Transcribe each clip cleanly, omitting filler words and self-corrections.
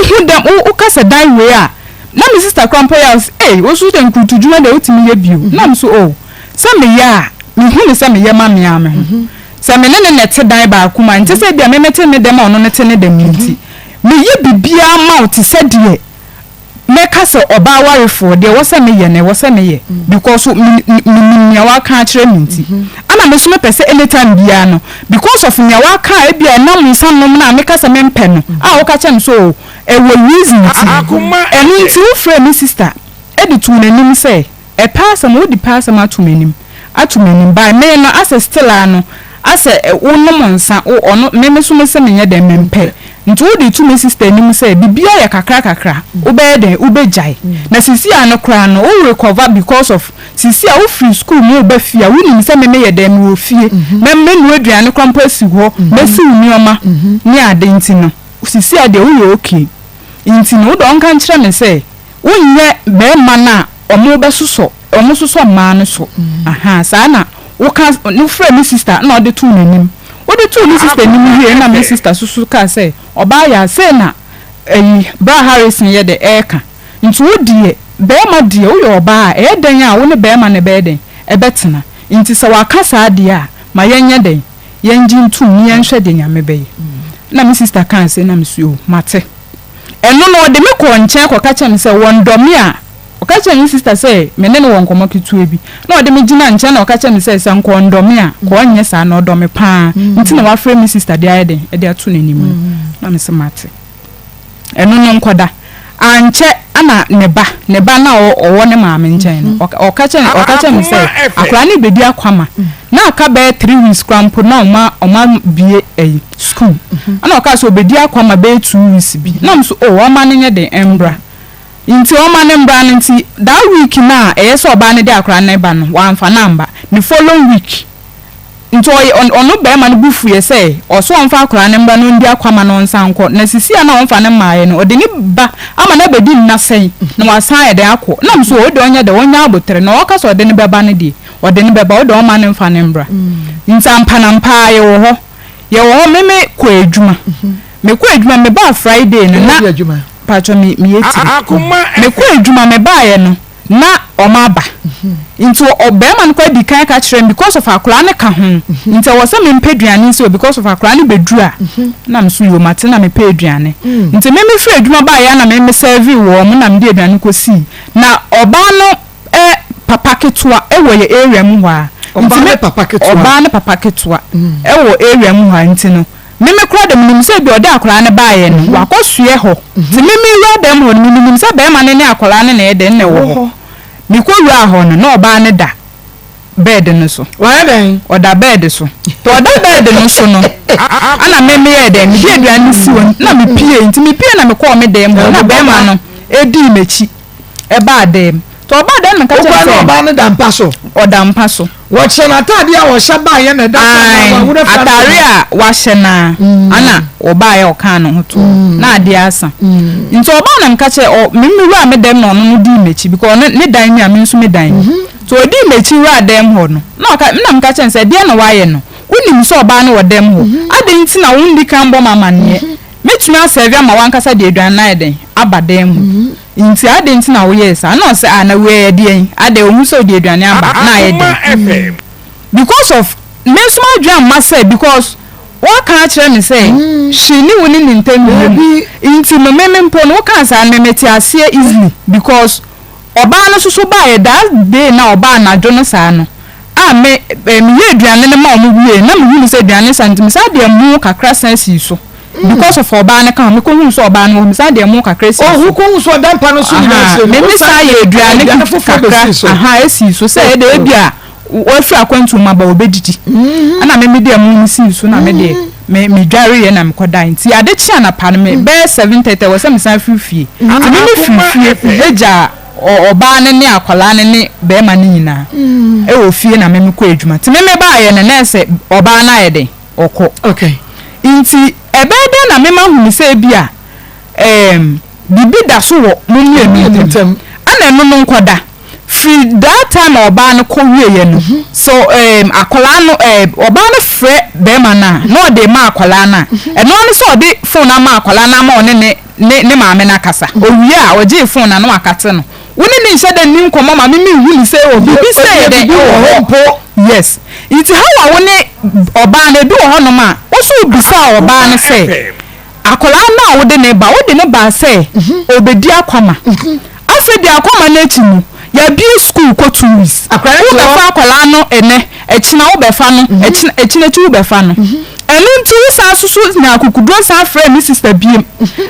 who them o kasa dan we a na me sister Krampo ya o so dem kutu djuma de otimi ye bio na me so se me ya me hu me se me ye ma me ame se me ne nete dan ba akuma nti se bia me mete me dem ono nete ne dem nti me ye bibia ma o ti se de me kasa oba warefo de wo se me ye ne wo se me ye because me wa kan kire me nti ana me so me pese anytime bia no because of me wa kan e bia na me sanom na me kasa me mpe no a wo ka chem so e wo reason ti enu nti wo frɛ me sister e di tu nanim say e pass am wo di pass am atumanim by me no ase still ano ase wo nom nsa ono me so me se me ye dem mpe nti wo di tu me sister nim say bibia ya kakra wo be den wo be jai na sisi ano kra no wo recover because of sisi a wo free school mo ba fia wo nim say me ye dem wo fie me nu aduane Krampo si ho me si unioma ni ade nti no sisi ade wo ye okay nti no do nka nkyere me say wo nye be ma na omo be suso omo suso ma no so aha sa na wo ka no frɛ me sister na ode tu nanim ode tu ni sister nim hie na me sister susu ka say oba ya say na Bra Harrison ye de eka nti wo die be ma die wo ye oba e den a wo ne be ma ne be den e betena nti se wa kasa ade a ma yenye den yenji ntu ni yenhwe de nyame be na me sister kan say na me suo mate eno no de me ko nche ko ka chem say won domi a o ka chem sister say me ne won komo kitu bi na o de me gina nche na o ka chem say san ko ndomi a ko nye sa na odomi pa nti na wa frɛ me sister de ayeden e de atu nanim na me se mate eno no nkoda anche ana ne ba na owo ne maame nchen no o ka chem say akora ne bedi akwama na aka be 3 weeks Krampo na oma bie school ana o ka so bedi akwama be 2 weeks bi na so o ma ne nye de embra nti o ma ne mbra nti that week na so oba ne de akora ne ba no wa amfa namba the following week nti ono be ma ne bufu ye say o so amfa akora ne mbra no ndi akwama no nsanko na sisi na amfa ne maaye no o de ni ba ama na bedi na sen na wa san ye de akọ na so o de onye de onya abotere na o ka so de ne beba ne de o de ne beba o de o ma ne mfa ne mbra nti ampa na mpa ye wo ho me ko adwuma me ko adwuma me ba Friday no na pacho me yeti me ko adwuma me ba ye no na o ma ba nti obema no kwa di kan ka kire because of akora ne ka ho nti wo se me mpeduane nso because of akora ne bedu a na me so yo mate na me peduane nti me frɛ adwuma ba ya na me serve wo mo na me di aduane kosi na oba no papa ketua wo ye area mu ha nti me oba ne papa ketua wo area mu ha nti no me kura dem nim se bi ode akora ne ba ye no wakosue ho nti me wura dem ho nim se be ma ne akora ne na ye de ne wo ho mi ko wura ho no na oba ne da bed no so wa den oda bed so to oda bed no so no ana me ye de mi di aduane si won na me pie nti me pie na me ko me dem ho na be ma no edi mechi e ba dem to oba dem nka che oba ne da mpa so oda mpa so wo che na atade a wo hye ba ye na da atare a wa hye na ana oba ye o kan no hoto na ade asa nti oba na nka che me wura me dem no no di mechi because ne dan mi a me nso me dan so odi mechi wura dem ho no na nka che se de na wa ye no unim so oba ne wo dem ho ade nti na wo ndi kan bo mama ne metuna serve ama wankasa de aduan na eden abadem ho nti ade nti na wo yes na se na we de ade ohu so de aduan aba na eden because of me suma aduan ma say because what can tell me say she ni woni ni ntem nti me mpo no kan sa na meti ase easily because oba no so ba ye that day na oba na jo no sa no me ye aduan ne ma omu wie na me hu se aduan santim sa de mu kakra sense so because of oba ne kan me ko hu so oba no sa de mu kakra sense oh hu ko hu so dan pa no so ni me sa ye aduan ne kakra esi so say de bia wo fra akwantu ma ba obedidi ana me de mu si so na me de me dware ye na me kodan nti ade chi anapa no me be 7:30 wo se me san frifie nti me frifie eja oba ne akwala ne be ma ne nyina wo fie na me ko adwuma nti me ba ye ne na se oba na ye de okọ okay nti ebe de na me ma hu se bia bibi da so wo mo nie mi tem ana no nkoda free that time oba no ko wiye no so akola no oba no frɛ be ma na no de ma akola na no so de phone na ma akola na ma one ne maame na kasa owie a oje phone na no akate no woni ni nhyɛ da nim kɔma ma me hu ni say obi say de ho yes iti how woni oba na bi ho no ma wo so bisa oba no say akola na wo de ne ba say obedi Akoma afedi Akoma na echimu ya bi school ko 2 weeks wo befa akola no ene echina wo befa no echina chi wo befa no enu nti wo sa susu na akukudro sa frɛ mi sister biem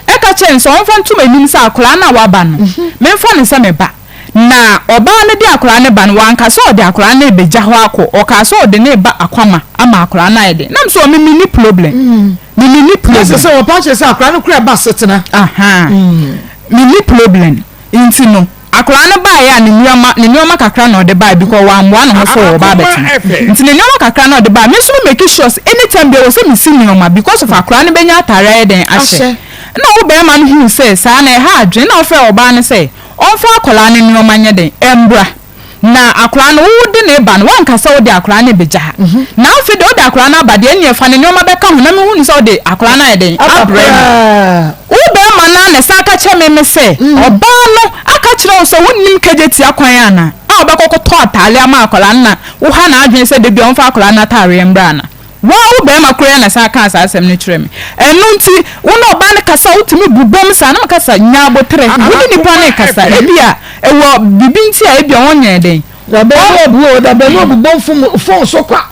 e ka chen so onfa ntum anim sa akola na wa ba no memfa ne sa me ba na oba ne de akola ne ba no wanka so de akola na ebeja ho akọ o ka so de ne ba Akoma ama akola na ede nam so me ni problem ni problem so opa che sa akola no kura ba setena ni problem inti no akola na ba ya ni nyoma kakra na ode ba because wa amwa no ho so ba beti nti ni nyoma kakra na ode ba me so make sure anytime they will say me see nyoma because of akola na benya atare den ahye na wo be ma no hu say sa na ha adwe na ofa oba ne say onfa akola na nyoma nye den embra na akola no wo de ne ba no wanka sa wo de akola na beja na ofi de wo de akola na ba de ene fa ne nyoma be ka hu na me hu ni sa wo de akola na eden abre wo be ma na ne sa ka che me say oba no aka kire so wonnim kejeti akwan ana a obekoko to atale ama akola na wo ha na adwen se de bi onfa akola na tare embra na wa wo be ma kure na sa ka asem ne kire me enu nti wo no oba ne kasa wotimi bubom sa na makasa nya abotre wo ni pa ne kasa ebia ewo bibi nti a ebia wonye den da be no bubom fon so kwa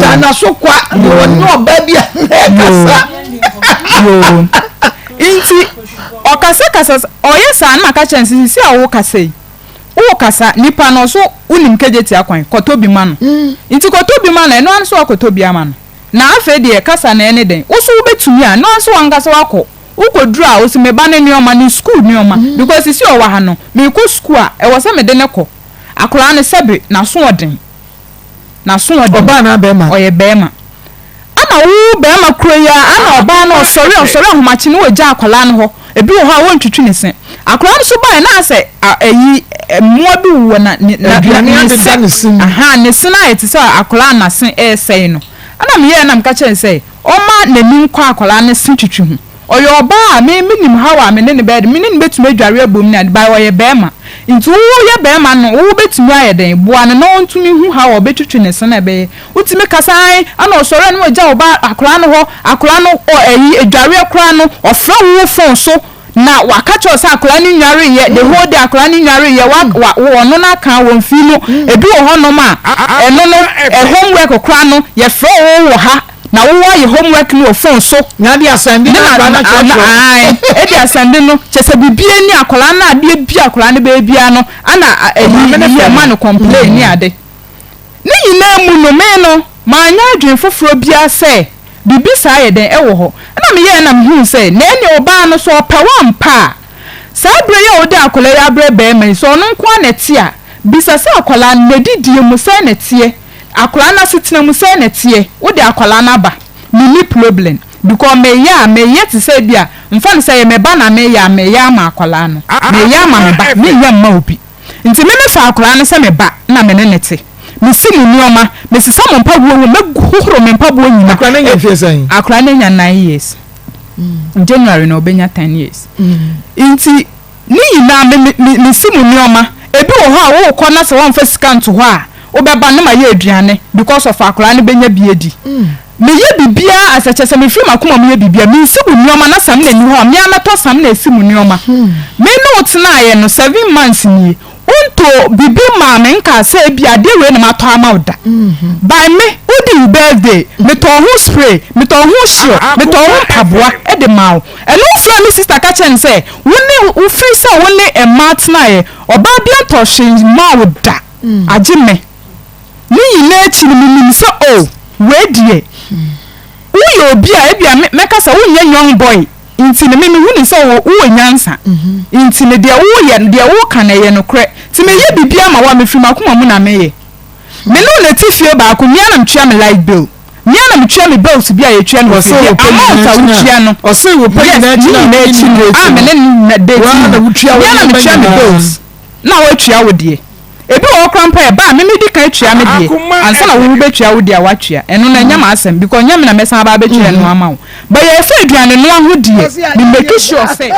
ta na so kwa wo no oba bia kasa yo inti okasa oyesa na maka chansi si awo kasa nipa no so unim kejeti akwan kotobi ma no inti kotobi ma na no anso akotobi ama no na afa de kasa na ene den wo so betumi a no anso wangasa wako ukodru a wo si meba ne nyoma ni school nyoma because si o wa ha no me ko school a e wo se me de ne ko akola ne sebe na so odin oba na be ma oye be ma ana wo be ma kroya ana oba na osori ahomachi no wagya akola no ho ebi wo ha won twitwi ne se akola no so ba na ase ayi mo bi wo na ne se na eti se akola na se sei no ana me ye na mka chen sei o ma nanim kwa akola ne se twitwi hu oyo oba me nim hawa me ne bed me ne betuma adware abom na ba wo ye be ma nti wo ye be ma no wo betumi ayeden boa ne no ntumi hu hawa obetwitwi ne se na be utimi kasan ana osore no wagya oba akola no ho akola no adware akora no ofra wo fon so na wakacho sa akola ni nware ye the whole day akola ni nware ye wo no na kan won fi no ebi wo ho no ma eno no homework okra no ye fra wo ha na wo ye homework no phone so na dia asande na ai e dia asande no chese bibie ni akola na ade bi akola ne be bia no ana ye ma no complain ni ade ni nyina mu no me no ma nya adwen foforo bia se bibi sa ye den ewo ho na me ye na me hu se na ene oba no so pawa mpa sa bre ye odi akola ya bre be me so no nko na tie bisa se akola na didie mu se na tie akola na sitina mu se na tie odi akola na ba ni problem because me ye ti se bia mfa ne se ye me ba na me ya ma akola no me ya ma me ba me ya ma obi nti me fa akola no se me ba na me ne nete me simu nioma me sisa mo mpabuo wo meguhoro me mpabuo nyina akra na nya fie akra na nya 9 years January no obenya 10 years nti ni nyina me simu nioma ebi wo ha wo kɔ na se won fa sika nto ho a obeba na ma ye aduane because of akra na benya biedi me ye bibia asachese me fi makoma me ye bibia me simu nioma na sam na ni ho me anato sam na simu nioma me no tena ye no 7 months ni unto bibi maame nka se bia de we na mato amawda by me udi birthday me to ho spray me to ho show me to ho paboa e de mawo e no fra me sister ka chen say woni u free say woni e mat na ye oba bia to shin mawda age me ni na chi ni so o we die uyo obi a e bia me ka say wonye young boy inti ne me huni so wo nyansa inti ne de wo ye de wo kan ye no kre ti me ye bibia ma wa me fi makoma mu na me ye me no na tifie ba ko mia na mtwa me light bill mia na mtwa me bills bia ye twa no so amount a wutwa no o se wo pay na chi me ne na de mia na mtwa me bills na wo twa wo de ebi wo krampa e ba me di kan twia me die ansa na wo betwia wo dia watwia eno na nyama asem because nyama na mesa ba betwia no ama wo ba ye fa aduane no ahodie me make sure say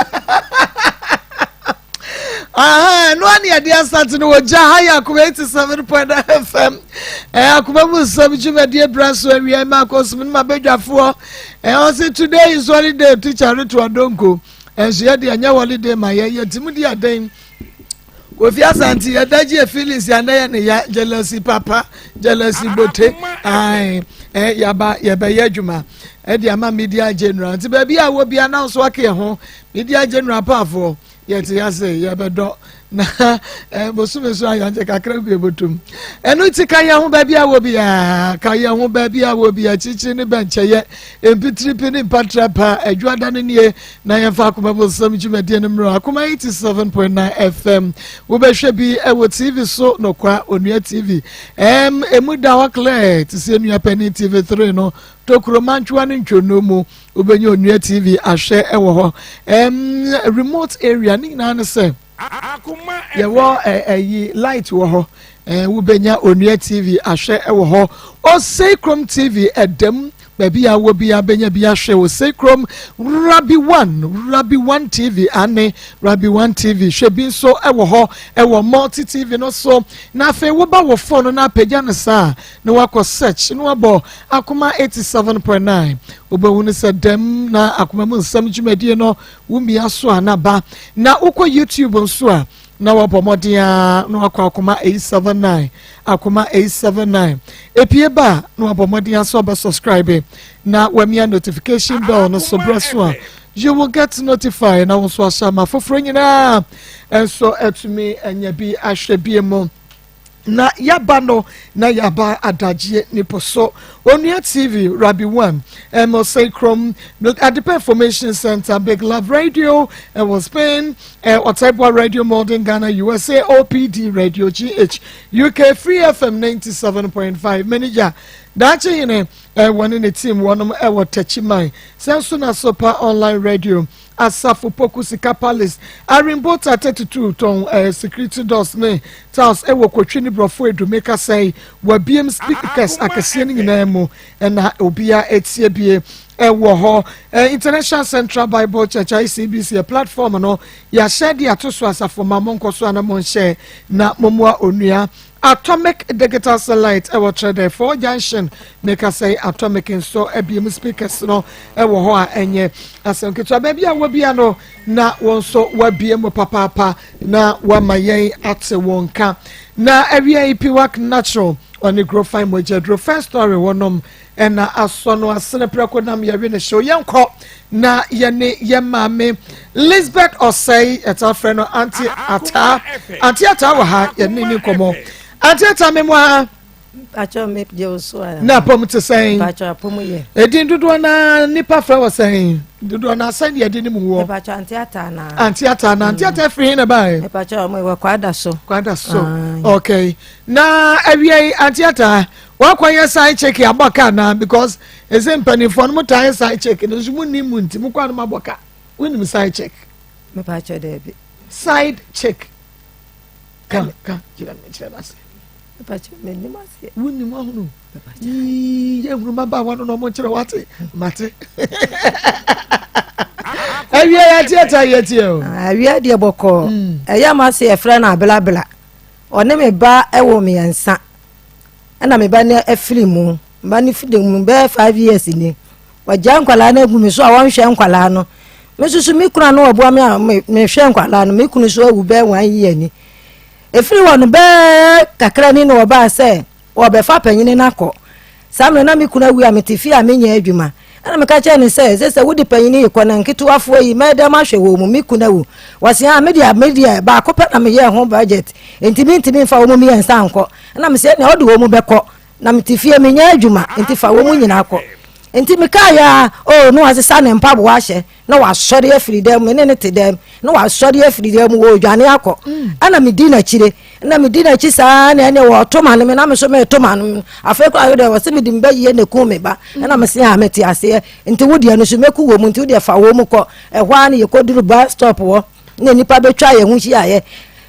no ani adia start no woja haya Akoma 87.9 FM Akoma musam jumedie braso awia Maa Akos me ma bedwafo on say today is holiday teacher to adonko enso ye de anya holiday ma ye timudi adan Ofi asanti ya daji e feelings ya na ya jealousy papa jealousy bote ai yaba ye adwuma e di ama media general ti ba bia wo bia na so ake ho media general pafo yet ya say ya bedo na bosume so ayanje kakra gu ebotum enu ti kan ya ho ba bia wo bia kan ya ho ba bia wo bia chichi ne bencheye empitripi ne patrapa adwada ne nie na ya fa Akoma bosam jumade ne mro Akoma 87.9 FM wo be hwe bi e wo TV so no kwa onua TV emu da wa clear ti se nua pani TV 3 no tokuro manchwa ne ntwono mu obenye onua TV ahwe e wo ho remote area ni na ne se Akoma ye wo light wo ho wo benya onua TV ahwe e wo ho o Sacrum TV edem baby a wo bia benya bia hwe wo Sacrum Rabi 1 TV ane Rabi 1 TV hwe bi so e wo ho e wo multi TV no so na fe wo ba wo phone na pagya ne sa na wako search no abo Akoma 87.9 obawu ne se dem na Akoma mu nsam dwumadie no wo mia so anaba na uko YouTube nso a na wabomodia no Akoma 879 Akoma 879 epie ba no wabomodia so ba subscribe na wamia notification bell no so breso you will get notified na wonso asama foforo nyina enso etumi anya bi ahwe biemo na yaba no na yaba adagye ni poso onua TV Rabi 1 Sacrum at the Information Center Big Love Radio was Spain Otaibo Radio Modern Ghana USA OPD Radio GH UK Free FM 97.5 manager dache yene one in the team one ewo techimai senso na sopa online radio Asafo Pokusika Palace Arimbota 32 ton security doors ne taos ewo kwotwe ni brofo edumeka say wa BM speakers akase ni nyina mu na obia etie bie ewo ho International Central Bible Church ICBC platform no ya share di atoso asafo mamonko so na monhye na momua onua Atomic Digital Satellite ewo trade for junction make us say atomic so ebiem speakers no ewo ho a enye asenketo ba bia wo bia no na won so wa biem papa na wa mayen ate wonka na awia ipiwak natural on the grow fine mojedro first story wonom na asono asene preko nam ya we ne show yenko na yene yemame Lisbeth Osei eta friend anti ata wa ha yene ni komo Ateta memwa acho me je so na pom te sen acho pom ye edin dodo na nipa fra wo sen dodo na sen ye edin mu wo acho antiata antiata free na bai acho mo we kwada so okay na awie antiata wa kwanye side check aboka na because ezempani for no time side check no zumu ni mu nti mu kwa no maboka woni side check me acho debi side check ka jira me chela Pacho me ni mase wuni mo hunu ye hunu maba wano no mo chira wate mate awia ya tiata yeti o awia de boko eya mase e frɛ na abelabela one me ba ewo me yansa na me ba ne afiri mu ba ni fide mu be 5 years ni waja nkwala na egu me so a won hwe nkwala no me susu mi kura no obo me hwe nkwala no me kunu so awu be 1 year ni efiri wonu be kakra ni no ba se obe fa panyini nako samle na mikuna wi ametifi amenya adwuma ana meka che ni se wudi panyini ikona nkitu afo yi meda ma hwe wo mu mikuna wu wase a media ba ko pe na me ye ho budget ntimi fa wo mu mi ensa anko ana me se ne odi wo mu beko na metifi amenya adwuma ntifa wo mu nyina akọ ntimi kaya no asesa ne mpabo wa hye na wa sori afiri dem ne te dem na wa sori afiri dem wo dwane akọ ana medina chire na medina chi sa na ne wo toma ne na me so me toma no afa ko ayo de wo se medim ba ye ne ku me ba na me se ha meti ase nti wodi anu so meku wo mu nti wodi fa wo mu ko ehwa ne ye koduru bus stop wo ne nipa betwa ye hu hia ye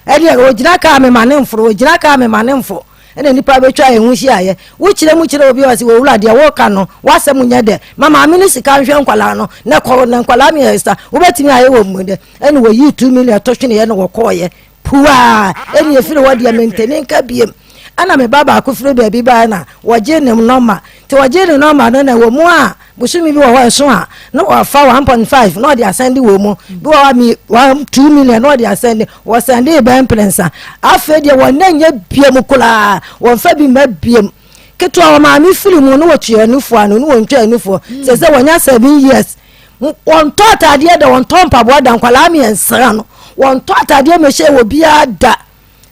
edi ojina ka me manemfo ojina ka me manemfo ene nipa betwa ehun hia ye wo kire mu kire obi wase wo wula de wo ka no wasem nya de mama me ni sika hwe nkwala no na ko na nkwala me esta wo betimi aye wo mu de ene wo yi 2 million to hwe ne ye no wo ko ye puwa ene ye firi wo de maintain nka biem ana me baba ko firi baby ba na wo je ne normal te wo je ne normal no na wo mu a busumi bi wo ho so a no wo fa 1.5 no de asend wo mu bi wo mi 2 million no de asend wo send e ban prensa afa de wo na nya biem kula wo fa bi ma biem keto wa ma mi firi mu no wo tue anufo ano no wo ntwe anufo se wo nya 7 years won to atade de won to mpabo da nkwala mi ensra no won to atade me hye wo bia da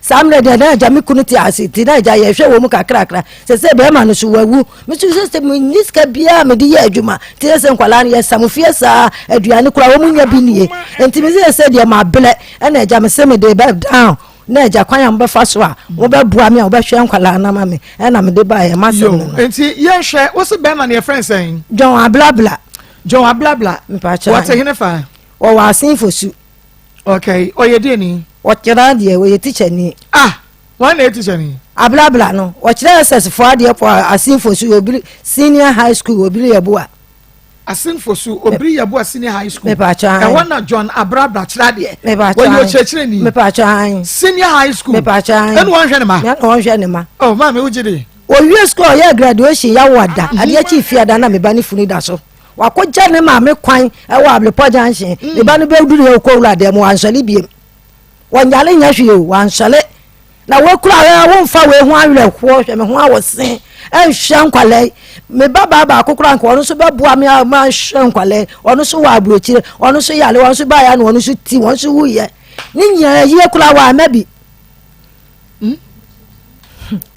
samle de na jami kunuti asiti na ja ye hwe wo mu kakrakra se be ma no so wawu mi so se niska bia me di ye adwuma ti se nkwala no ye samufie sa aduane kura wo mu nya bi nie enti mi se de ma bele na ja me se me de be down na ja kwan am be fa so a wo be bua me a wo be hwe nkwala na ma me na me de ba ye ma se enti ye hwe wo se be ma ne friend saying John ablabla mpacha what hene fa o wa sin fosu okay o ye de ni o kira de we teacher ni one teacher ni ablabla no o kira SS for de for asin fosu obi senior high school obi ye boa asin fosu obi ye boa senior high school mepacha e wona John ablabla kira de mepacha wo yo chechire ni mepacha senior high school mepacha enu won hwe ne ma na won hwe ne ma oh ma me ugide o wie school ye graduation ya wada ade chi fiada na me ba ni funi da so wakoja ne ma me kwan e wa ablepo junction me ba no be duru ye ko wura de mo ansale biem wonyale nya hwe o wansale na wo kura ya wo mfa we hu awere ko hwe me hu awosen en hwe nkwale me baba akokura nko ono so be bua me ma hwe nkwale ono so wa abrochire ono so yale ono so ba ya na ono so ti ono so wuye ni nya ye kura wa mabi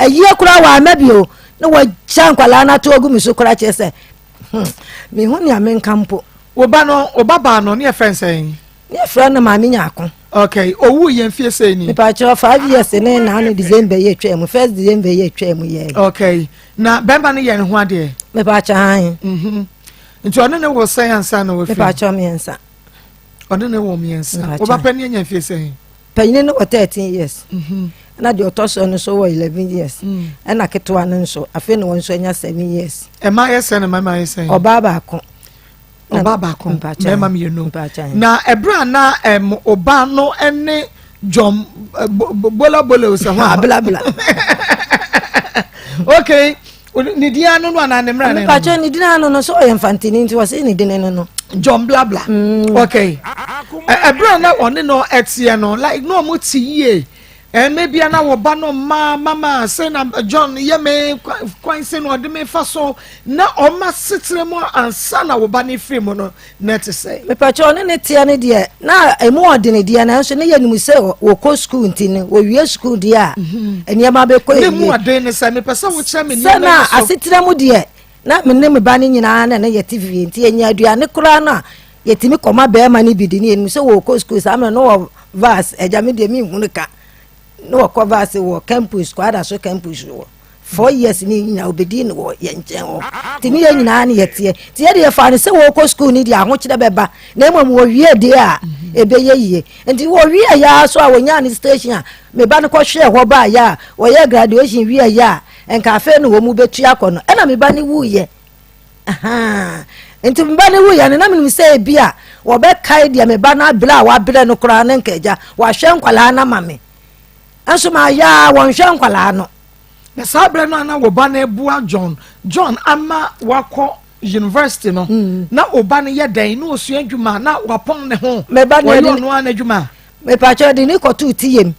ye kura wa mabi o na wa nkwala na to ogu mi so kura chese me hu ni amenkampo obaba no ne friend saying ne friend na ma me nyako okay owu ye mfie say ni me pa cho 5 years ne na no December ye twem first December ye twem ye okay na bemba ne ye ne ho ade me pa cho han nti ono ne wo say ansa na wo fi me pa cho me ansa ono ne wo me ansa obapa ne nya mfie say panyine no 13 years na de otoso no so 11 years na ketwa no so afi no wonso nya 7 years e ma yes na mama yes obaba ko mema me no na ebra na oba no ene John bola o se ho abla okay ni dia no na ne mra ne pa cho ni dia no so o infantini nti wase ni dine no John bla okay ebra na one no etie no like no mo ti ye maybe na wo ba no mama say na John ye me kwan say no de me fa so na o ma sitre mo ansa na wo ba ne frame no net say me pa cho ne tie ne de na emu ode ne de na so ne ye nimu say wo ko school ntini wo wie school de a eni ma be ko ne mu ode ne say me pesa wo kire me ni na asitre mu de na me ne me ba ne nyina na ye TV nti enya aduane kura na yetimi koma be ma ne bidi ne enimu say wo ko school sa me no vas eja me de mi hunuka no cover say wo campus kwada so campus wo 4 years ni na obedi no wo ye nchen wo timi ye nyina na yete ti ye de fa ne say wo ko school ni de aho kire beba na emom wo wie de a ebe ye yie enti wo wie ya so a wo nya ni station a me ba ne ko hwe ho ba ya wo ye graduation wie ya enka fe no wo mu betu akọ no e na me ba ne wu ye enti me ba ne wu ye na me say bia wo be kai de me ba na bla wa bla no kra na nkaja wa hwe nkwala na mame anso ma ya won hwe nkwala no na sabre no na wo ba na bua John ama wako university no na oba ne ye dan na osu adwuma na wapon ne ho me ba ne no na adwuma me pa cho de ni ko tu tiyem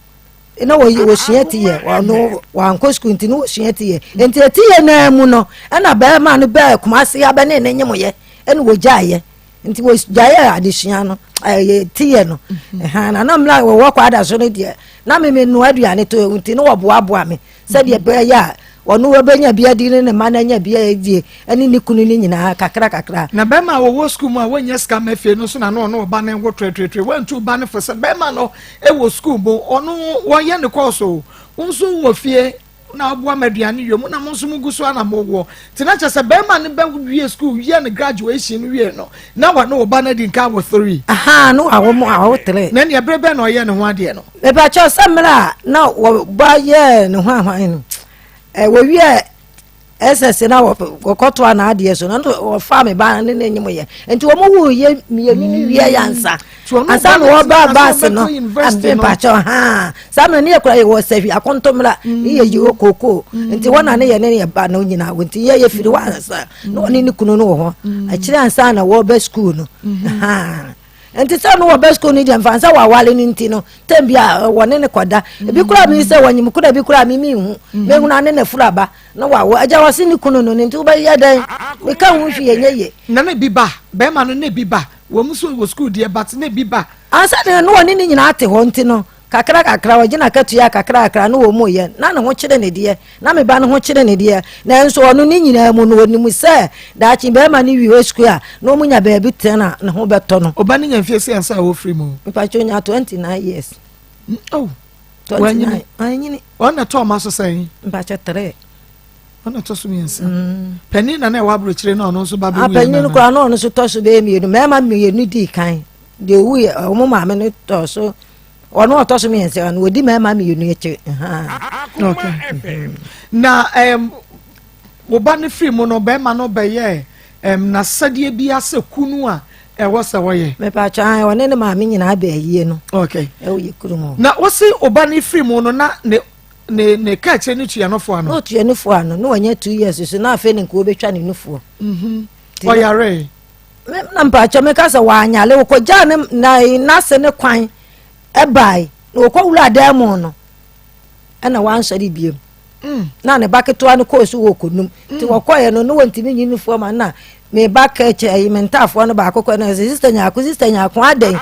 na wo sua tiye no wan ko school nti no wo sua tiye enti tiye na mu no na ba ma no ba kuma se ya ba ne ne nyem ye ene wo jaaye nti wo jaaye adesua no tiye no na mla wo kwa da so ne de na me no aduane to nti no wo boa me se de ba ya onu wo benya bia di ne ma na nya bia die ani ni kunu ni nyina kakra na be ma wo school mu a wonya ska mafie no so na no ba na wo tretre wantu ba ne fose be ma no e wo school bo onu wo ye ne course o unso wo fie na aboa maduane yom na mo nso mugu so na mo wo te na chese be ma ne be wie school wie ne graduation wie no na wa no oba na di nka wo 3 aha no awo mo awo 3 na ne brebe na oye ne ho ade no me ba cho samra na wo ba ye ne ho ahwan no wo wie SS na wo koto na ade so na wo fa me ba ne nyim ye enti wo mo wo ye mienu ni wie yansa ansa no wo ba se no ande ba cho ha samra ne ekura ye wo safi akontomra ye yi okoko enti wona ne ye ne ba na onyina wo enti ye firi wa ansa no ni kunu no ho a kire ansa na wo ba school no ha enti sa no wo ba school ni dem fansa wa wale ni enti no tembia wone ne koda ebi kura mi se wanyim kura bi kura mi hu me hu na ne na furaba na wa aja wase ni kunu no enti wo ba ye dan me ka hu hwe ye na ne bi ba be ma no ne bi ba wo muso wo school de but ne bi ba ansa de no woni ni nyina ate ho enti no kakra wagina katu ya kakra no wo mo ye na ne ho kire ne de na me ba ne ho kire ne de na enso ono ni nyina mu no oni mu se da chi be ma ni wi school a no mu nya ba bi tena ne ho beto no oba ni nya fie se ansa wo free mu mi pa cho nya 29 years oh 29 anyini ona to ma so sai mi pa cho 3 ona to so mi ensa pani na wa bro kire na ono so ba be wi pani no kwa no so to so be mi no me ma mi ni di kan de wu o mo ma me no to so ono otoso mi ense no odi ma mi yunu eche okay na wo ba ne free mu no be ma no be ye na sadie bi ase kunu a e wo se wo ye me pa cha wone ne ma mi nyina ba yie no okay e wo ye kuru mu na wo se oba ne free mu no na ne ka che ne tua no fo ano no tua ne fo ano no wanya 2 years so na afa ne nko obetwa ne nufu o yare me na pa cha me ka se wa anyale wo ko ja ne na se ne kwan ebai no ko wura demo no ana wan sori biem na ne baketo an ko so wo konum ti wo koye no no wantimi nyinu fo ma na me bakeche ayi mentafo no ba akoko na sister nya ko aden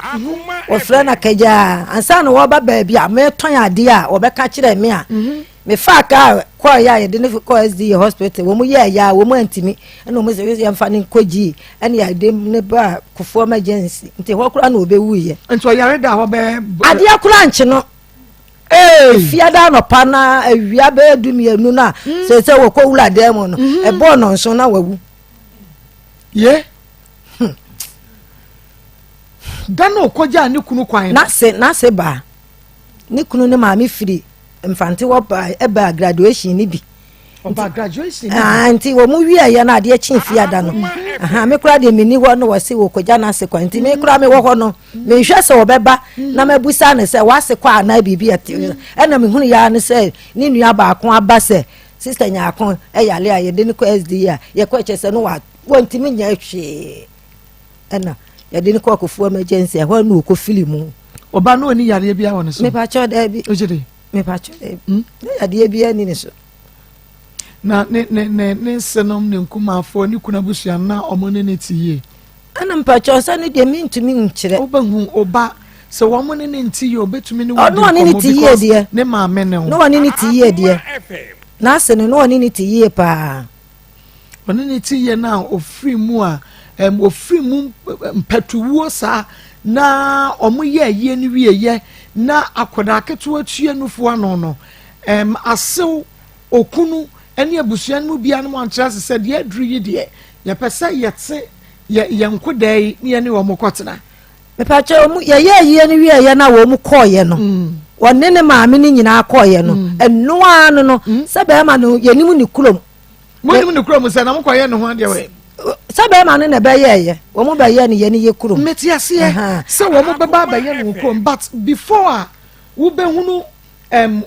wo fra na kaja ansa no wo ba baabi a me ton ade a wo be ka kire me a me fa ka ko ya ye de ne ko SD hospital wo mu ye ya wo mu antimi na wo mu se ye mfa ne koji ene ya de ne ba kofo emergency nti ho kura na obewu ye nti o yare da ho be ade akura nche no fiada no pana awia be dumienu na se wo ko wula dem no e bo no nso na wawu ye dan no koja ne kunu kwan na se ba ne kunu ne ma me firi mfante wo ba e ba graduation ni bi oba graduation anti wo mu wi aye na ade chi fiada no aha me kura de mini wo no wo se wo koja na se kwan nti me kura me wo ho no me hwe se wo beba na mabusa ne se wa se kwa na bibi ate e na me hunu ya ne se ni nua ba akon aba se sister nya akon e yale aye de ne ko SD a ye ko che se no wa wonti me nya hwe e na ye de ne ko akofo emergency e ho na ko filimu oba no ni yare bia won so me pa cho da bi ojede me pa cho da bi yade bia ni ne so na ne senom ne nkumafo ni kuna busua na omo ne tiye ana mpacho sa ne de mintumi nkyere obahu oba se wo mo ne ntiye obetumi ne wo ne tiye de ne ma me ne no ne tiye de na se no ne tiye pa one ne tiye na ofiri mu a ofiri mu mpatuwo sa na omo ye ni wieye na akoda keto atue nufo ano no asew okunu eni abusuan mu bia no ankyerase se de adru yi de ye pese yete ye nkodai ne ne wo mokotena me pa che mu ye ni wieye na wo mu koye no wonne ne maame ni nyina koye no eno anu no se be ma no ye nimu ni kurom mo nimu ni kurom se na mo koye no ho de we se be ma no ne be ye wo mu be ye ne ye ni ye kurom metiase se wo mu be ba ye no kurom but before wo be hunu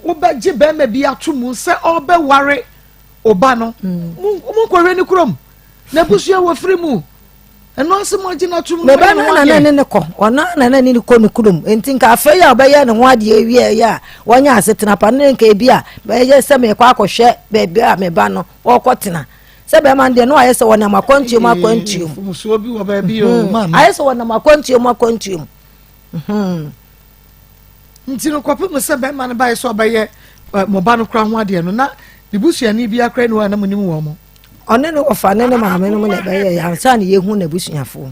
wo be je be ma bi atomu se obe ware oba no mo ko re ni kurom na busuya wo free mu eno se mo gina tum me ba na ne ko ona na ni ko ni kurom enti nka afa ya oba ye ne ho ade ewie ya wonya asetena pa ne nka ebi a ba ye se me kwa akohwe ba bia me ba no wo kotena se be man de no aye se wona makontium so obi wo ba bi o ma aye se wona makontium nti no kwape mo se be man ba ye so oba ye mo ba no kra ho ade no na dibusuya ni bia kra no na mo nim wo mo one no ofa ne ne maame no mo na be ye ansa ne ye hu na busuafo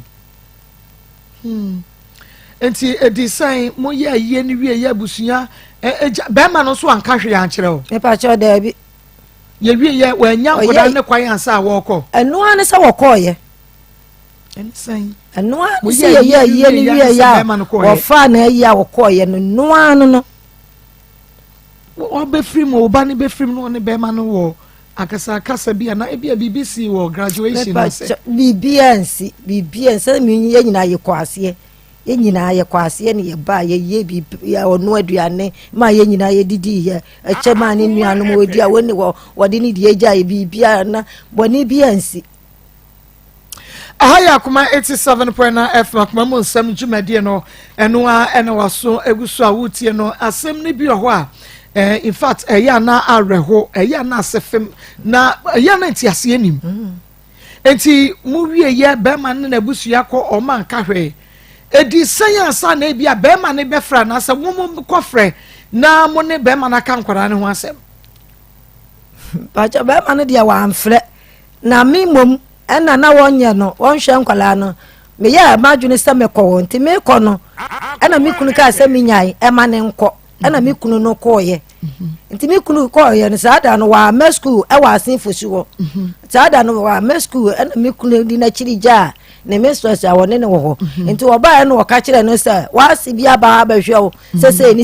enti edisan mo ye ye ni wie ye busuya be ma no so anka hwe ya nkere o me pa cho da bi ye wie ye wanya nkoda ne kwan ansa woko eno ane se woko ye ensen eno ane se ye ni wie ya wo fa na ya woko ye no anu no wo be free mo ba ne be free no ne be ma no wo akasa kasa bia na ebia BBC wo graduation na se bibiansi mi ye nyina ye kwase ye nyina ye kwase ne ye ba ye bi ya ono aduane ma ye nyina ye didi ye echema ne nuanu mo di a woni wo de ne di eja ye bibia na boni biansi ahaya kuma 87.9 FM kuma mo nsam dwumade no eno a ene waso eguso a wutie no asem ne bi ho a in fact eya na areho eya na sefem na eya na ntiase anim enti mu wie ye be ma ne na busu yakọ o man ka hwe edi science na bia be ma ne be fra na se mo ko frɛ na mo ne be ma na ka nkwara ne ho asem ba cha be ma ne dia wa amfrɛ na mimom ena na wonye no wonhwe nkwala no me ya madwene se me kɔ nti me kɔ no ena me kunu ka se me nyai e ma ne nkɔ ena me kunu no kɔye nti me kunu kɔye no saada no wa ma school e wa asen fosi wo saada no wa ma school ena me kunu di na chiri ja ne me stress a woni ne wo nti wo ba no ka kire no se wa si bia ba ba hwe wo se ni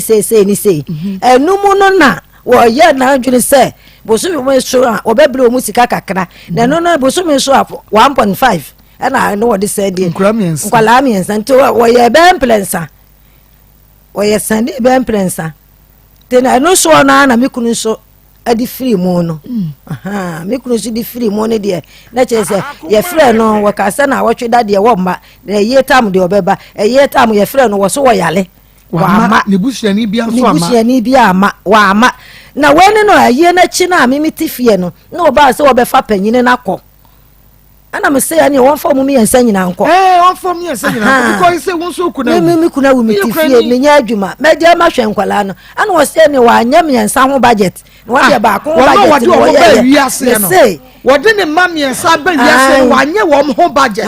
se enum no na wo ye na adwene se bosu me so a obebre o mu sika kakra na no bosu me so a 1.5 ena no wo de se die nkwala miensa nti wo ye be implensa wo ye sande be implensa te na no so na me kunu so adi free mu no aha me kunu so di free mu ne de na che se ye frɛ no wo ka se na wo tweda de wo mma na ye tam de obeba ye tam ye frɛ no wo so wo yale wa ma ne busuani bia so ama ne busuani bia ama wa ama na wene no aye na chi na me mitifie no na oba se obefa panyine na kɔ ana me say ani won fo mu yensa nyina nkɔ won fo mu yensa nyina because say won so kuna me kuna wu mitifie me nya adwuma me dia ma hwɛ nkwala no ana wo say ni wa nya me yensa ho budget na wo dia ba ko budget wo ba wiase no wo de ne ma me yensa ba wiase wa nya wo ho budget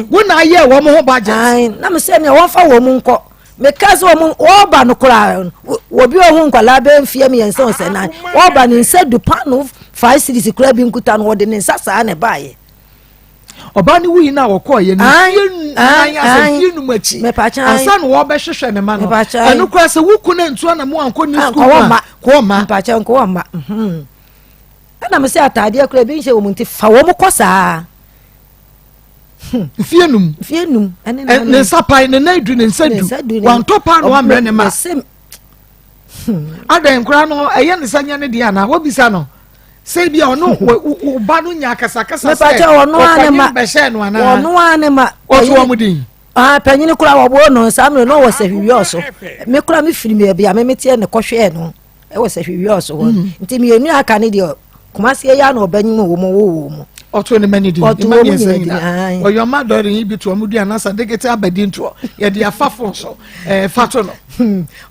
wo na aye wo ho budget na me say ni won fa wo mu nkɔ me kaso wo ba no kura wo bi wo nkwala be mfie me yensa o se na wo ba ni nsa du pano 5 series kura bi nkuta no wo de ne nsa saa ne baaye oba ni wi na wokọ ye ni fie nu machi asa no wo be hwehwe ne ma no eno kura se wuku na ntu na mo anko ni school ko ma pa cha nko ma ana me se atade akura bi nche wo munti fa wo mo kosa fie num ne sapai ne na edu ne nsadu wan topa no amre ne ma adan kura no eye ne sanya ne dia na wo bisa no say bia ono ba no nya kasa me pacha ono anema ono anema oto amudin panyini kura wo bo no samre no wo sehwi oso me kura me firi me bia me metie ne kohwe no e wo sehwi oso ho nti me enu aka ne de kumase ya na obanyim wo mo oto ne mani di mani ensena oyo ma dore yi bitu amudu anasa degete abadi nto ye de afafo so fato no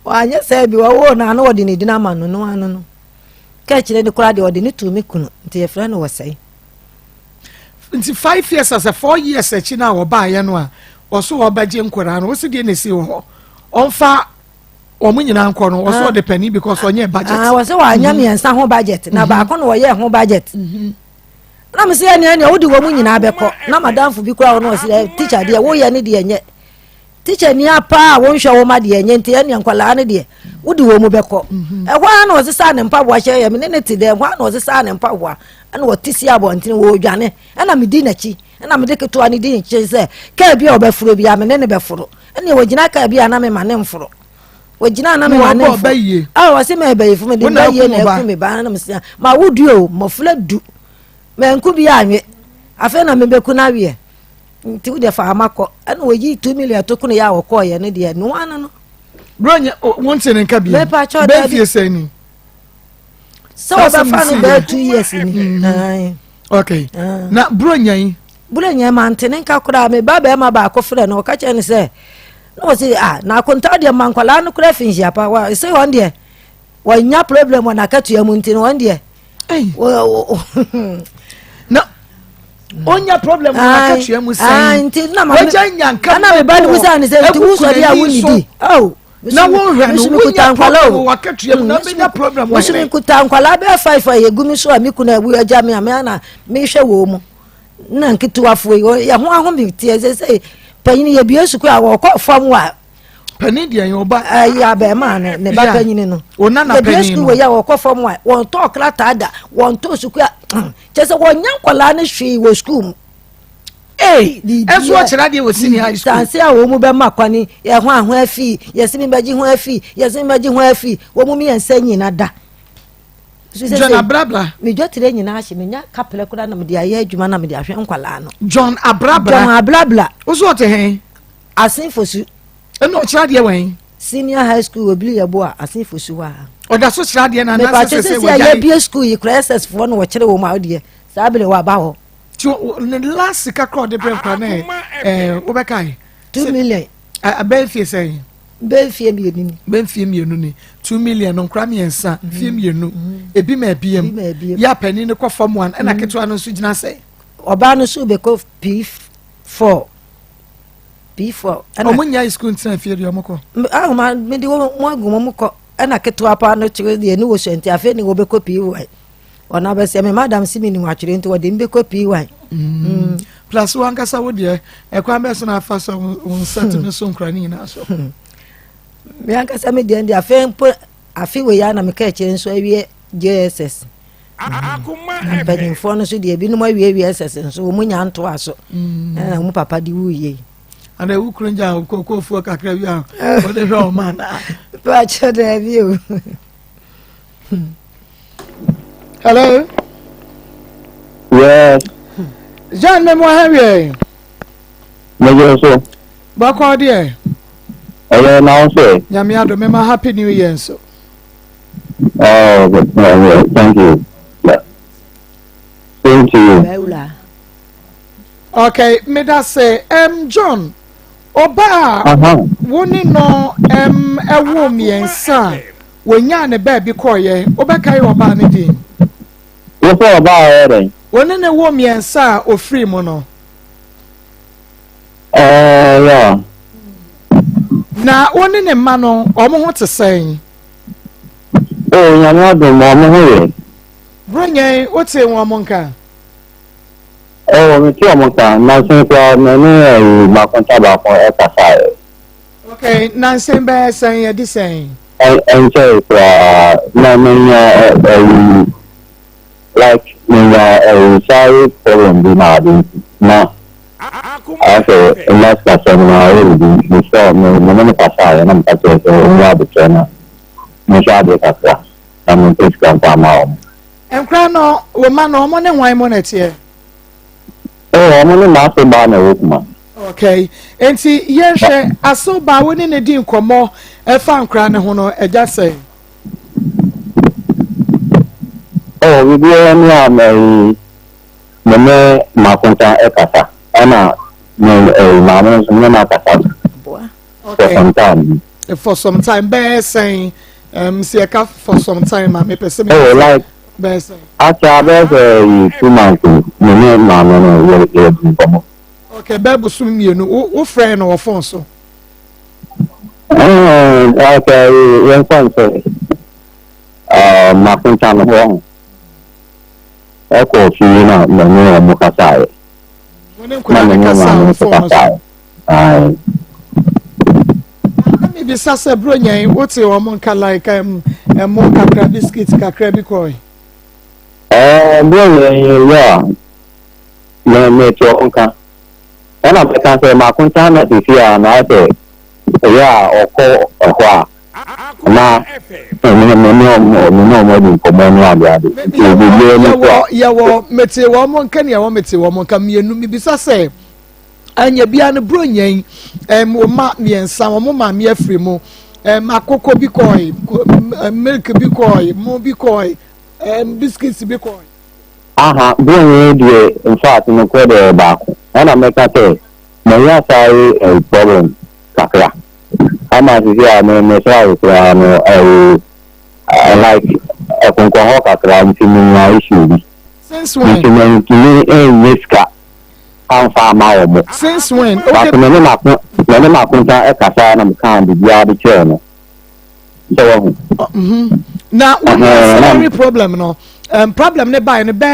anya se bi wo na no de ne dina ma no anu no ka chire ni kura de odi ni tu mi kunu nti ye frɛ no wɔsɛe nti 5 years as a 4 years achi na wo ba ye no a oso wo ba je nkora no wosi de ne si wo onfa omu nyina nkɔ no oso de pani because onye budget wosi wa anya me nsa ho budget na ba ko no wo ye ho budget na me se ya ne wo di wo mu nyina abekɔ na madam fu bi kura wo no wosi teacher de wo ye ne de enye teacher ni apa wo nhwe wo ma de enye nti ene nkwala ne de wodi wo mu beko ehwa na osisa ne mpaboa hye ye me ne ti de ehwa na osisa ne mpaboa ana wotisi abontin wo dwane ana me di nachi ana me de keto ani di nche se ka bia obefuro bia me ne befuro ene wogina ka bia na me ma ne mfuro wogina na me ma ne mfuro wo se me bayi fu me de bayi na eku me ba na me se ma wodi o mo fula du me nku bia anwe afa na me beku na wie nti wo de fa amakọ ana woyi 2 million to kunu ya wokọ ye ne de no ana no bronya wonte ne nka bia be fie sani so ba fa no be 2 years ni okay na bronya man tene nka kura me ba ma ba ko frɛ no ka che ne se no se na konta de man kwala no kura finji apa wa se won de wa nya problem na ka tu ya munti no won de na onya problem na ka tu ya musi nti na ma wajanya nka na me ba ni musa ni se nti wo so dia wo ni di na wo hwe no kuta nkwala wo wakatua mu na benya problem wo so kuta nkwala be 5 ye gumi so a miku na ebu agya me na me hwe wo mu na nkituafo ye ho ahome tie se panyin ye bia suku a wo kɔ fam wa panin dia yoba ya be ma ne ba panyin no ona na panin no ya wo kɔ fam wa won to klata da won to suku a chese won nyankwala ne hwe wo school esu ochira de wo senior high school tanse a wo mu be makwani ye ho aho afi ye simi baji ho afi ye simi baji ho afi wo mu mi ensa nyina da John Abrabla mi jotire nyina ahye me nya kapele kura na me de aye adwuma na me de ahwe nkwala no John Abrabla oso ote hen asinfosu eno ochira de wen senior high school obili yebo a asinfosu wa oda so ochira de na na se wo ya bi school yi crisis fo no wo kire wo ma ode sabele wa ba ho the last kakro de brand na obekai 2 million abelfie say belfie mienu ni 2 million no nkra miensa fie mienu ebi ma biem ya pani ne kɔ form 1 na ketwa no so gina say oba no so be ko P4 o munya school ntina fie de omko ma me de mo agum mo ko na ketwa pa no chire de ni wo hwenti afi ni wo be ko P1 ona be se me madam simi ni watwire nti wo de mbe ko P1 plus one kasa wo de ekwa be so na afa so on set no so nkra ni na so me ankasa me de afi we ya na me ka kire nso awie JSS Akoma bedin fo no so de bi no awie SS nso wo munya nto aso na mu papa di wuye ana wu krunja ko fu kakra wi a o de hwe o man pa cha de bi o hello yes John me mo hawe me yo so ba ko de now say nyame ado me ma happy new year so oh thank you thank you okay me da say John oba woni no ewo miensa wonya ne ba bi koye obekai oba ne din wo so oba ere woni ne wo miensa ofri mu no yeah na woni ne ma no omo ho tesɛn nyame ado mo ho ye bronye ote won mo nka me ti omo ka na so kwa na ni ma konta ba ko e ka fa okay na sen be sen ye di sen enjoy kwa na like sorry problem be na okay last person na we saw me pasa na mpato so wa de tena me sha de kakra na me pesa kwa ma enkra no wo ma no mo ne hwan mo na tie mo ne ma so ba na wo kuma okay enti ye hwe aso ba woni ne di nkomo e fa nkra ne ho no eja sei we be any me ma konta e kasa ana me ma mo so me na kasa for some time be saying see ka for some time ma me pese me like be saying acha be 2 months me ma no ye komo okay be sum mienu wo friend no phone so okay yen phone so ma konta no ho eko fi na me mo kasa woni nkura ne kasa phone so maybe sasa bronyan wote wo mon ka like mo kakra biscuit kakra bi koy bronyan ya me to onka ana be kan se ma kunta na ti ya na te ya oko kwa na me di ko mo ni abia de ya wo mete wo mon ka ne wo mete wo mon ka mienu mi bi sasa anya bia ne bronyan o ma miensa o ma mi afri mu akoko bi koy milk bi koy mo bi koy biscuits bi koy bronyan de in fact no ko de ba ana me ka te me ya sai problem kakra ama si ya me sai kwa no like konko ho kakra ntimi na issue since when since when okay me ma kunta e kasa na mkan bi bia bi che no so na salary problem no problem ne buy ne be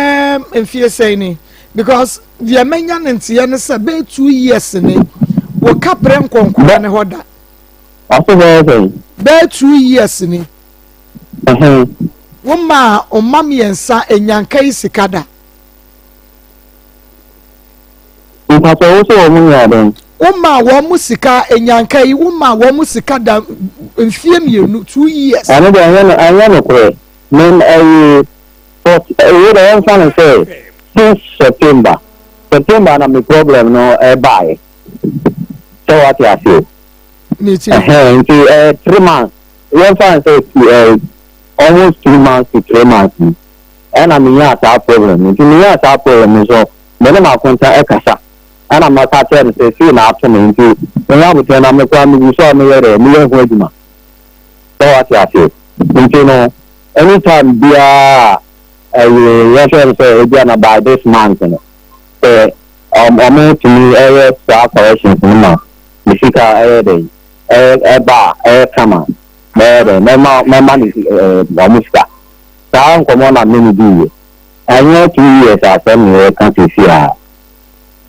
mfie say ni because the menya ntie ne say be 2 years ni wo kapre nkonkora ne hoda aso be 2 years ni wo ma o mam yensa enyanka isikada mpato wo so wo nya den wo ma wo musika enyanka yi wo ma wo musika da mfie mienu 2 years ane de anya no kure men but we don't fan say since September na my problem no buy so what you feel me too 3 months we fan say almost 2 months to 3 months and I mean yeah that problem so when my contract ekasa and I'm not catching say see na afternoon to when I would turn am kwa me so me there me ho aduma so what you feel you know anytime bia you say again by this month you know so I'm to me area corrections no me fika day ba kama there my money musica down come on me do and you 2 years after me can see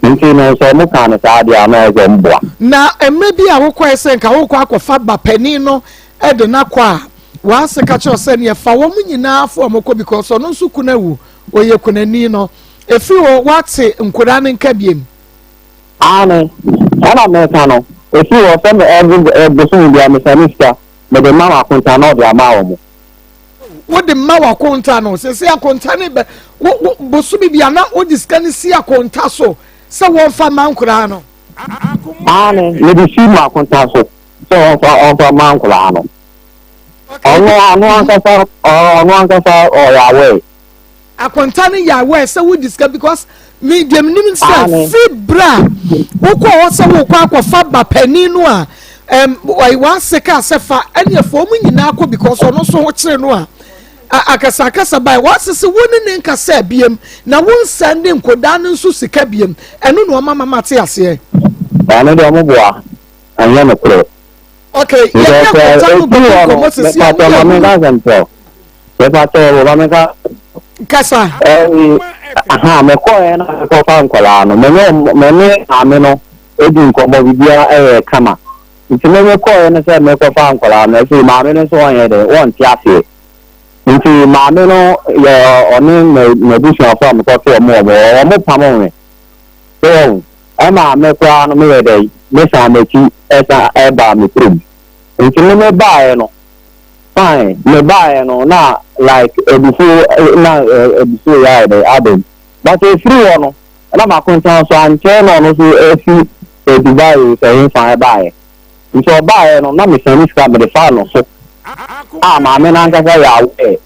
nti no so mo kan sa dia na ezo mboa na emre bi a wo kwa se nka wo kwa akọfa ba pani no e de na kwa wa se ka cho se ne fa wo mu nyina afo mo ko because no nsu kuna wu oye kunani no efi wo wate nkura ne nka biem ane ana me ka no efi wo se me bosu bia me sanista me de mama konta no de ama wo mo wo de ma wa konta no se akonta ne be wo bosu bia na wo diskani si akonta so se wo fa mankura no ane me de si ma konta so fa mankura no anu ankasa yawe akonta ne yawe se wo diska because me dem nim say fibra wo ko se wo kwa akọfa ba pani no a wa se ka se fa ene fo mu nyina akọ because ono so ho kire no a akasa bai wa se woni ne nkasa biem na won sande nkoda ne nso sika biem eno no mama mate ase ane de mo boa anya no kro okay ya ko mo se si kasa aha me ko na ko fa nkola no me ame no edi nkomo bibia kama nti me ko na se me ko fa nkola no so ma me no so anye de won ti ase nti ma me no ya oni me busu afa me ko fe mo pamo me so ama me ko no me de me sa me ti esa ba me prum nti me ba no fine me buy no na like before yeah the adam but if free one na ma konta so anche no so efi Dubai so fine buy so buy no na me send scam the fan no so ma me na nka ya we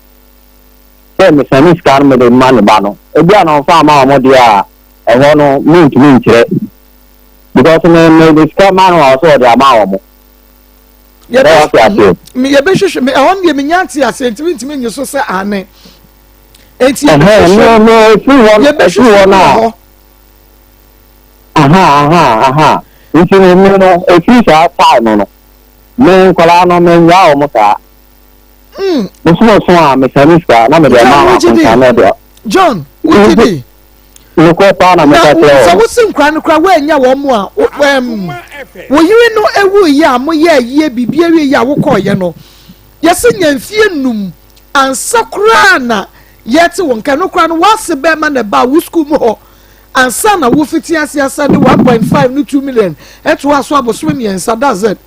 so me send scam me the man ba no e bia no fa ma mo dia e ho no me kire because me the scam man also the amount mo ye be hwehwe me on ye menyanti ase ntimi nyi so se ane enti no free one na aha enti no e free sa time no me kola no me nya o mo ka so a me saniska na me de ma ko na de John uti no ko pa na me ka tell so wusin kra no kra wa nya wo mo a wo yiri no ewu yi a mo ye bibia wi ya wo ko ye no yesi nyamfie num ansakura na yeti won ka no kra no wase be ma na ba wo school mo ho ansa na wo fiti asiasa de 1.5 no 2 million eto aso aboso miensa that's it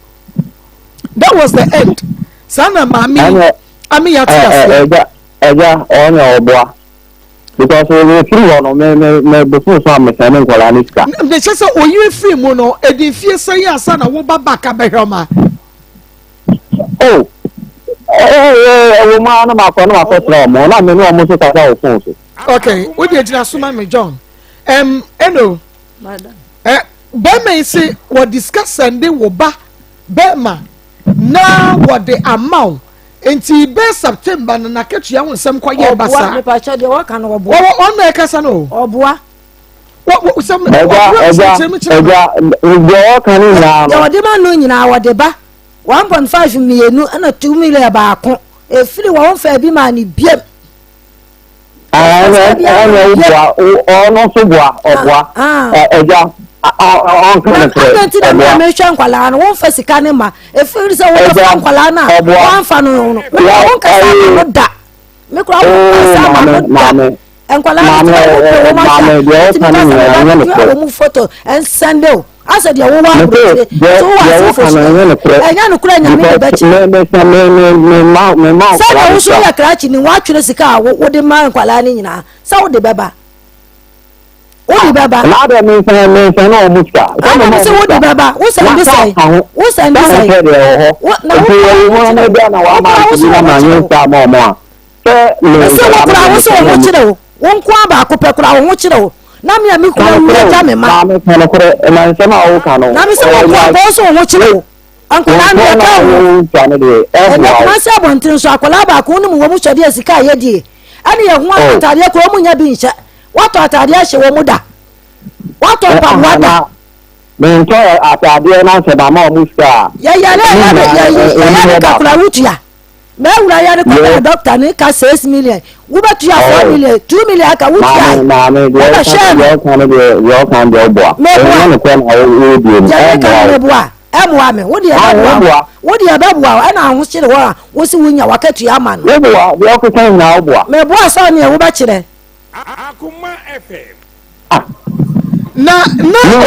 that was the end sana mami ami ya tia eja onya oboa because we free one me before so am say me kola ni ska de chese oyi free mu no edi fie say asa na wo baba ka behoma wo ma na ma ko tra mo na me no mo so ka o fun so okay we dey jina suma me John eno madam Bema say we discuss and wo ba Bema na what the amount enti be September na ketu ya wonsem kwa ye basa me pa cha de wa kan oboa wo na kasa no oboa wo some eja kan na ya wode ma no nyina wode ba 1.5 million ana 2 million baako efiri wo fa bi ma ni biem ono so boa oboa eja on kan tre na me hwa nkwala no wo fa sika ne ma efiri se wo fa nkwala na wo fa no no wo ka sa no da me kura wo sa ma no da nkwala no mo photo and send o asa dia wo wa so wa so enya no kura nya me be chi me sa wo so ya krachi ni wa twere sika wo de ma nkwala ni nyina sa wo de beba na da me sa no muska na se wo de beba wo sa ndi sai na wo na da na wa ma ni na nyi sa mo mo se wo so wo kire wo nko aba akopɛ kura wo kire wo na me ami kura wo ja me ma me kono kore na nsema wo kanu na me se wo ko so wo kire wo anko na me ka wo tane de na se bontin so akola ba ko num wo mu hyade asika ye die ani ye ho atade ko mu nya bi nhyɛ wato atade ahye wo mu da wato pa wada me nto atade na se ba ma o muska ya ka kura wutua me wura ya ne ko doctor ne ka 6 million wo betu ya 4 million 2 million aka wutua na me de yo kan de oboa me ne ko na wo di ya ka me boa emwa me wo de ya beboa ana ho kyere wo wo si wunya wakatu ya ma no me boa de ko kan na oboa me boa so ne wo ba kyere Akoma FM na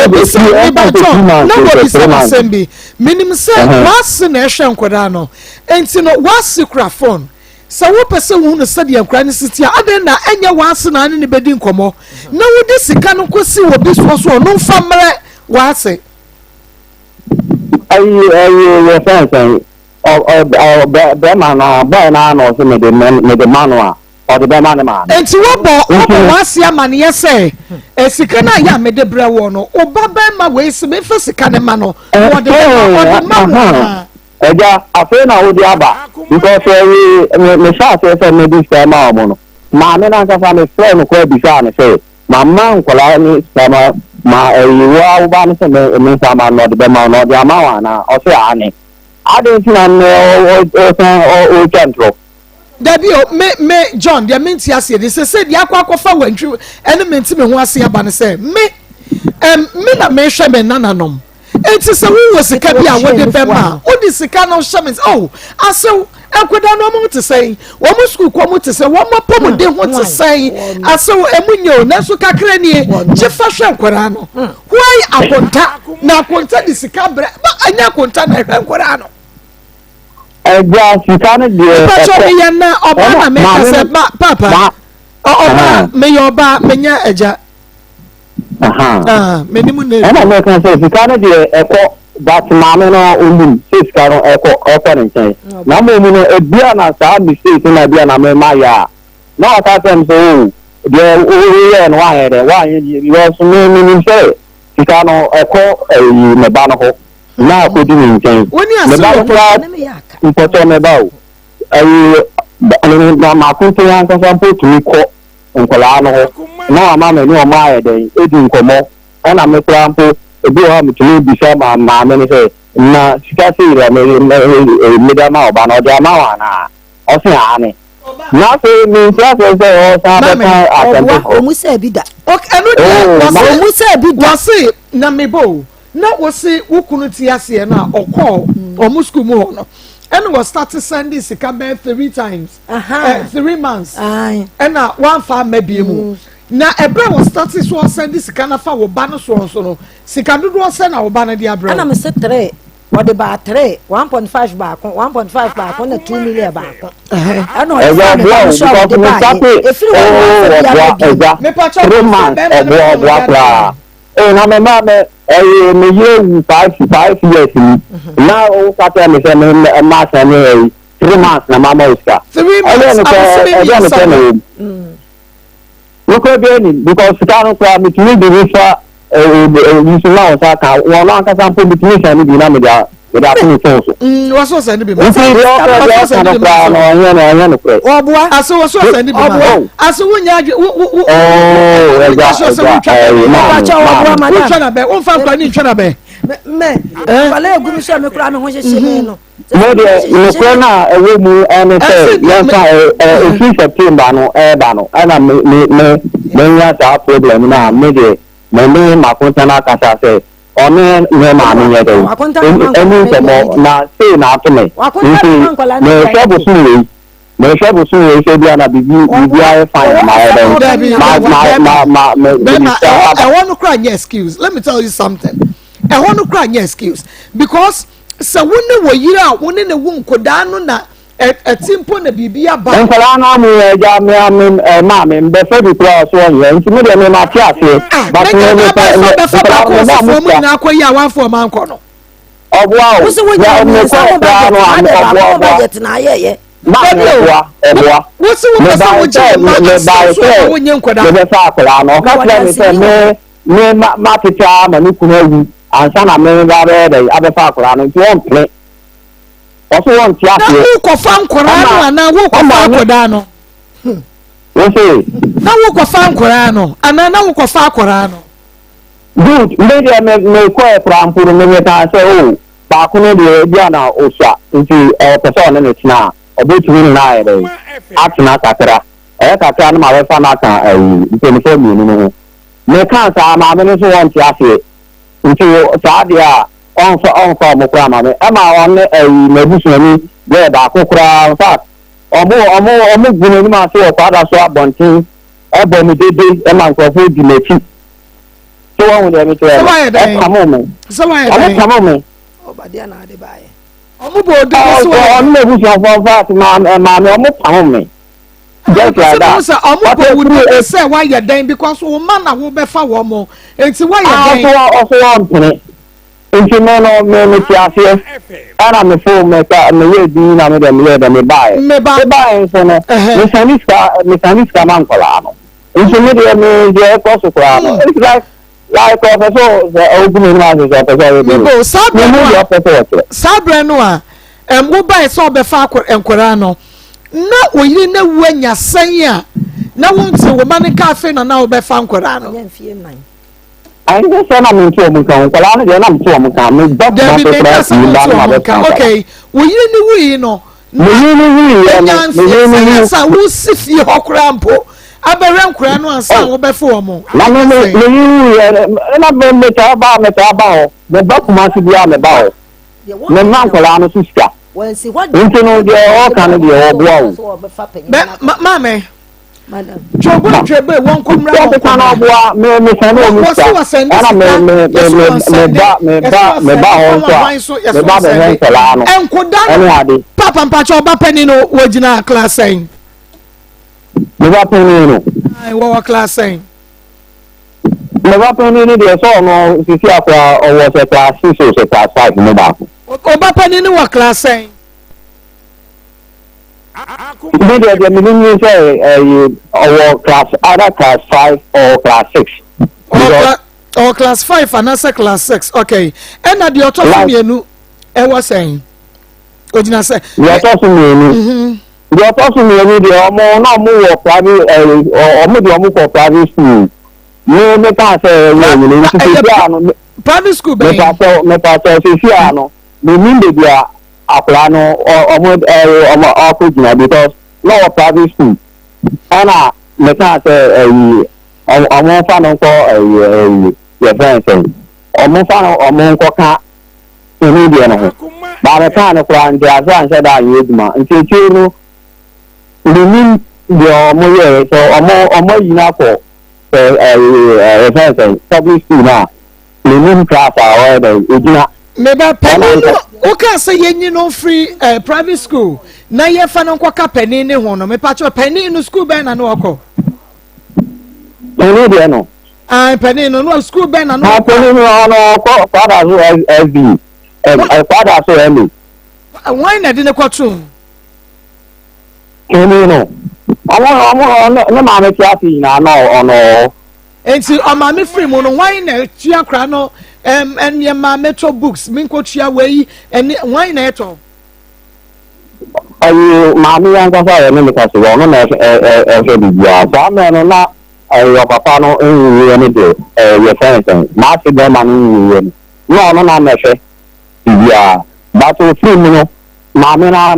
obisa ibato na obisa masembi minim se wase na ehwe nkoda no enti no wase kura phone se wo pese wo no se de nkura ne sitia aden na enye wase na ne bedi nkomo na wo de sika no kosi wo bi so no mfa mre wase ayi yo fansan be man na boy na no se me de manua or the man man enti wo bo wase amane yese esika na ya me de bre wo no oba be ma we se me fa sika ne ma no wo de ma eja afi na wo di aba because me sha se me di sama mo no ma me na ka fa me friend ko bi sha ne se mama nkola ni sama ma yiwa ba ne se me sama no de ma no de ama wa na o se ani ade ti na o centro Dabi o me John dia menti ase de se dia akwakofa wantwi ene menti me ho ase aba ne se me na me hwe me nananom enti se wo sika bi a wo de bema wo di sika no hwe me oh ase ekoda no mo te sei wo mo school ko mo te sei wo mo pom de ho te sei ase emunyo na so kakra nie je fa hwe nkora no why akonta na akonta di sika bre ba anya akonta na hwe nkora no eja sika de pacho ya na oba na me ka se papa oba me yo ba menya eja menimu ne ana me kan se sika de eko that mama no undum sika no eko nchen na mo mu no ebia na sa mistake na bia na me ma ya na ata tem so de o no wa he de wa ye yo so me se sika no eko me ba no ho na ko di nchen me ba no important about na ma ko to yan ko san po tu ko nkola no na ama me ni o ma ye den edi nkomo ona me trampo ebi o ha me tu bi sa ma me ni se na sika se ira me da ma oba na o da ma wa na o se ani na se mi sa se o sa ba ka atento o mu se bi da okay anu de o mu se bi da se na me bo na wo se wo kunu ti ase na okọ o mu school mu no and was started sending sika be 3 times 3 months and one farm maybe mu na ebre was started so sending sika na fa wo ba no so no sika dodo send na wo ba na dia bre ana me se 3 o de ba 3 1.5 ba ko 1.5 ba ko na 2 million ba ko ana o so de ba efiri wo me pa cho 3 months na me ma me me ye 5 years now o ka tell me say me ma say me 3 months na mama uska 3 months no ko be ni because ka no kwa me tuni bi fa you so now sa ka wo na ka sample bi tuni say ni bi na me da tuni so was so say ni bi no obua aso was so say ni bi aso wunya me wale eguru so me kura me ho hyehye me no mo de no na ewo mu ene say yensa e September no ba no ana me ya ta problem na me de me makonta na kasa say one me ma me ye de eni se mo na say na to me me shabu suwe me shabu suwe say bia na bibi ai fine ma I want to cry excuse. Let me tell you something. I want to cry excuse because so when we yira when ne wu nkoda no na etimpo na bibia ba nkala na mu eja me ma me be fe bi kura so ye nti me de me ma ti ase but me be fa ba ko so mu na akoyi awanfo man ko no obwa o ya me ko ba no obwa budget na ye ma obwa wo si wo fa wo je ma so wo nye nkoda me be fa akora no ka tell me say me ma tita ma ni kuna wu ansa na me ba be dey abefa akora no nti won pre oso won ti ase na wo ko fa nkora no ana wo ko fa akoda no wo say na wo ko fa nkora no ana na wo ko fa akora no good me ko e prampuru me ta say o ba ko no de bia na osua nti person ne tina obetumi na dey atina kakra kakra no ma we fa na kan ntemfo mi no me kan sa ma me so won ti ase nti saade a on mo kura ma me e ma won me busuani be da kokura in fact omo gunu ni ma so father so abontin e bo mi dede e ma nko fo di mechi so won de mi to e kamo me so why e kamo me obade na ade baaye omo bo de so on me busuan for fact ma me omo kamo me just like that so omo bo would say why you den because wo man na wo be fa wo mo enti why you den also on pene enti no me ti ase ana me fo me ka me ye di na me de me buy so no mechanics man kola no enti me de ko so kola no it's like professor ogun na so professor go sabre no a wo buy so be fa enkora no na oyiri na wu anya san a na wonte wo man cafe na wo be fa enkora no I just say na me to mu kan kola no de na me to mu kan me dog okay oyiri ni wu no me sa wo sifie hokra mpo abere enkora no ansa wo be fa wo mo na me na me ta ba o me ba kuma si bia me ba o me man kola no sista wensi what nti no de o kan de o bo o mame madam chogbe won komra ko kan o bo me san o mi sta ana me ba ho so me ba be hen kola no enkoda papa mpacho ba pani no wogina class 9 me ba pani no ai wo class 9 me ba pani ni de so no sisi akwa o wo se class 6 o se class 5 me ba o ba pani ni wo class 9 me de me ni say or class either class 5 or class 6 or class 5 and answer class 6 okay and na the autonomy enu e was saying ojina say the autonomy the autonomy de omo na mu wo private omo de omo ko private school me ka say you private school me pa say no me mean de dia apply no omo akojina because no private school ana me ka say omo fa no ko your friends omo fa no omo ko ka ni de no ba me ka no kwa ndi asan say da yeduma nti chiru ni mean de omo ye so omo yina ko friends public school na ni mean class or the ejina me ba penny no o ka say yenyi no free private school na ye fa no kwa penny ne ho no me pa cho penny no school ben na no okọ penny de no penny no school ben na no penny no ko father so SB father so MA why na de ne kwatun penny no no ma me tiati na no ono enti o ma me free mo no why na tia kra no and your ma metro books min ko tia we and why na eto ayi ma mi yan ko sa ni ka so no na e di ya sa me no na your papa no en ni de your friends ma se be ma ni no na me se ya ba to free mo no Mamina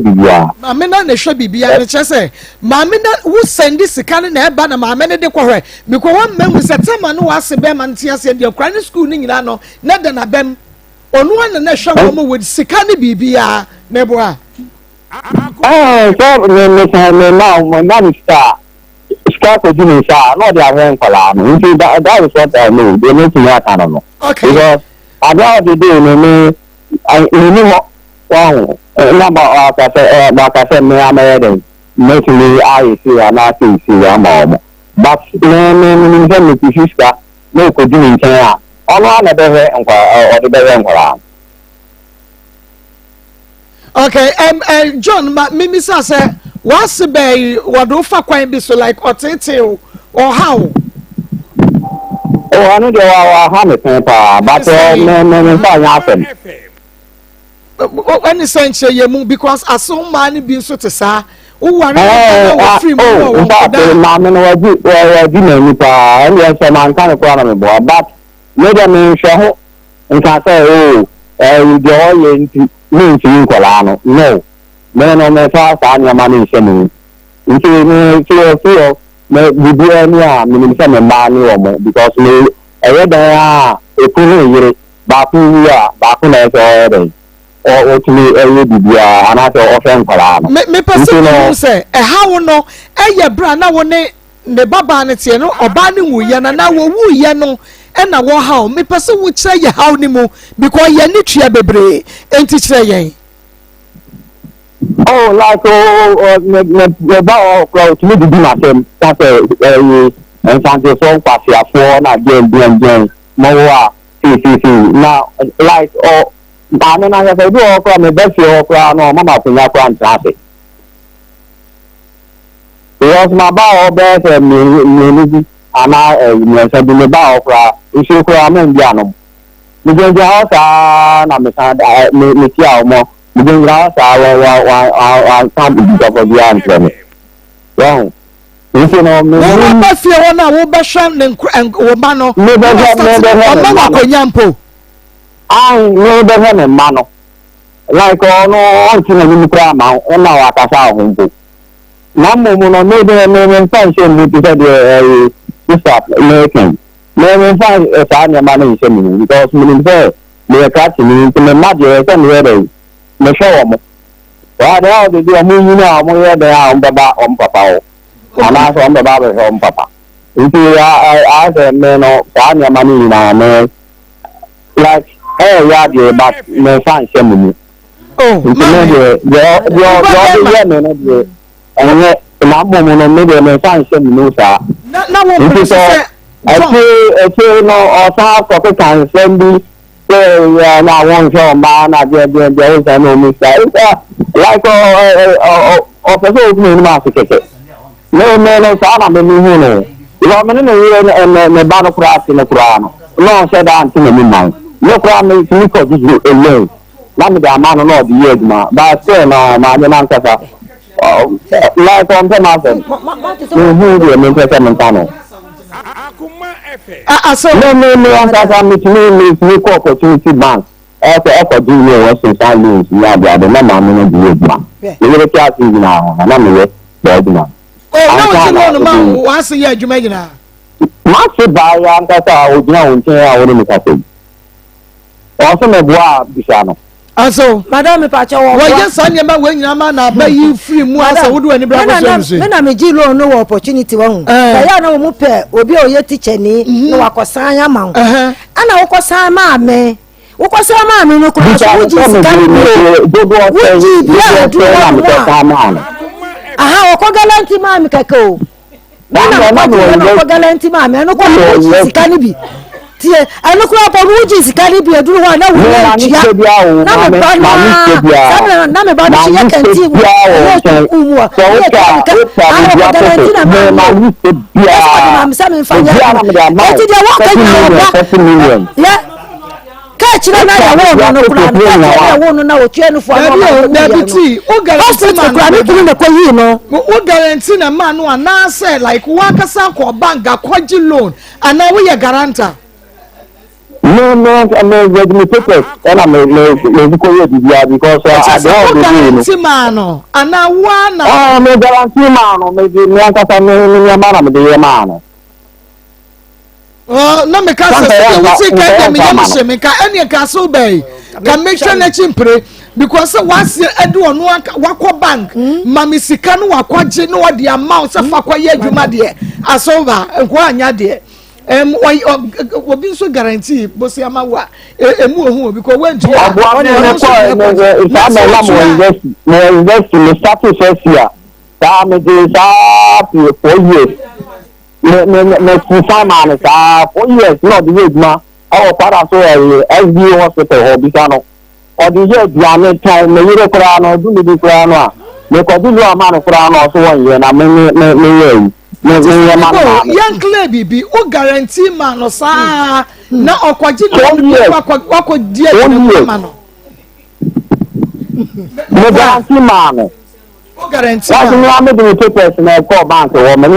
bibia. Mamina ne hwe bibia ne chese. Mamina wo sendi sika na eba na mamene de kwhwe. Mekwa wan mahu setema no wase be man tiase de kwra ne school ni nyina no na de na bem. Onu an na hwe mo with sika ne bibia ne boa. So me now star. Star ko jini sa no dia wen kwala no. That is what I know. They need to know that no. Okay. Because about the day me wow, number of I me am make me I see and I see mom. But me sister no could do in China. All one of the better. Okay, John, Mimi say, what's the bay, what do for quite be so like or how? Oh, I know there are 100 people, but nothing. Any sense you move because as so many being so to say, oh, free in fact, Mamma was dinner, and yes, a man kind of problem, but maybe me show and can say, oh, you go into me to you, Colano. No, men on the fast and your money sending. Into me, feel, we do any minimum and money because me, I read there, a cool back already. Or to me, and I often for me person say, how no, your brand now one the babanity no or banning we yana now woo yano and I want how me person would say ya how ni mo because ya nitria bebre and teach say oh like the bow close to me to do nothing that's and something so fast ya for na again more now like oh I mean, I have a door from a best year crown or Mamma to your crown traffic. Because my bow bears and me, and I said in the bow crowd, you should crown and Janum. You go to the house, I'm a Miss Yalmo, you go to the house, I'll come to the answer. Wrong. You know, me, I feel one hour Basham and Obano, never I know the women, Mano. Like no, ultimately, Grandma, and now I can say, Mamma, maybe a man function with the stop making. Never find a time of money because meaning there, they are catching me to the mother and ready. The show. What else did you mean now? Where they are on the bar on Papa, and I on the barber home, Papa. If you are as a man of your money now, like. Oh, yeah, but no fine shaming. Oh, you're and yet, Mamma, maybe no fine shaming, sir. I say, no, or south of the time, send me, now one show, man, I get there is no mistake. Like, of the whole new market. No, no, I'm the new. You are in the battle craft in the crown. No, said I'm to me, man. No problem, to look at this alone. Not the amount of the years, but still, no, my man, like on the mountain. Who will make a tunnel? Akoma FM. I saw no, opportunity bank. After upper junior was in silence, yeah, the number of the years, man. You will catch you now, and I'm away, Bedman. Oh, no, the man once a year, you make it now. Much by Ankasa, would know, and say, I wouldn't catch it. Also, my boy, Bishano. Also, Madame Pacha, well, yes, I am when your man, I bet you free more. I would do any brothers. When I'm a Gilo, no opportunity. I know Mupe, will be your teacher, no Akosaya Mount. And I Okosama, me. Okosama, no question, which is aha okogalanti mami kako na okogalanti mami anoko sikani bi tie anoko apomuji sikani bi eduru wa na wo na me ba na me ba ni ye kanti wo umwa okogalanti na mami mami sa me fanya eti de wo kan ya kachira na ya wo no kula na wo no na wo tue no fo na biti o guarantee na kula me kunu na koyi no o guarantee na man no na say like wa kasa ko bank akwaji loan ana wo ye guarantor No, I'm ready to take it, and I'm because I don't know. Mano, and now one. Oh, maybe guarantee man, maybe man. Oh, no, me can't say me any castle bay. Can make sure that you because once you do on one bank, Mammy Sikano, Aquaji, know what the amount of Aquaya Jumadia, as over, and Guanya dear. Why will be so guarantee, Bosiamawa, a move because when you status here, damages up 4 years. Me 4 years, not the age, ma. Our father saw SBO hospital or Bicano. Or the year, Diane time, the crown or do the crown. Because this man of crown or so 1 year, and I mean, young Clebby be o guarantee man or sa na okwaji wako dear man. No guarantee man. O guarantee. That's why I'm making papers in a call bank or many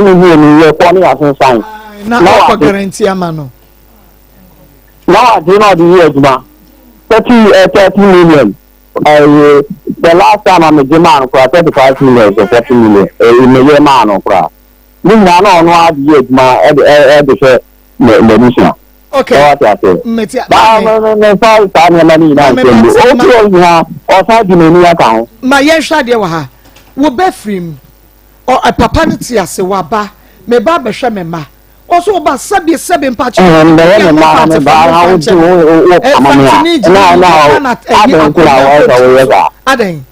years for me sign. Now guarantee man. Now I do not the years, ma. 30 million. The last time I'm a demand for 35 million or 40 million in a year man or crap. No, I did my editor. Okay. My young Shadia will be free or a papanity as a waba, me barber shamema. Also about 7 patches.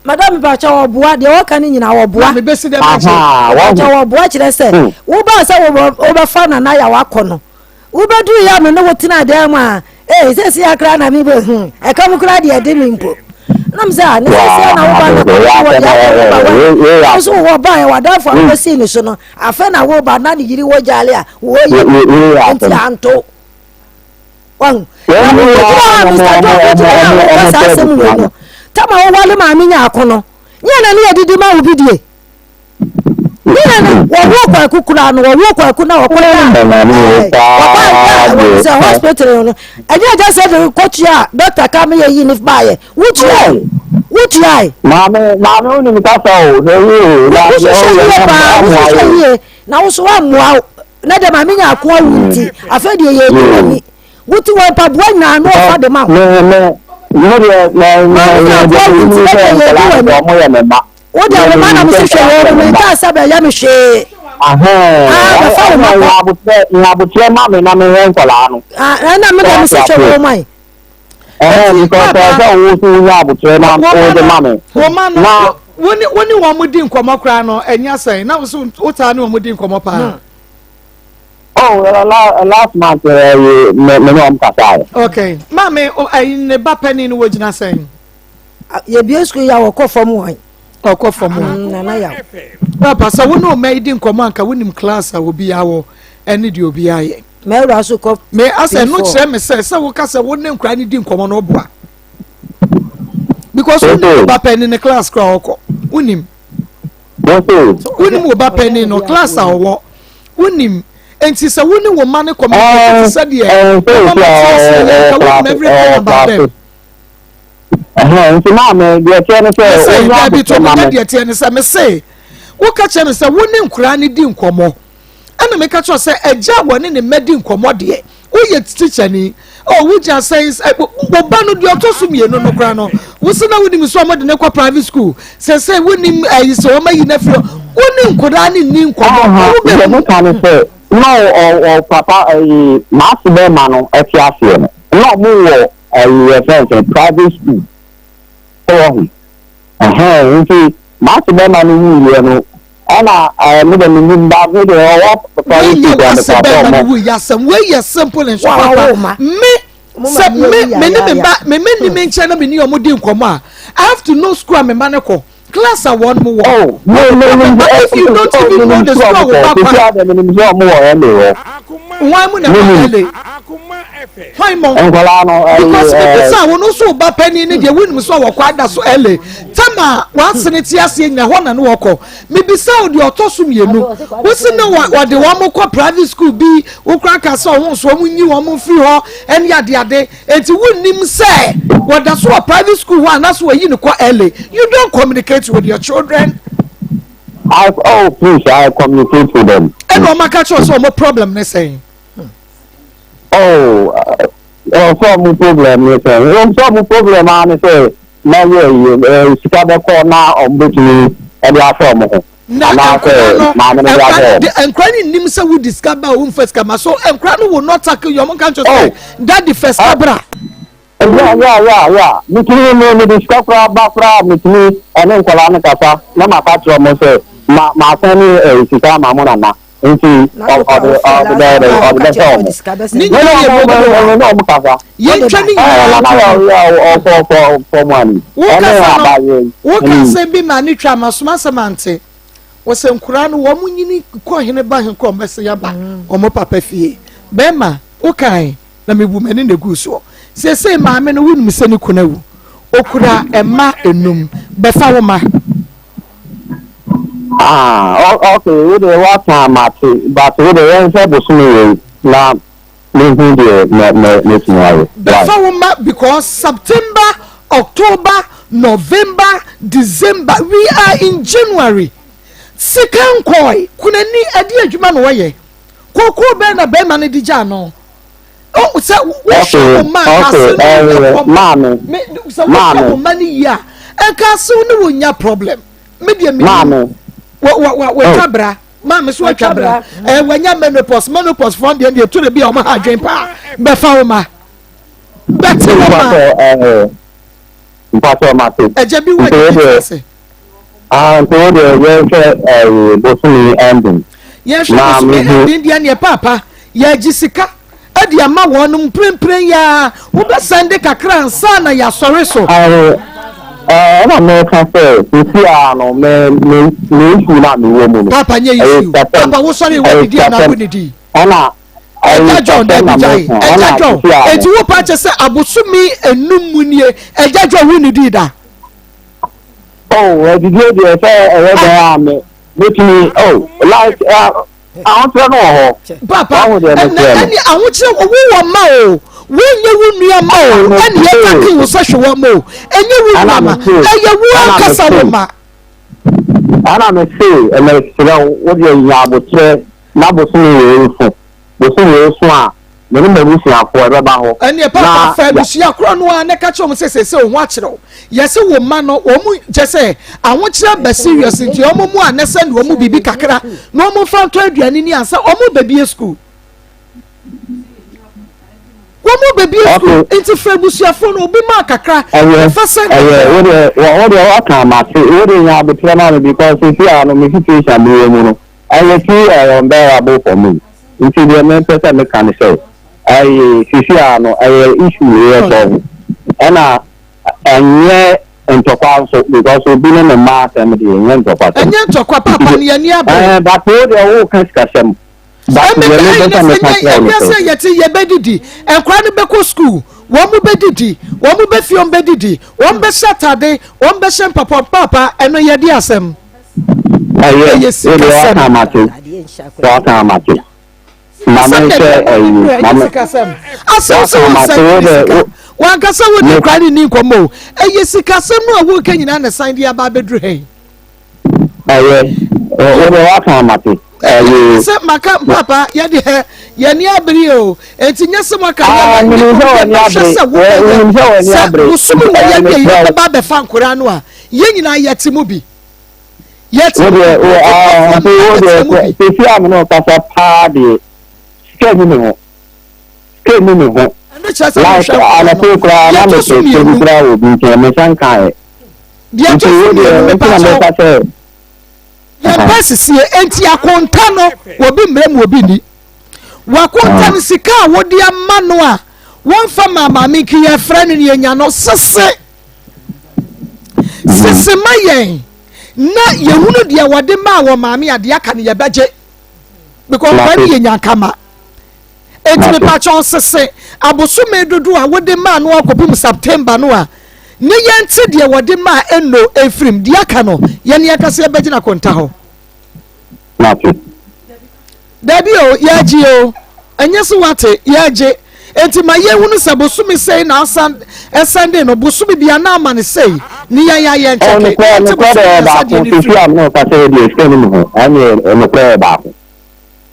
Madam Bacha or Bois, the Ocanin in our Bois, the best of our watch, I said, Uba over fun and I are Wakono. Uba do you know what tonight, Dama? Eh, says Yakran, I come cry, dear Dimimpo. Namza, also will buy a water for the scene. So I found a woman, not you were Jalia, who are Anto. One, Tama wale maaminya akono. Nyana ni adidi ma obidie. Nyana wo kwa kukura no wo kwa kuna wo kwa. Wa hospital no. Eje just said coach ya doctor come here yin if buy. Which eye? Mama oni mi ka so na wo so wa mua na de maaminya akwa wunti. Afedi ye ni. Wuti wo pa bua na no fa de ma. No, what the man of the show, last month, okay, Mammy, in the Bappany in Wajina saying, you be a school, you call from one. Or call from one. Papa, so we know made in command, win him class, I will be our any do be I. May also call may I say, no, Sam says, so we can't say one name crying in common obra. Because we know Bappen in the class crowd, win him. Win him with Bappen in no class or what? Win him. And she's a winning woman coming said, yeah, everything about them. Say, what catch him is a winning cranny dim como. And make catch us say a job one in the medding commodity. Oh, yet teacher ni. Oh, which just says, Bano Diotosumi, no grano. What's the with him so much in a private school? Say, winning is so my nephew. Winning Kurani nim como. No, Papa, Master Mano, Etiafian. No more a private school. Oh, Master Mano, you know, and I made a minimum bad video yes, some way you're simple and so me channel in your Mudim Koma. I have to know school and Manako. Class are one more. Oh, no, if you don't even know the school, why would Why mo? Because say we no so ba pani ni de win so wo kwada so ele. Tama wa seneti ase nya ho na no woko. Me bi say de otoso mienu. Wo se na wa de wo mo ko private school bi wo kra ka so ho so mo nyi wo mo fi ho ene ade enti wonnim say wo da so private school wa na so yi ni ko ele. You don't communicate with your children. Please, I communicate with them. And no ma catch us no problem ne saying. Some problem ne saying. Some problem I say na you sika ko na ombetumi e dey afọ mo. Na say ma me dey afọ. And crying nim say we discover who first come so and crying will not tackle your mom can't just say that the first cabra. Yeah. Me discover ba me ene nkola ne kasa na ma catch mo say ma sani sika ma mo na nti say be mani twa masoma samante wo se nkura no wo munyini ko hene ba hen ko mese ya ba o mo papa fie be ma wo kan na mebu mani na gu so se ma me no wunum se ni kunawu okura ema enum be fa wo ma. Okay, we dey work but we dey answer the same na moving the tomorrow. Because September, October, November, December, we are in January. Second koi, kunani adi adwuma no ye. Koko be na be ma ne dija no. Oh, say wo show money ya. E ka so ne wonya problem. Me dey me. What cabra? Mamma, so cabra. When you menopause, from the end, to the be on my dream pa. Befauma. Better, a jabby way. I'm told you, ending. Yes, Indian, papa. Ya Jessica. Adia ma wonum pren ya. Uba Sunday kakran sana ya sorry so. Na me ka say si ano me na me wo mu no papa nye issue papa wo sorry we di na wo di ona eja John da bijai eja John eti wo pa che say abosumi enum munie eja John wo ni di da e di dey say e be me me like I want to know papa any I want to wo ma o when you nua ma o and ye take wo so hwe ma o enye wo mama eye wo kasa wo ma ana me say me sira wo de nya abotre na boso we fu boso we so a me no mabusi afo e ba ho ene papa fa busi akro no a ne ka chom se ho akire yese wo ma no wo mu je se awon kire ba serious nti o mu anese ne wo mu bibi kakra no mu fa to aduane ni ansa o mu baby school womo baby school into febusuafo no obi ma kakra fa sen wo de wa kan ma se wo de nya betre na because if you are no me situation be mu no I feel unbearable for me into the main person me can say if you are no issue here so and anye ntokwa so because obi no me ma tem de anye ntokwa papa ne ani aba but wo de wo kan skasem but say yeti ye bedidi enkwa ne beko school won mu bedidi won mu be fiom bedidi won be Saturday won be shem papa eno ye di asem yes we dey talk about it mama say asem wan kasa wo ni kwani ni nkomo sikasem no awu ka nyina na san dia ba bedru hey we dey talk about it se maka papa ye de ye ni abri o entinya se maka ya ni abri musumu na ye de ye ba be fa nkora no a ye nyina ye ti mu bi ye ti se am no kasa pa de skemi no like ala pe kra na me se kra o bi ke me san kai dia ti me Yempasisie enti akonta no obi mrem obi ni wakonta no sika wodi ama no a wonfa mama mi ki ye frɛ ne nya no sese mayen na yehunu de wode ma wo maami ade aka ne ye beje because wani ye nya kama etimi patron sese abosume dodo a wode ma no akopim September no a ne yente de wode ma eno efrim de aka no ye ne aka se begina konta ho dabi o yaji o enye so wate yaje enti ma ye hunu se bosumi sei na Sunday no bosumi bia na ama ne sei ni ya ye ncheke no kwa ba ko fi am no ka se de skeni mu ani no kwa ba ko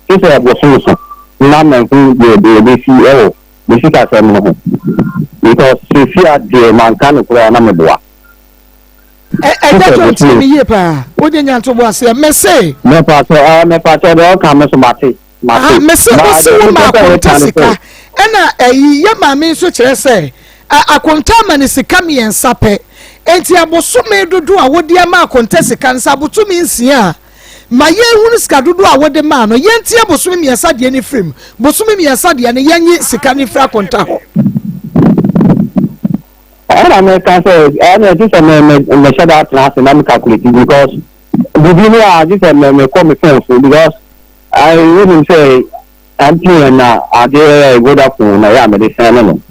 ti se bosumi so na na ku de fi e de fi ka se mu no because fi a de man kan ko na me boa that don't tell me ye pa wo de nyanto bo ase me say me pa so de o ka me so mate me say o si wo ma ko sika ena ye ma me so kire say akonta ma ne sika me yensa pe enti abosome dodo a wodi ama akonta sika nsa botumi nsia ma ye hunu sika dodo a wodi ma no yenti abosome me yensa de ni frame bosome me yensa de ne yenyi sika ni fra akonta ho I can say, I just me shut out class and I'm calculating because the beginning I just me call me friends because I wouldn't say I'm doing I did go up to my am the same.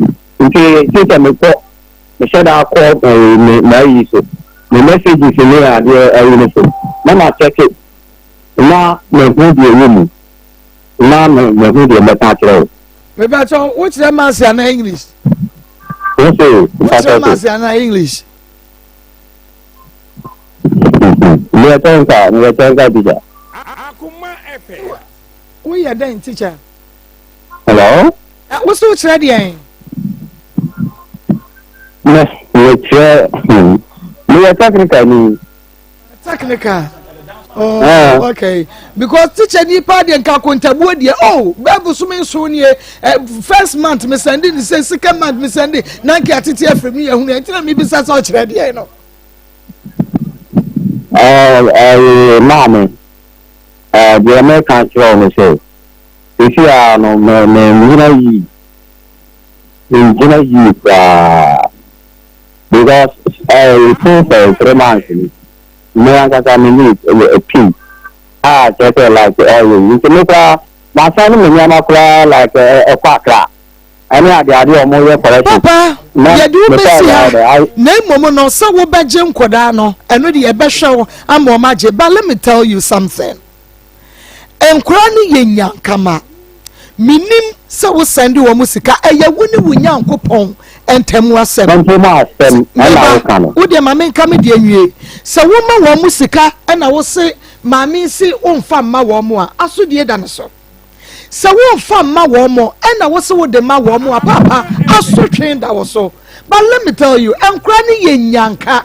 Okay, since me call me shut out call me so the message is in there I will say. Now check it. Now me go the room. Now me go the better. Me better which the man say in English. What's your English? Akoma FM. We are then teacher. Hello? What's the ready? We are technical. Technical. Oh, okay. Because teacher ni pa de nka kontabu de oh bible so men so nie first month me send the second month me send na nka atete afrem ye hunu entina me bisa so kire de no mama the American show me say if you are no me you because for 3 months me anga me a pin just like you can make my son me nyama kula like a kwakra ani ade ade omo ye correct papa ye do be sia na momo no so wo beje nkoda no eno de ye behwe ama o maje but let me tell you something enkura ni ye nyankama minim se wo send wo musika eye woni wunyankopon entemu asem wo de mama nka me de anwie se wo ma wo musika na wo se mama si wonfa ma wo mo a aso de da ne so se wo fa ma wo mo na wo se wo de ma wo mo a papa aso twen da wo so but let me tell you enkura ni ye nyanka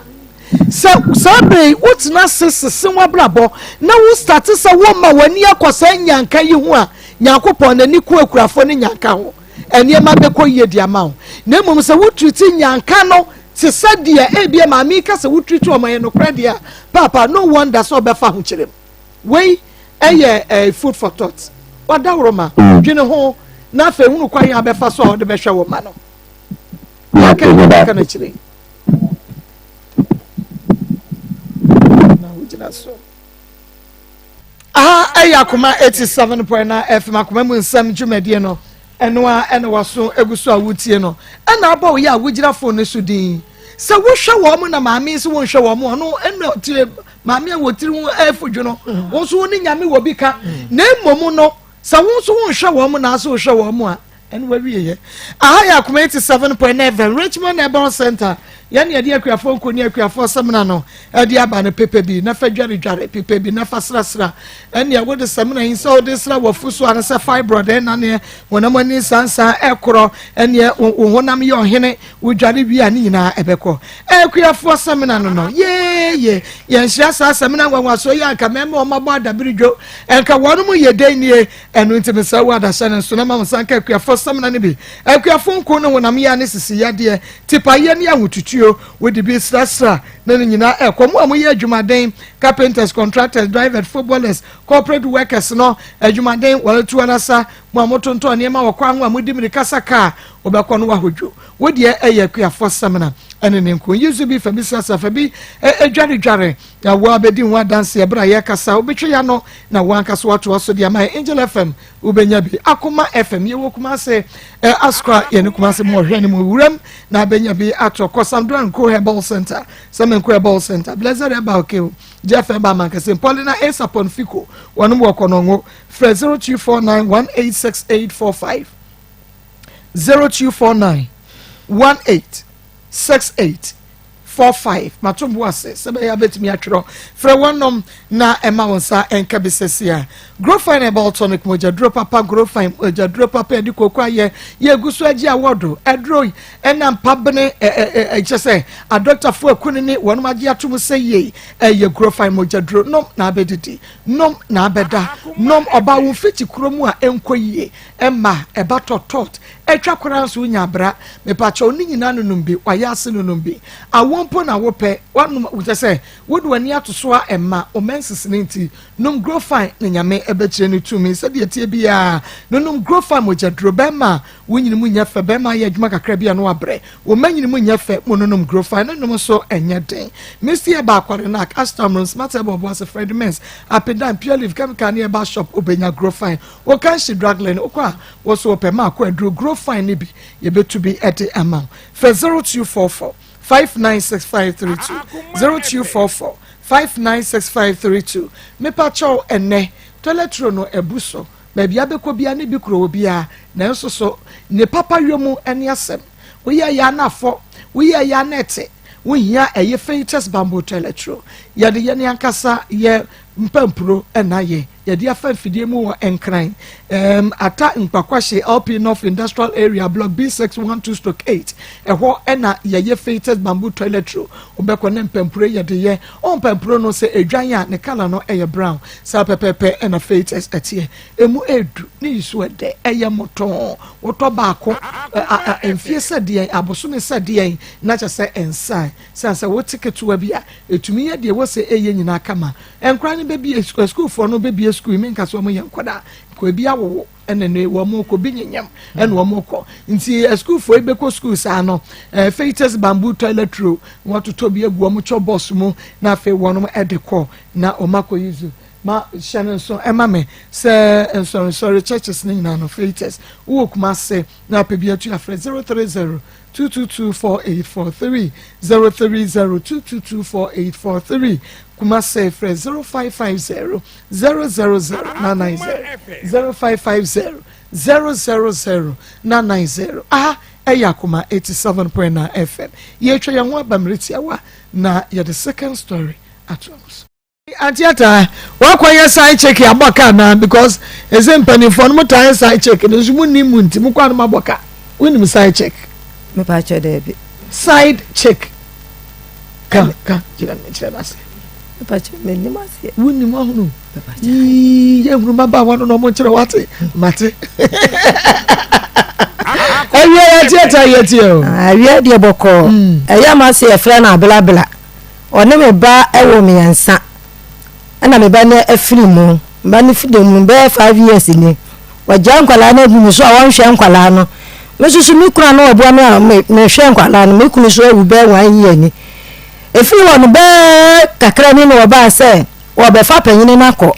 sabe wotina sese wa brabo na wo start se wo ma wani akosa nyanka yi ho a nyakopon na ni ku akurafo ni nyanka ho ene ma be ko ye dia ma ho na mum se wo treat nyanka no se sadia e bia ma mi ka se wo treat o ma ye no kradia papa no wonder so be fa ho kirem we eye food for thought wada roma dwene ho na fa hunu kwan ya be fa so o de be hwe wo ma no na kana kire Akoma 87.9 FM Akoma mu nsam dwumadie no eno a ene waso eguso a wutie no ena aba wo ya wugira phone so din se wo hwe wo mo na maame se wo hwe wo mo no ena tie maame a wotiri wo afudwo no wo so ni nyame wo bi ka na emom no se wo so wo hwe wo mo na so hwe wo mo a ene wa wiye Akoma 87.9 FM Richmond Urban Center yani ade akuafo nkoni akuafo semina no ade aba ne pepe bi na fa dware pepe bi na fa srasra ene ya wode semina hin so de sra wafuso an se fibroid na ne wonam ani sansa ekoro ene wonam ye ohene wodware bi ani nyina ebeko akuafo semina no ye hia sa semina wanwaso ya aka mema o mabo adabiridwo enka wonum ye den nie enu ntime sa wada sane so na mam sanka akuafo semina ne bi akuafo nko no wonam ya ne sisi yade tipa ye ne ahututu with the business na nyina ekomo amoye adwumaden carpenters contractors drivers footballers corporate workers no adwumaden waletu anasa mo amotonto ne ma wakwa ho amudi mirikasa ka obekọ no wahodwo wo de eye kuafo semina ene ne nko yesu bi fa bi sasa fa bi edware ya wo abedi ho dance ebra ye kasa obetwe ya no na wo ankaso wato aso de ma Angel FM ubenya bi Akoma FM ye wo kuma se askra ye ne kuma se mo hwe ne mo wuram na benya bi ato Kosandran Ko Herbal Center Semenko Herbal Center Blazer Herbal Ke Jeff Herbal Mankase Paulina Esapon Fiko wonu wo konongo 0249186845 0249186845 matumbu ase sebe ya betimi atwero fra wonom na ema wonsa enka bisesia grow fine about tonic moja drop papa grow fine moja drop papa edi kokwa ye guso agi awodo edro ena mpabene chese a doctor fu akunini wonom agi atum se ye grow fine moja draw nom na abedidi nom na abeda nom oba wo fiti kromu a enkoyie emma eba totot etwa koranso nyabra mepacha oni nyina nunumbi wayase nunumbi awompo na wope wanum wutese wodu ani atoso a emma omensisine nti nom grow fine na nyame ebekire ni tumi sede etie bia nom grow fine moja drobema wonyini mu nyafe bema ye adwuma kakra bia no abre wo manyini mu nyafe nom grow fine nom so enye den mesi e ba akware na customer smart ebo as Fred Mens apedan pure live chemical near bar shop obenya grow fine wo kan shi drug line okwa wo so opema akwa dro grow fine ni bi ye betu bi at the amount for 0244 596532 0244 596532 mepa chow ene toiletro no ebuso baby abeko bia ne bi kro bia na nso so ne papa yomu ene asem wo ya na afo wo ya nete wo hia eye features bamboo toiletro ya de ye ne ankasa ye mpampro ena ye yadi afa fidie mu wo enkran ata nkwakwahye LP North Industrial Area Block B612/8 eho ena ye fitted bamboo toiletro obekọ ne mpampro yade ye on mpampro no se edwan ya ne kala no eye brown sa pepepe ena fitters etie emu edu ne isu ede eye moton woto baako enfie sade aboso me sade na cha se ensai sansa wo ticket wa bia etumi ye de wo se eye nyina kama enkran ne bebi school for no bebi school me nka so mo yankoda ko bia wo enene wo mo ko binyam ene wo mo ko nti school for ebeko school sa no Faites bamboo toiletro wato to bi egu mo cho boss mu na fe wono edeko na omako yizu ma Shannon so emame se sorry churches ni na no Faites wo kuma se na pe bia tu afre 030 2224843 03022248843 kuma say fre 0550 000 0550 000 Akoma 87.9 FM ye twa yan wa bamretia wa na ye the second story at once Atiata wa kwanye side check aboka na because ezempani for no time side check no zumu ni munti mu kwa no maboka woni mu side check me pa cho debi side check ka jira me chira basi me pa cho me ni mase woni mu ahunu me pa cho ye hunu baba wa no mo chira wate mate awie atiata yeti o awie de boko eya mase e fra na abela one me ba ewo me yansa ana me ba na afiri mu ba ni fide mu be 5 years ni waja nkwala na bu so awon hwe nkwala no mesusu mi kura no obo na me hwe nkwala no me kunu so ewu be 1 year ni efiri won be kakra ni no ba se wo be fa panyine na ko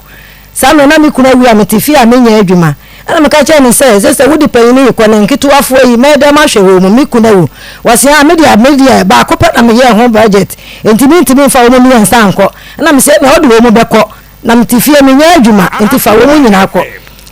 sa me na mi kunu wi ametifi a menya adwuma ana me ka che ni se wudi panyine yi ko na nkitu afo yi me da ma hwe wo mu mi kunu wo wase a media ba ko pa na me ye ho budget ntimi fa wo mu yan sanko na me se na odi wo mu be ko na metifi a menya adwuma ntifa wo mu nyina ko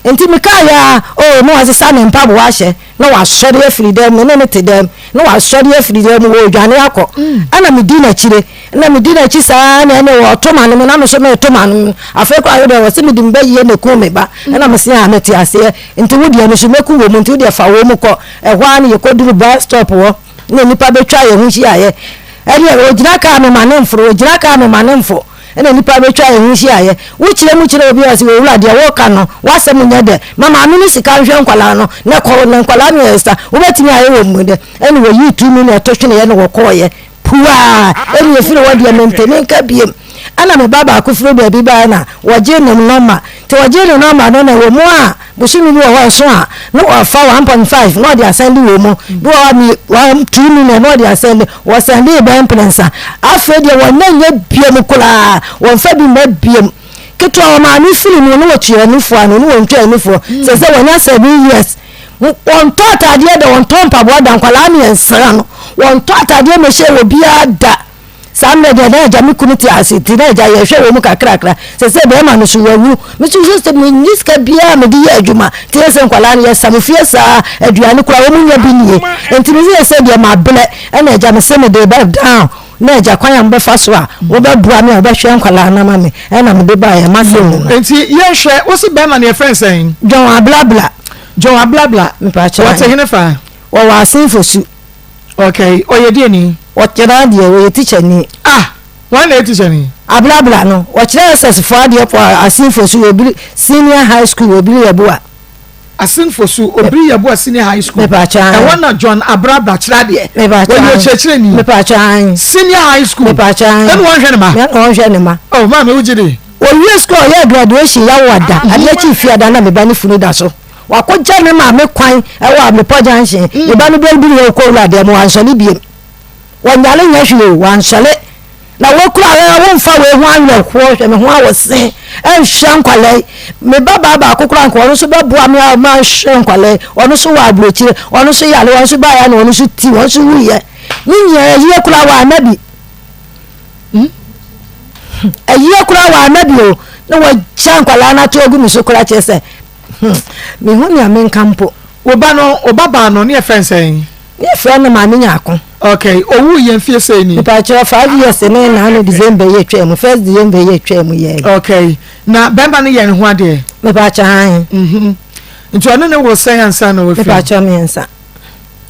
ntimi ka ya no asesa ne mpabo wa hye na wa sori afiri dem ne te dem na wa sori afiri dem wo dwane akọ ana me di na chire na me di na chi saa na ne wo toma no na me so me toma no afa ko ayo de wo se me di mba ye ne ku me ba na me se a meti ase nti wo di no so meku wo mu nti wo di fa wo mu ko ehwa na ye ko duru bus stop wo na nipa betwa ye hu hia ye eri o jira ka me manemfo ene nipa betwa ye hu hia ye wo chire mu chire obi ase wo wura de wo ka no wasem nya de mama anu ni sika hwe nkwala no ne ko ne nkwala no esa wo betimi aye wo mu de ene wo yi 2 million to hwe ne ye no wo ko ye puwa ene ye fire wo de maintain ka biem ana me baba akufiro ba bi ba na wo je nem noma te wajere no ma no na wo mu a busumi bi wo so a no wa fa 1.5 no dey send wo mu bi wa mi 2 million no dey send wo send e ban prensa afa de wo na nya biem kula wo fa bi ma biem keto wa ma ni film no wo tue ni fo ano no wo ntwe ni fo se wo nya 7 years won to atade de won to mpaboa da nkwala mi ensra no won to atade me hye wo bia da samle de na ja mi kuniti asiti na ja ye hwe wo mu kakrakra se be ma no so wawu mi so just me niska bia me di adwuma ti se nkwala ne samfie sa aduane kura wo mu nya bi nie enti mi se de ma bele na ja me se me de ba down na ja kwan am be fa so a wo be bua me be hwe nkwala na ma me na me de ba ye ma se mu enti ye hwe wo se be ma ne friend saying John ablabla me pa cha what hene fa wo wa sinfosu okay oyede ni wotira de we teacher ni one day teacher ni ablabla no wotira SS for de for asinfosu obi senior high school obi yeboa asinfosu obi yeboa senior high school me pa cha e wona John ablabla chira de me pa cha we chechire ni me pa cha senior high school me pa cha en won hwe ne ma oh ma me ujide o year school ya graduation ya wada ade chi fiada na me ba ni funu da so wakoja ne ma me kwan e wa me poja nche e ba no bi ni ko la de mo ansole bi wanyale nya hwe wansole na wokura we won fa we ho anwe ko hwe me ho awose en hwan kwale me baba ba kokura nko ono so ba bua me ma hwan kwale ono so wa abrochire ono so yale ono so ba ya na ono so ti ono so wuye nyinya ye kura wa nabi ayi kura wa anabi o na wa chankwala na to ogu mi so kura chese me hu ni amen kampo obaba no ne friend saying ye friend na ma nya akon okay owu ye mfie say ni pa cha 5 years ne na no December ye twem first December ye twem ye okay na bemba ne ye ne ho ade me pa cha han nti ono ne wo say ansa na wo fi me pa cha miensa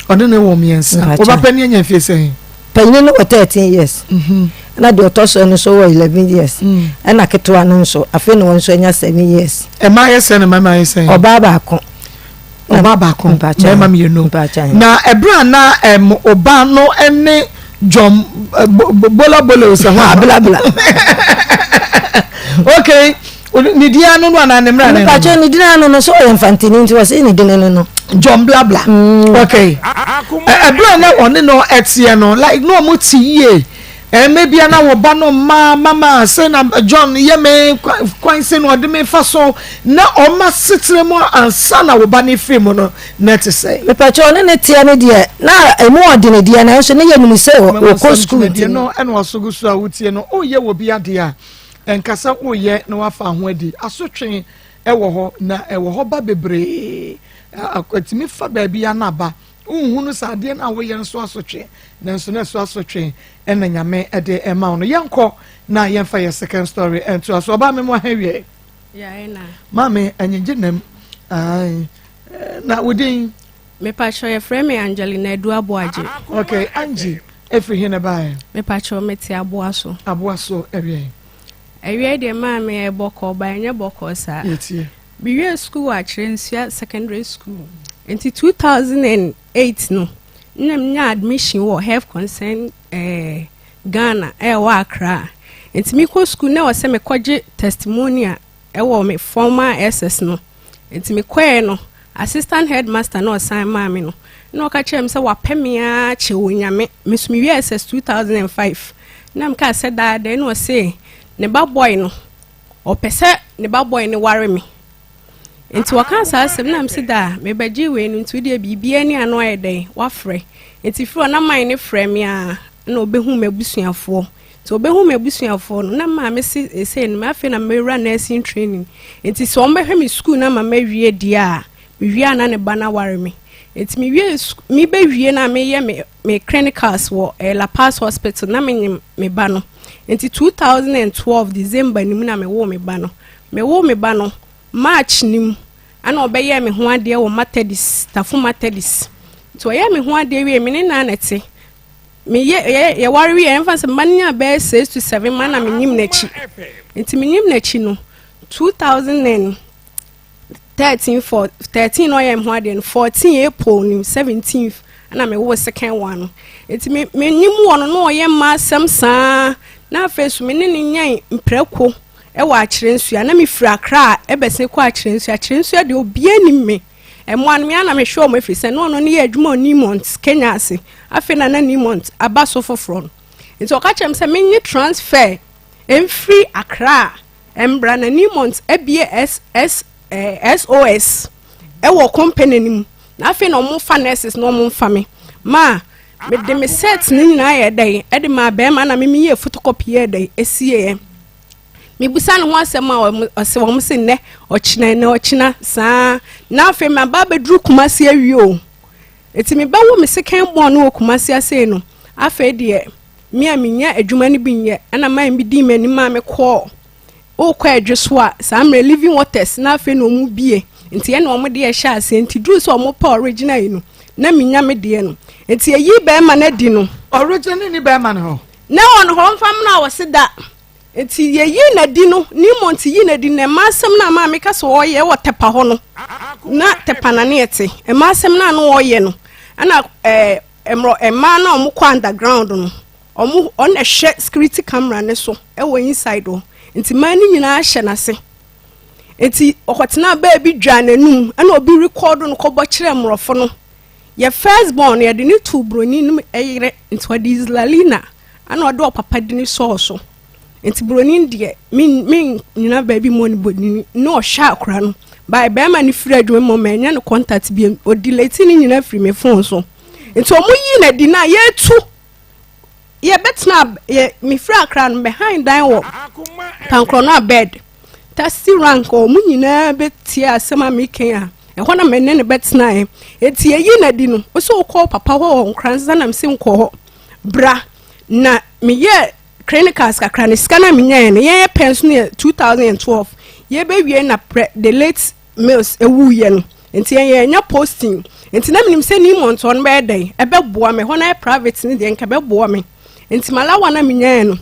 ono ne wo miensa obapa ne ye mfie say penye no 13 years na de otoso no so 11 years na ketwa no so afi no won so nya 7 years e ma ye say na mama ye say obaba akon mama me no na ebra na oba no ene jom bola so ha bla okay ni dia no na ne mra na pa ni dia no so infantini nti was ni dine no jom bla bla okay ebra na one no etie no like no mo ti ye maybe na wo ba no mama say na John ye me kwan say no de me fa so na o ma sitre mo ansa na wo ba ne film no net say me pa cho ne tie ne de na emu ode ne de na so ne ye nu say o ko school de no eno osugu so a wutie no o ye wo bi ade a enkasa wo ye na wa fa ho adi asotwe e wo ho na e wo ho ba bebre akwatimi fa ba bi ya na ba unhunu sade na wo ye nso asotwe nanso na so asotwe ena nyame ede ema no yenko na yenfa ye second story ento aso ba me mo hawie ya na mame anyije nam ai na wodin me pa show ye frame Angelina Edu Aboaje okay Angie every hin about me pa show meti aboaso ewie de mame e boko ba enye boko sa yetie biwe school a Chensia secondary school enti 2008 no nya admission wo health concern Ghana wa Accra enti mi ko school na wo se me kwaje testimonial wo me former SS no enti me kwae no assistant headmaster no assign mame no na ka chem se wa pemia che wonyame me so me wi SS 2005 na mka se da no se ne ba boy no o pese ne ba boy ne ware me enti waka sa asem na mse da me baji we no ntu de bibia ni ano ayeden wa frɛ enti fro na man ne frɛ me a na obehu mabusuafo to obehu mabusuafo no na ma me se no ma fe na me run nursing training enti so o mehwe me school na ma wie dia me wie na ne ba na ware me enti me wie me be wie na me ye me clinicals wo La Paz hospital na me ba no enti 2012 December ni mu na me wo me ba no March nim ana obeye me ho ade wo Methodist tafu Methodist to ye me ho ade we me na nete me ye ware we emfa se mania be 6 to 7 man na me nim nachi enti me nim nachi no 2013 no ye me ho ade 14 April nim 17th ana me wo second one enti me nim wo no ye ma sem saa na face me ne nyan mprako wa akyerensua na me fira kra ebese kwa akyerensua de obi anim me emwan me na me hwe mo afise no no ne ye adwuma oni months Kenya ase afi na ni months aba so foforo nti o ka chem se menye transfer free Accra embra na ni months SOS wo company nim na afi na mo fa nurses no mo fa me ma me de me set ni nyina ye dai e de ma be ma na me ye photocopy ye dai esie me busa no ho asem a ose wo se ne ochina saa na afi me ba bedru kumase awie o eti me ba wo me second born no kumase ase no afi de me aminya adwuma ne bi nye na man bi di mani ma me ko o kwa adweso a saa me living waters na afi no mu bie nti ye na omo de ye sha ase nti dru so omo pa original yi no na minya me de no nti yi be ma na di no original ni be ma no na on ho mfam na wo se da nti yi na di no ni monti yi na di na masem na ma me ka so wo ye wo tepa ho no na tepa na ne ete masem na no wo ye no ana emro ema na omo kwa underground no omo on a share security camera ne so e wo inside o nti mani nyina hye na se nti okotena ba bi dwa nanum ana obi record no ko bo kire mrofo no ye first born ye de ni two broni nim eyire nti wadi Islalina ana odo papa de ni so nti broni de min nyina ba bi mo ni bodini no sha akra no ba be ma ni free adwuma mo ma nya no contact bi o delete ni nyina free me phone so nti omo yi na di na ye tu ye betna ye me free akra no behind dan wo tankro no bed tasi rank o mu nyina betia asema meken a ehɔ na menne ne betna eti yi na di no o so call papa ho nkranza na mse nkɔ bra na me ye clinicals kakra ne scanner me nya ne ye pension 2012 ye be wie na the late meals ewu ye no enti ye nya posting enti na menim se ni monto no be dai ebe boa me ho na private ne de nka be boa me enti malawa na me nya no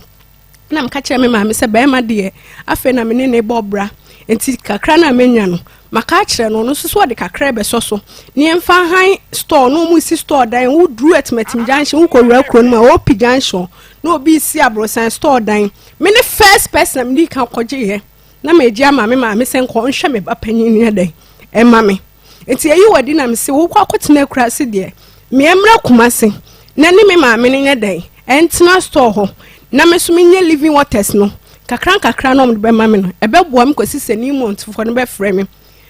na mka kire me ma me se be ma de afa na me ne bobra enti kakra na menya no maka kire no so de kakra be so ne emfa han store no mu si store dan wo dru etmetim junction wo kowura kron ma wo pi junction no obi si abrosan store dan me ne first person me kan koje ye na me ji ama me ma me se nko nhwe me ba panyin ne dan e ma me enti ayi wadi na me se wo kwa kotena kura se de me emra kumase na ne me ma me ne dan entina store ho na me so me nye living waters no kakra no me be ma me no e be boa me kwasi sani month fo no be frɛ me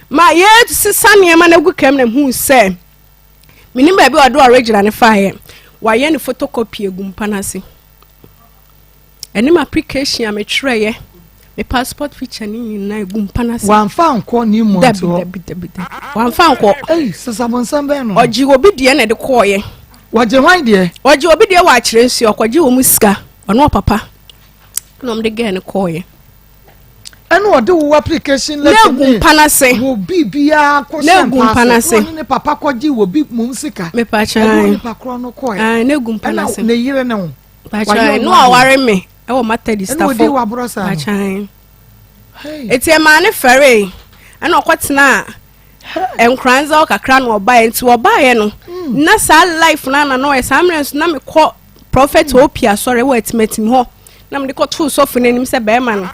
ma ye sisane ma na gu kam na hu se minim ba bi odo original ne fire wa ye ne photocopy egu mpanase enim application a me twerɛ ye me passport picture ni na egu mpanase wan fa anko ni month ho wan fa anko sasabonsam be no oji obi de na de kɔ ye waje hwan de oji obi de wa kyerɛ nsu okoji wo musika ono papa no mde ge ne kɔ ye enu ode wo application letter ne panase wo bibia ko panase ne papa koji wo bi mum sika me pa chan ne pakro no ko ah ne gum panase ne yire ne wo pa chan no aware me e wo matter di staff enu ode wa brosa pa chan eti e ma ne fere ana okotena enkranza o kakra no oba enti oba ye no na sa life na no e samre na me ko prophet opia sorry wo etimetim ho na me ko to so fune nim se be ma no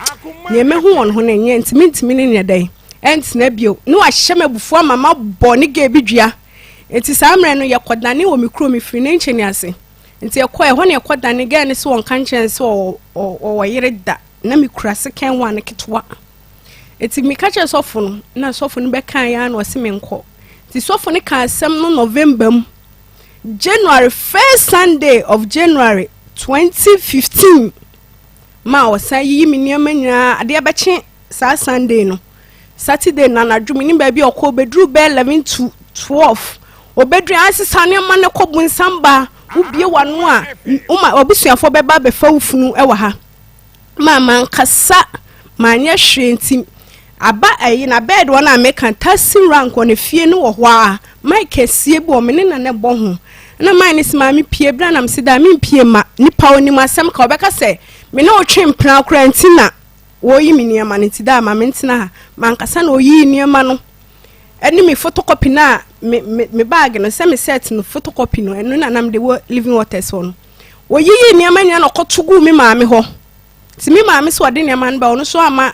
ye me hu won ho na nye ntimi ne dai enti na bio no ahye mabufu mama boni ga bidua enti samre no ye kodane wo me kuro me firi ne ncheni ase enti ye ko e ho ne kodane ga ne so won kan chen so o yire da na me kura se ken wa ne ketwa enti me ka che sofo no na sofo no be kan ya na o se me nko enti sofo ne kan asem no November January 1st Sunday of January 2015 ma o say yi mi niam nyina ade abeche sa Sunday no Saturday na nadwumi ni ba bi okọ bedru be 11 to 12 obedru asesa ne ma ne kobun samba ubie wanu a uma obisuafo be ba be fa ufunu e wa ha mama nkasa manya hwenti aba ayi na bed one American taxi rank on fie no wo ho a Mike sie bi o mene na ne bo ho na mine sima mi pie bra na msida mi pie ma nipa oni masem ka obeka se me na otwe mpra kura ntina wo yi mi niam na ntida ma me ntina ha mankasa na oyi niam no eni mi photocopy na me bag no se me set no photocopy no enu na nam de living waters on wo yi niam nya na kotugu mi ma me ho ti mi maame so de ne man ba ono so ama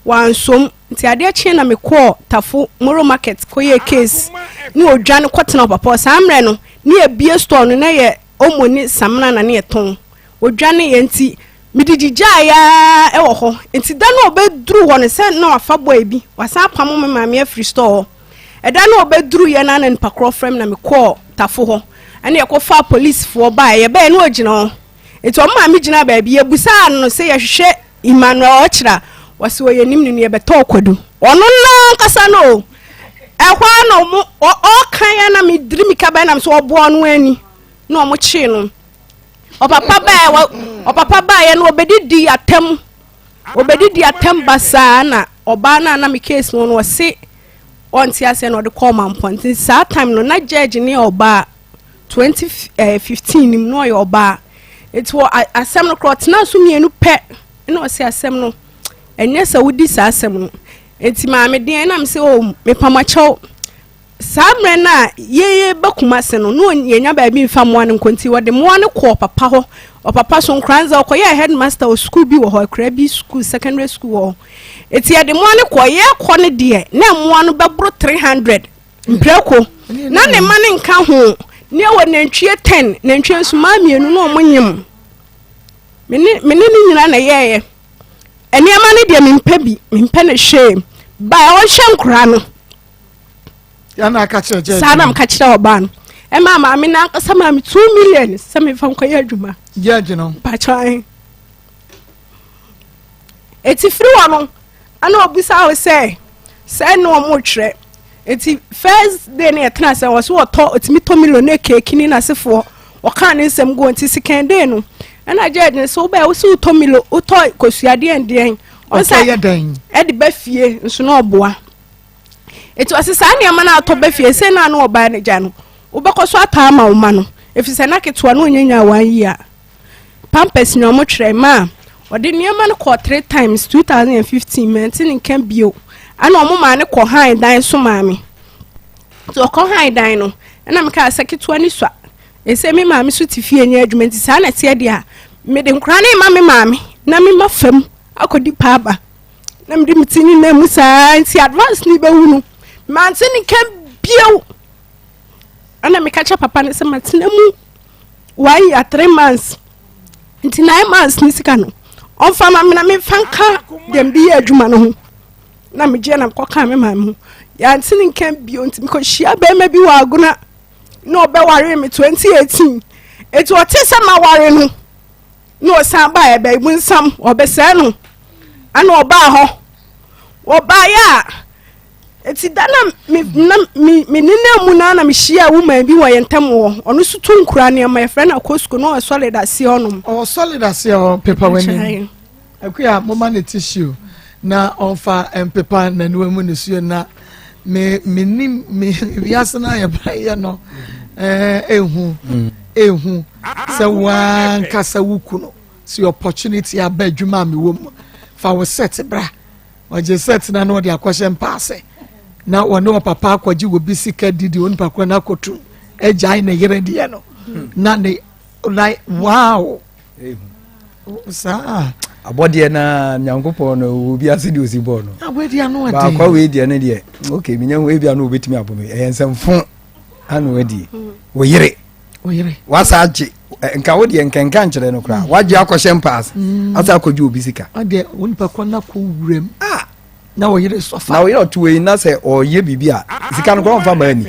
wansom nti ade achi na me call tafo moro market koye case ni odwane kwotena papa samre no ni ebie store no na ye omoni samna na ne ton odwane ye nti midijija ya ewo ho nti da na obeduru ho ne se na wafa boy bi wasa pam me maame afri store eda na obeduru ye na npa kro frame na me call tafo ho ane ye ko fa police fo ba ye ba no ogina ho nti o maame gina ba bi ebusa no se ye hwehwe Emmanuel ochira wasi oye nim ni ebeto kwadu ono na kasa no ehwa no mo o kan ya na me diri mi ka ba na so obo ono ani na o mo chi no o papa ba ya no obedidi atem basa na oba na me case no wasi onti ase no de call man point sa time no na judge ni oba 2015 nim no yo oba it was asem no crot na so mienu pe na o se asem no enye sa wudi sa asem no enti maame den na me se o me pamacho samre na ye bakuma se no no yenya ba bi mfa mo an konti wode mo an ko papa ho o papa so nkranza o koye headmaster o school bi wo ho akra bi school secondary school wo eti ye de mo an ko ye ko ne de na mo an bebro 300 mpreko na ne ma ne nka ho ne wo nantwie 10 nantwie so ma mienu no mo nyim mene ni nyina na ye eni ama ne de mempa ne shame ba o hyenkra no yana ka chire sanam ka chire oban e mama me na nkasa ma me 2 million se me fa nkoye adwuma je no pa chan eti free wono ana obisa o say no mo twere eti first day na etna se wo so to otimi to million na cake ni na sefo o kan ne nsem go enti second day no ana je so ba wo so to million o to kosuade endien o say e de ba fie nso na oboa eti asesa ne ma na to ba fie se na na oba ne gya no ubekọsọ atama uma no efise na ketwa no nyanya 1 year pampers no mo twere ma odi niema no call 3 times 2015 maintain kan bio ana omo ma ne ko han dan so maami so ko han dan no na me ka seketwa ni swa ese me maami so tifie nya adwumenti sa na tie dia me de nkra ne ma me maami na me mafam akodi paaba na me de mitini na musa nti advance ni be hunu maintain kan bio ana me catch papa ne se matena mu 1 year 3 months nti 9 months ni sika no on fa ma me na me fanka dem bi adwuma no ho na me je na ko ka me ma mu ya ntini nkan bio nti me ko hia be ma bi wa aguna no be ware me 2018 eti o tese ma ware no no san ba e be bu nsam obese no ana oba ho oba ya eti dana mi nina mu na mi hia woman bi wo yentam wo onu so to nkura ne ma yefre na kosko no solid ase onum o solid ase o paper wani akuya mama ne tissue na onfa paper na no mu ne suo na me biasa na ya ba ye no ehu se wan kasa wuku no si opportunity aba adwuma me wo fa wo set bra o je set na no de akwahye paase na wone papa akwaji wo bisika didi won pakwa na kotu ejai na yere die no na ne like wow sa abodie na nyankopon no obi ase di osibo no abodie no ade ba kwa we die ne die okay minya we bia no obetimi abome eyensemfo anu adi wo yere wasaje nka wo die nkenka nkyere no kra waje akohye pass asa akwaji obisika ade won pakwa na ko wurem na wo yere sofa na wo yere tuwe na se oye bibia sika no kwa mfa mani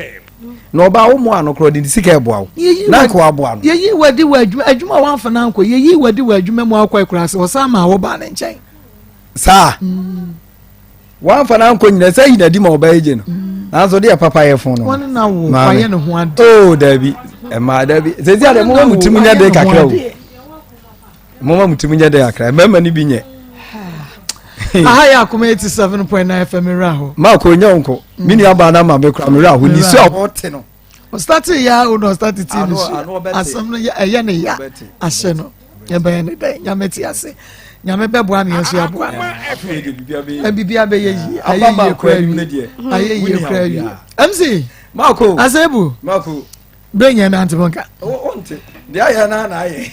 na oba wo mo anokro de sika eboa na ko aboa no yeyi wadi wadwuma adwuma wanfa na nko yeyi wadi wadwuma mu akwa ikura se osama wo ba na nchen sa wanfa na nko nyina sai na di ma oba eje no na so de papa ye fon no won na wo kwaye no ho ade oh dabi e ma dabi se ti ade mo mutimu nya de kakra o mo mutimu nya de kakra mema ni bi nye aha ya Akoma 87.9 FM raho ma ko nyonko mini aba na ma me kra me raho ni so ahote no o start ya o no start ti ni asam no ya ne ya ahye no ya ba ne da ya meti ase nya me bebo am yesu aboa bibia be yi ayi kra wi ayi kra wi MC Mako azebu Mako benya na antibonka onte dia ya na ye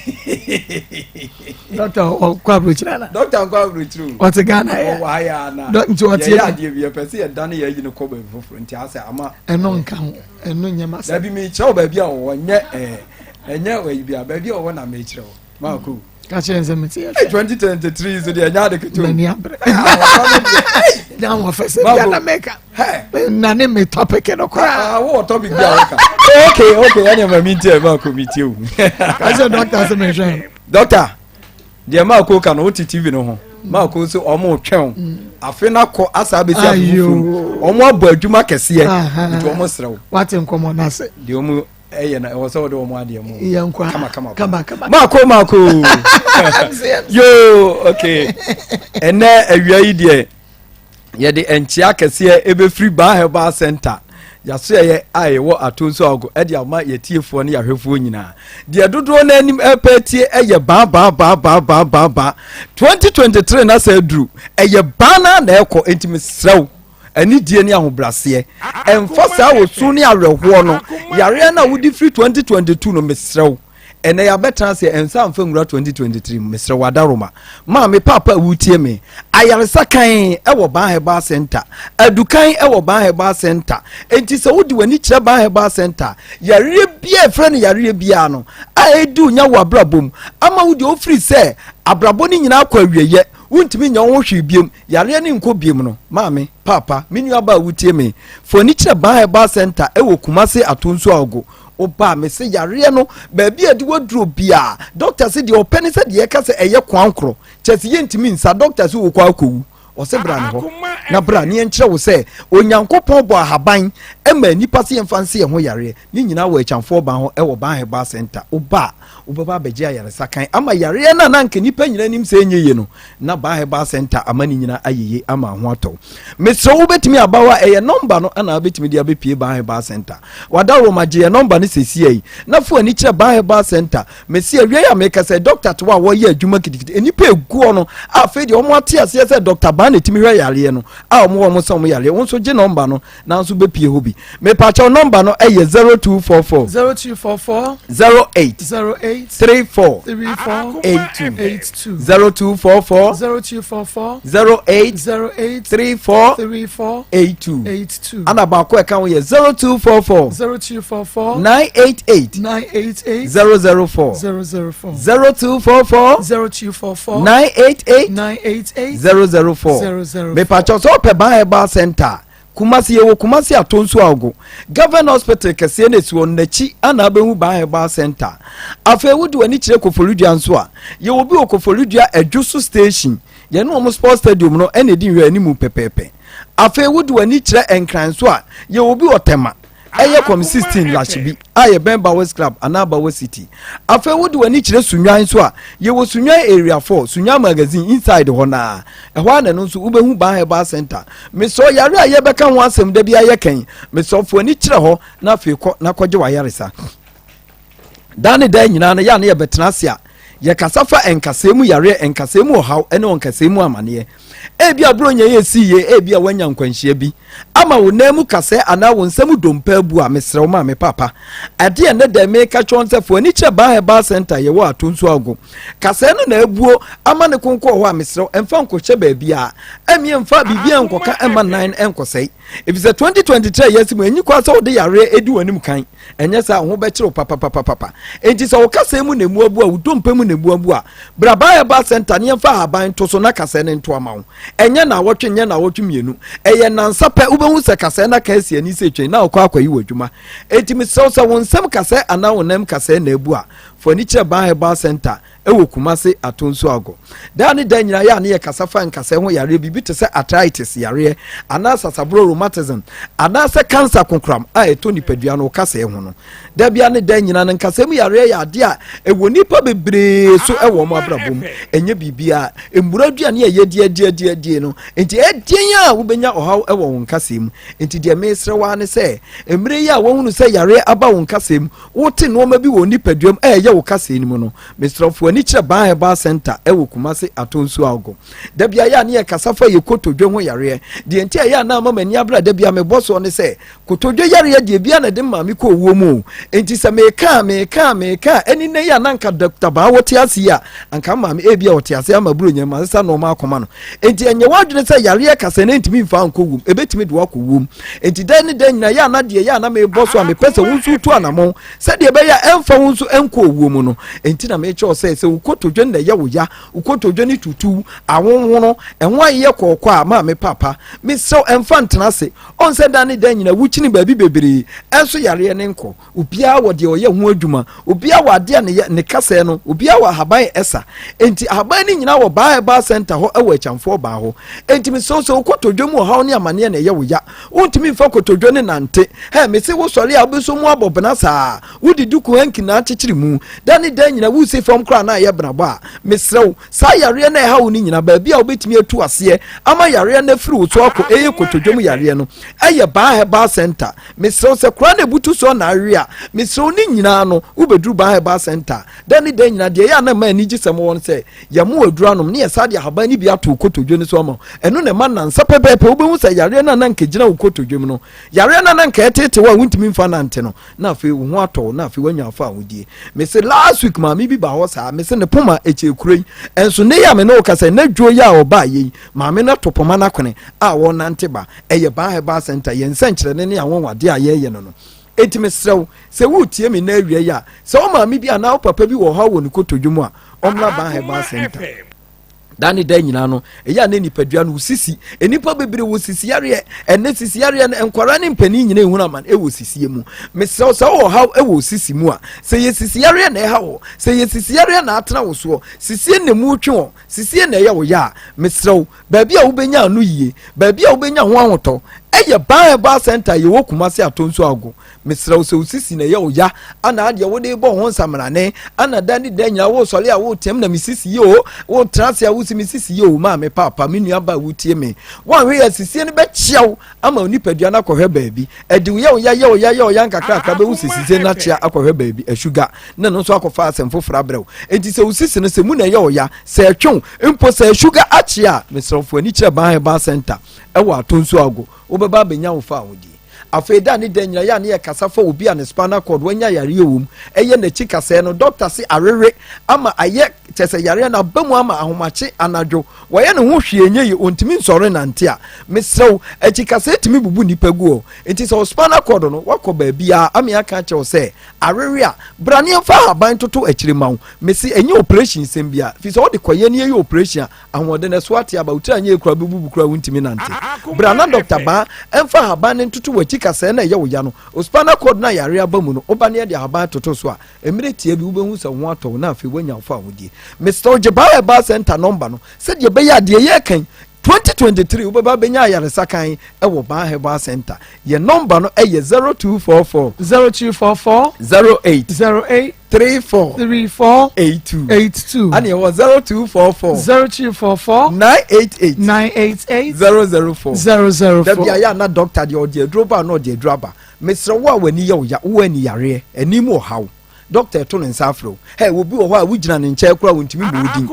doctor kwa bruchira doctor kwa bruchira what Ghana wa ya na doctor what ya dia bi pese ya dan ya yi ne ko ba foforo nti asa ama eno nka ho eno nyama sa da bi mi chew ba bia wo nye enye wa bia ba bia wo na me chew Maa Akos ka che nze meti ya 2023 so dia nya de keto mani abre down wa fese bia na meka na ne me topic no kwa wo topic bia wo ka okay anya ma mi tie Maa Akos mi tie o ka che doctor se me jwen doctor dia Maa Akos ka no o TV no ho Maa Akos so omo twɛn afi na kɔ asa be si afufu omo abo adwuma kɛse nti omo srew wate nkomo na se de omo na e was all omo ade mo yankwa kama Maa Akos yo okay ene awia yi de ye de enchia kɛse ebe free bar herbal center yaso ye aye wo atonso ago e de ama ye tiefo ne yahwefo nyina de dodo na anim epetie eye ba 2023 na sa duru eye bana na ekɔ entimi srew ani die ne ahobrase emfasa wo su ne awerɛhoɔ no yare na wodi free 2022 no mesrew ene ya betra se ensa mfa nwura 2023 mesre wadaroma ma me papa wutie me ayaresa kan ewo ban heba center adukan ewo ban heba center enti se wodi wani kire ban heba center yare bia friend yare bia no a edu nya wabrabom ama wodi ofri se abrabo ni nyina akwa wieye wuntimi nya wo hwe biem yare ni nko biem no ma me papa menu aba wutie me foni kire ban heba center ewo Kumase Atonso Ago oba me se yare no ba bia de wodro bia doctor se de openi se de ka se eye kwankro chese yentimi nsa doctor se wo kwa akowu o se bra ne ho na bra ne enkyere wo se onyankopon bo ahaban ema nipa se yemfanse ye ho yare ni nyina wo achamfo ba ho e wo ban heba center oba obaba beje yare sakan ama yare na na nke nipa nyina nim se enye ye no na ban heba center ama ni nyina ayeye ama ho ato me so wo betimi abawa eye number no ana betimi dia bepie ban heba center wadaro maje number ne sesi yi na fo ani kire ban heba center me se awie ya me ka se doctor to wa wo ye adwuma kitikiti enipa eguo no afa de omo ate ase se doctor ban ne timi hwe yare no a omo so omo yare won so je number no na so bepie hobi me pa cha number no eye 0244 08 34 82 0244 08 34 82 ana ba ko e kan wo ye 0244 988 004 0244 988 004 me pa cha so pe ban heba center Kumase yewo Kumase Atonso Ago Governor Hospital kese na esi won nachi ana abehu ban heba center afa wudi wani kire Kofoludua nso a ye obi Kofoludua Adwoso station ye no mo sports stadium no ene di hwe animu pepepe afa wudi wani kire Enkran so a ye obi Otema eye kom 16 lachibi aye Bemba West Club anaba West City afa wudi wani kire Sunwan so a ye wo Sunwan area 4 Sunwan magazine inside ho na ehwa na no nso ubehu ban heba center me so yare aye beka ho asem da bia ye kan me so fo ani kire ho na afi ko na kwaje wa yaresa dane da nyina na ya na ye betena sia ye kasafa enkasemu yare enkasemu haw ene onkasemu amane ebia bronya ye siye ebia wanya nkwanhia bi ama wonamu kase ana wonsam dompa bu a mesrew ma me papa ade ene da me ka chonse fo ani kire ban heba center ye wo Atonso Ago kase no na abuo ama ne konko ho a mesrew emfa nkohye ba bia emi emfa bibia nkoka ema 9 enkosei if 2023 yes mu enyi kwa so wo de yare edi wanim kan enye sa ho be kire papa enti so wo kase mu na mu abu a wo dompa mu na mu abu a bra ban heba center ne emfa haban to so na kase ne nto ama wo enye na wotwe nye na wotwe mienu eye nansa pe ubehu se kase na kase ani se twen na okwa akwa yi wadwuma etimi so wonsam kase ana wonam kase na ebu a furniture ban heba center ewo Kumase Atonso Ago dani dan nyina ya na ye kasafa nkase ho yare bibi te se arthritis yare ana sasabro rheumatism ana se cancer konkram a eto nipadua no kase ho no da bia ne dan nyina nkase mu yare ya ade a ewo nipa bebre so ewo mo abrabom enye bibia emburadua ne ye die no enti edien a wo benya ohaw ewo won kase mu enti de mesre wa ne se emre ya wo hunu se yare aba won kase mu wote no ma bi wo nipadua e ye ye wo kase ni mu no mesrofo ani kire ban heba center e wo Kumase atonsu ago da bia ya ne ye kasafa ye kotodwe ho yare de enti ya na mama ni abra da bia me boso ne se kotodwe yare de bia na de mama ko wo mu enti se me ka eni ne ya na nka Dr. Ba wote ase ya anka mama e bia wote ase ama buru nyama sa no ma akoma no enti enye wadwene se yare kase na ntimi mfa anko wum ebetimi de wako wum enti dan na ya na de ya na me boso a me pese wunsu tu anamo se de be ya emfa wunsu enko wum no enti na me cho se ukotodwe na ya wo ya ukotodwe ni tutu awonwono enwa ye kokko a ma me papa me so emfa ntena se on se dan nyina wuchini baabi bebere enso yare ne nko obia wo de oye ho adwuma obia wa de ne kase no obia wa haban esa enti haban ni nyina wo ba center ho ewa chamfo ba ho enti me so ukotodwe mu ha ne amane na ye wo ya wontimi mfa kotodwe ne nante he me se wo sori a obeso mu abobena saa wudi duku hanki na akyekyere mu dan nyina wu se fam kra na ye benabo a mesrew sa yare na ha wo ni nyina baabi a obetimi atu ase ama yare na firi wo so akọ eye kotodwe mu yare no eye ba center mesrew se kra na butu so na awe a mesrew ni nyina no ubeduru ba center dan nyina de ya na ma ni gisem won se ya mu aduru anom ne ya sa de haba ni bi ato kotodwe ni so ma eno ne ma na nsa pepepe obehu se yare na nkejina wo kotodwe mu no yare na nka etete wa wuntimi mfa na nte no na afi wo ho ato na afi wanya afa awudie me se last week ma mi bi ba ho sa me se ne poma eche kurei enso ne ya me no kasa na dwo ya oba yi ma me na topoma na kwene a wo nante ba eye ba center yen senkyere ne ya won wade aye no enti mesrew se wutie me na awie ya se o ma mi bi ana o papa bi wo ha wo ne kotodwe mu a omla ba center dani dan nyina no eya ne nipadua no sisi enipa bebere wo sisi yare ene sisi yare na enkwara ne mpani nyina ehuna man e wo sisi mu mesew se wo ha e wo sisi mu a se ye sisi yare na e ha wo se ye sisi yare na atena wo so sisi ne mu twe wo sisi na ye wo ya mesew baabi a wo benya no yie baabi a wo benya ho ahoto eye ba center ye wo Kumase atonso ago mesrew se usisi na ye wo ya ana ade wo de bo ho nsamrane ana dani dan nyina wo sole a wo tem na misisi ye o wo trans ya wo misisi ye o ma me papa me nua ba wutie me wan hwe ya sisi ne be chiaw ama onipadua na kohwe baabi edi ye o ya nkakra be usisi na chia akohwe baabi ashuga na no so akofa asem fofora brew enti se usisi no se mu na ye o ya se atwon impo se ashuga achia mesrew fo ani kire ba center e wo atonso ago obeba benya wo fa wodi afeda ni denya ya ne kasafo obi an spinal cord wanya yare ewum eye na chi kase no doctor si arere ama aye tese yare na bamu ama ahomache anadwo woye ne ho hwienye yi ontimi nsore nante a mesrew achi kase timi bubu nipa guo enti so spinal cord no wakoba bia ama ya ka che se arere a brane fa haban toto akire mawo mesi enye operation sembia fi so de koye ne ye operation ahode na so ate aba utra anye ekura bubu kura wontimi nante brana doctor ba emfa haban toto wachi kase na ye wo ya no spinal cord na yare abamu no oba ne de haban toto so a emire tie bi wo behu se ho ato na afi wanya fa wodi Mr. Ojeba ba center number no said ye be ya de ye kan 2023 ubeba benya yaresa kan e wo ba center ye number no eye 0244 08 34 82 and ye was 0244 988 004 that be ya na doctor de odi droba no de draba Mr. Wa wani ye wo ya wo ani yare animu hawo doctor to nsafro hey wo bi wo ha wugina ne nche kura wontimi bodin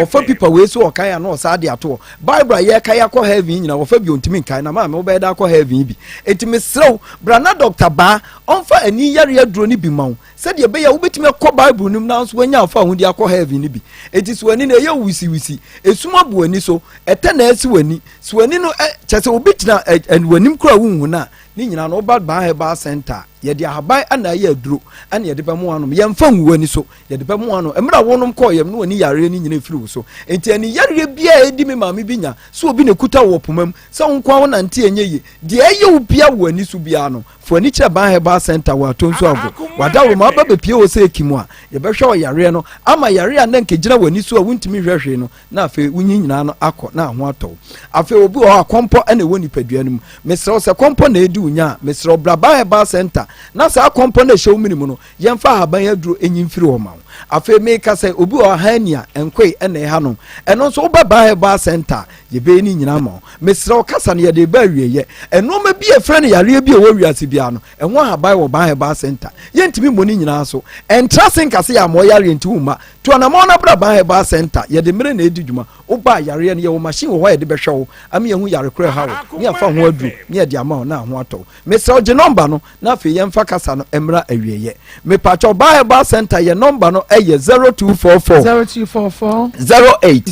ofa pipa we so okan ya no sa de ato bible ye kai akọ heaven nyina ofa bi ontimi kan na ma me oba da akọ heaven bi etimi srew brana doctor ba onfa ani yare aduro ni bi mawo se de be ya wo betimi akọ bible nim na so wanya afa ho de akọ heaven ni bi etis wani na ye wisi esuma bu ani so ete na esi wani so wani no chese obitina wanim kura wunhu na ni nyina no ba center ye de ahaban ana ye aduro ana ye de ba mu anom ye mfa nwuani so ye de ba mu anom emra wonom ko ye no wani yare ni nyina firi so enti ani yare bia edi me maame binya so obi ne kuta wo pomam so nkwa wona nte enye ye de ye obia wani so bia no fo ani kire ba center wa tonso ago wada wo ma ba bepie wo se ekimu a ye be hwe yare no ama yare ana nkejina wani so a wuntimi hwehwe no na afi wunyi nyina no akọ na ho atọ afi obi o akompo ana woni padua no mesro se kompo na edi unya mesro ba center na sa kompo na show minimu no yemfa haban aduro enyimfiri o mawo afa me ka say obi o hania enkwe ene ha no eno so oba ba herbal center ye be ni nyina mo mesra o kasa ne ye de ba wieye eno ma bi e frɛ ne yare bi e wo wiase bia no enwo haban wo ba herbal center ye ntimi mo ni nyina so entra sen kase ya mo yare ntimu ma to na mo na bra ba herbal center ye de mere na edi dwuma oba yare ne ye wo machine wo ho ye de behwe wo ame ye hu yare kure ha wo ne afa ho adu ne ye de ama na ho ato mesra o je number no na afi ye mfa kasa no emra awieye me pacho ba herbal center ye number no eye 0244 08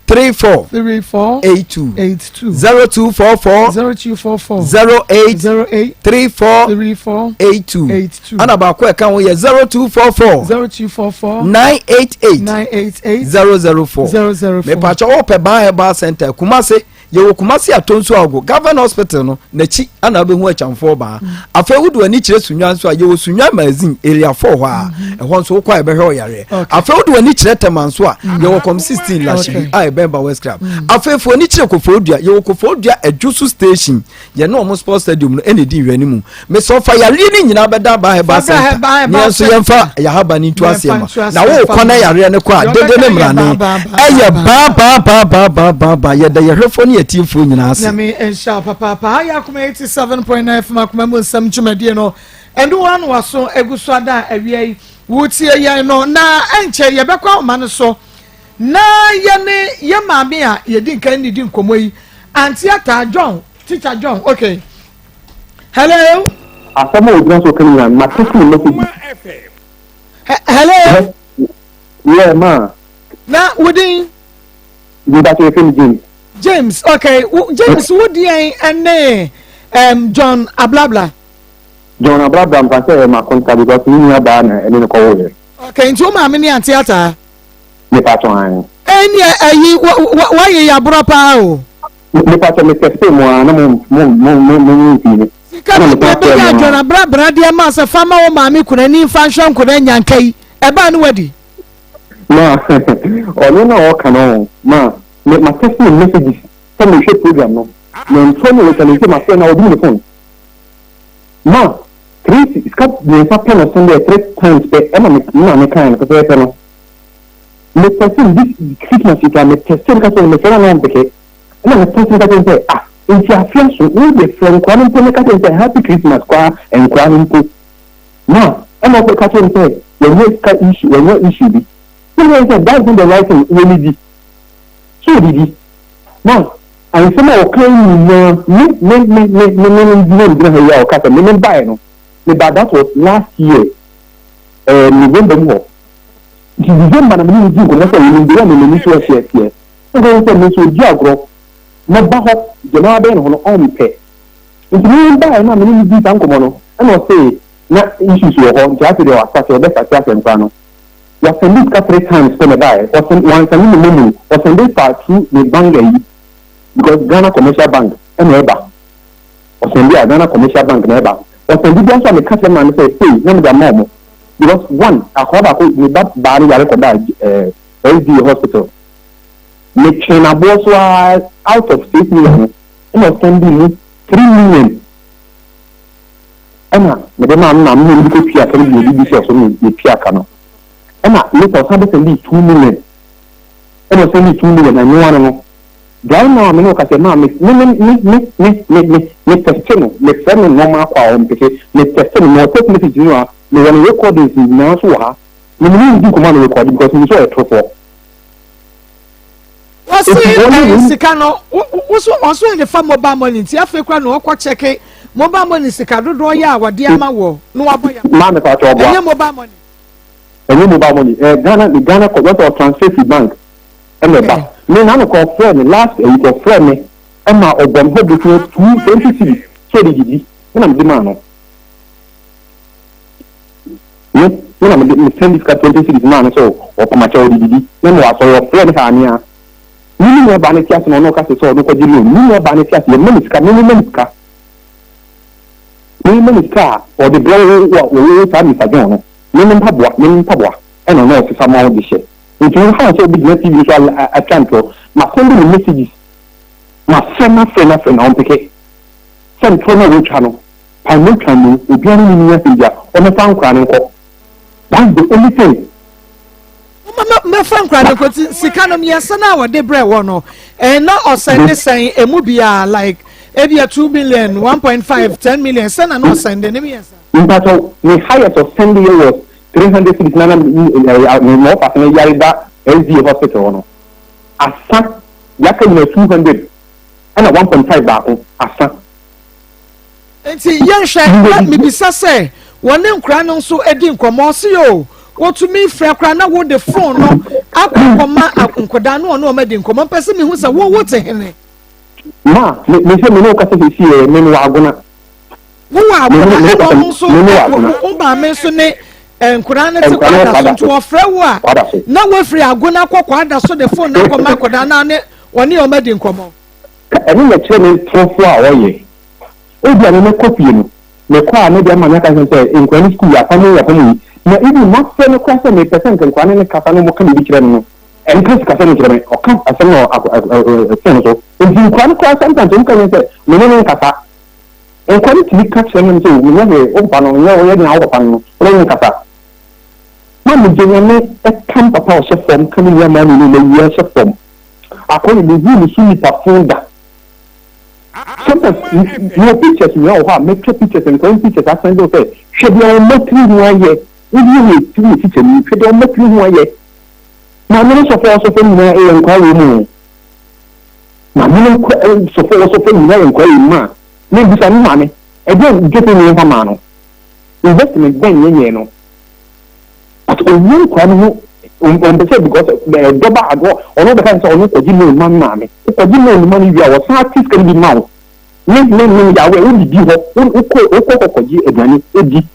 34 82 0244 08 34 82 ana ba ko e kan wo ye 0244 988 004 me pacho wo pe ba herbal center Kumase ye wo Kumase atonso ago government hospital no na chi ana be hu achamfo ba afa wudu ani kire sunwa nso a ye wo sunwa magazine area 4 ho a e ho nso kwa e be hwe yare afa wudu ani kire temanso a ye wo com 16 la shi a e bemba west club afa fu ani kire Kofodua ye wo Kofodua Adjusu station ye no mo sports stadium no ene di hwani mu me so fa yare ni nyina be da ba he ba center ne so ye mfa ya haba ni to asema na wo kona yare ne kwa dede ne mrane eye ba ye da ye hwefo ni atifo nyina ase na me ensha papa ya kuma 87.9 FM akuma mu nsam twumade no endo wan waso eguso ada awie wutie yan no na enche ye bekwa ma no so na ye ne ye maame a ye din kan ni din komo yi Antiata John teacher John okay hello asamo odran so kan yan ma text message hello yeah ma na wudin you that you James okay James wudin ene John Ablabla I'm going to my contact because you are bad and then call it. Okay, into my mini Antiata. Me patron. Any why you brought power? Me patron, me test more, no. John Ablabla, dear master, farmer or mammy could any function could any yankee. A ban weddy. Ma, or no, all canon. Ma, make my testing messages. Some of the program, no. No, Tony can say my friend, I'll do the phone. Ma, it's got the pen of Sunday 3 times per annum. No, kind of a no. Me testing this Christmas, you can make testing because of the friend on the cake. And I'm testing that and say, if you are friends, we'll be from Quantum to make and say Happy Christmas, and Quantum to. Ma, I'm not the catcher and say, when you issue, when your issue be. So I said, that's the right thing, really be. So did he. Ma, and some of claiming but that was last year. November more. December, I'm going to do here. So they said, Miss Diagro, no baho, Janabe on own pay. It's me by and I'm going to do Tankomono. And I'll say, not issues were on Jaffy or such a better Jack and Pano. You have to look at 3 times for the die, or some once a minimum, or some day part 2 with Bangay. Because Ghana Commercial Bank and Eba or send Ghana Commercial Bank and Eba or send the answer the customer and say, hey, name the mom. Because one, I called with that body LD hospital. Make China boss was out of 6 million and was sending 3 million. Emma, Madame, I'm going to Pia for the Pia Cano. Emma, let us have to send 2 million. And was sending 2 million and no one. Right now, I know because me testing, me sending normal power because me testing more text message you are me when record this now so ha me do command record because we saw a trouble. What's the cano? Also in the farm mobile money. See, Africa no kwa check mobile money. Sika do ya wa dia ma wo no aboya. Man ka to bo. Mobile money. Any mobile money. Ghana ko transfer to bank. Emeba. Me na ko friend last week of friend me Emma obom ho between 220 so did na me demand no na me send this 20 cities man so o kuma cha did na me wa so your friend ha ania ni me ba ne tias no ka so no ko di ni me ba ne tias le minister or the brother we time is again no mpaboa e no no fi sama o di she. If you have a business visual account, my sending messages, my friend on the send from a channel. I know channel, if you are in India, on a town cranning. That's the only thing. me fan kra ko sika no me yesana wo de bre wo no na osende sen emu bia like ebia 2 million 1.5 10 million sana no sende ne me yesa so the highest of sending was 360 nana no person yarida LG hospital no asa yaka na 200 ana 1.5 back asa enti yen hwe me bisa se wone nkra no so edi nkomo se yo wotumi fra kra na wo the phone no akoma akonkoda no no ma di nkomo pese me hu se wo wote hene ma me se me no ka se si me no agona wo agona no so wo ba me so ne nkra na ti kwada so to fra wo a na wo free agona kwada so the phone na akoma akoda na ne woni o ma di nkomo eni na chere me trofo a oye obi na me copy no me kwa no dia ma na ka se nkwani school ya famo ya famo na ibi na se no kwa se me pese nkwani ne kasa no mo ka bi kire no en kris kasa no kire me o ka asem no se so en nkwani kwa se ntan so nkan se me ne kasa nkwani ti ka kire no se me ne o pa no ne o ye na o pa no o ne kasa ma me je ne e kan papa o se form kan ni ma ni le ye se form akoni le ni su ni pa funda. Sometimes your pictures in your heart, make pictures and going pictures. I send you say, should be on not 3 1 year. If you need to teach me, should be on not 3 1 year. My minister for also from my inquiry more. My minister for also from my inquiry man. Maybe some money. Again, getting me a man. Investment then, you know. But when you come, on the same because the double ago, all the kinds of no money. If I didn't know the money, we are artists can be now. Men Yahweh will be Oko Edani, Edi.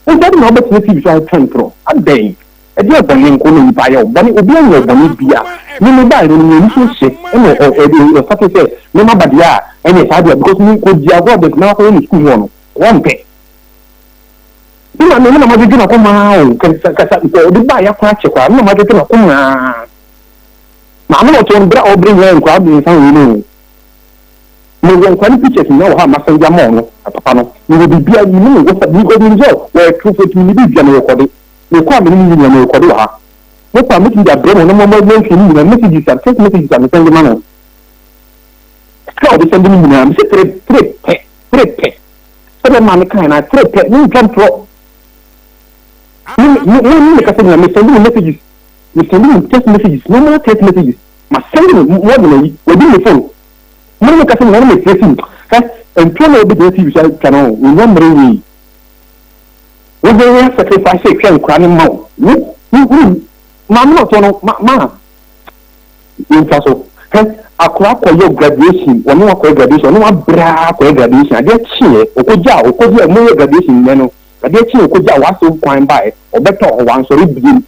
And that number to see if I can throw. A day. A dear Bonnie couldn't buy a bunny, Obian, Bonnie Bia. No, buy any shit, or something say, no, but yeah, and it's idea because me could be a word that now only school one pay. You know, no matter what come out, can buy a crack, no matter what come out. Mamma told me, I'll bring her and grab me some you. No one can pictures know how much Yamon at Pano. You will be you know what you got in jail, where truth to me be general recording. You can't believe in your Kodoha. No permitting that brain no more messages and text messages and send the man. How they send me now, three. Seven man kind of three, no can throw. No, sending messages. We sending text messages, no more text messages. My sending more than within the phone. No one can one facing. And try to be the channel. We won't bring me. We will sacrifice a can crying mouth. Mamma, in Castle. Akwa kwa yo graduation, wanu akwa graduation, wanu abra kwa graduation. Ade chie, okoja mo graduation neno. Ade chie okoja waso kwan bae, obeto o wan so begin.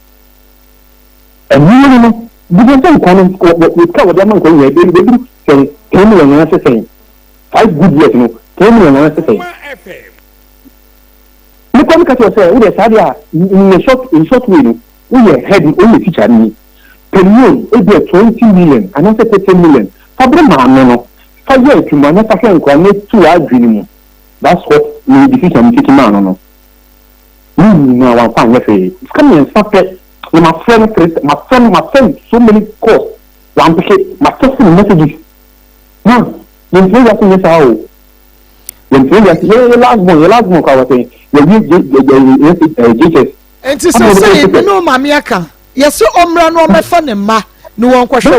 And you know, because some comments with cover them and going they do say 10 million saying 5 good years, you know, 10 million saying. You come catch yourself with a sadia in short way, we are heading only teacher me. Per year, it be 20 million, and also 30 million. Problem no. 5 years to man, not a connect to our dream. That's what we decision taking man no. Now I'm fine with it. It's coming and stop it. My friend, so many calls. One picket, my text messages. Now, you say that in this hour. You say that your last one, I was saying, you and to say, no, Mamiaka. Yes, so Omra no me fan and ma, no one question.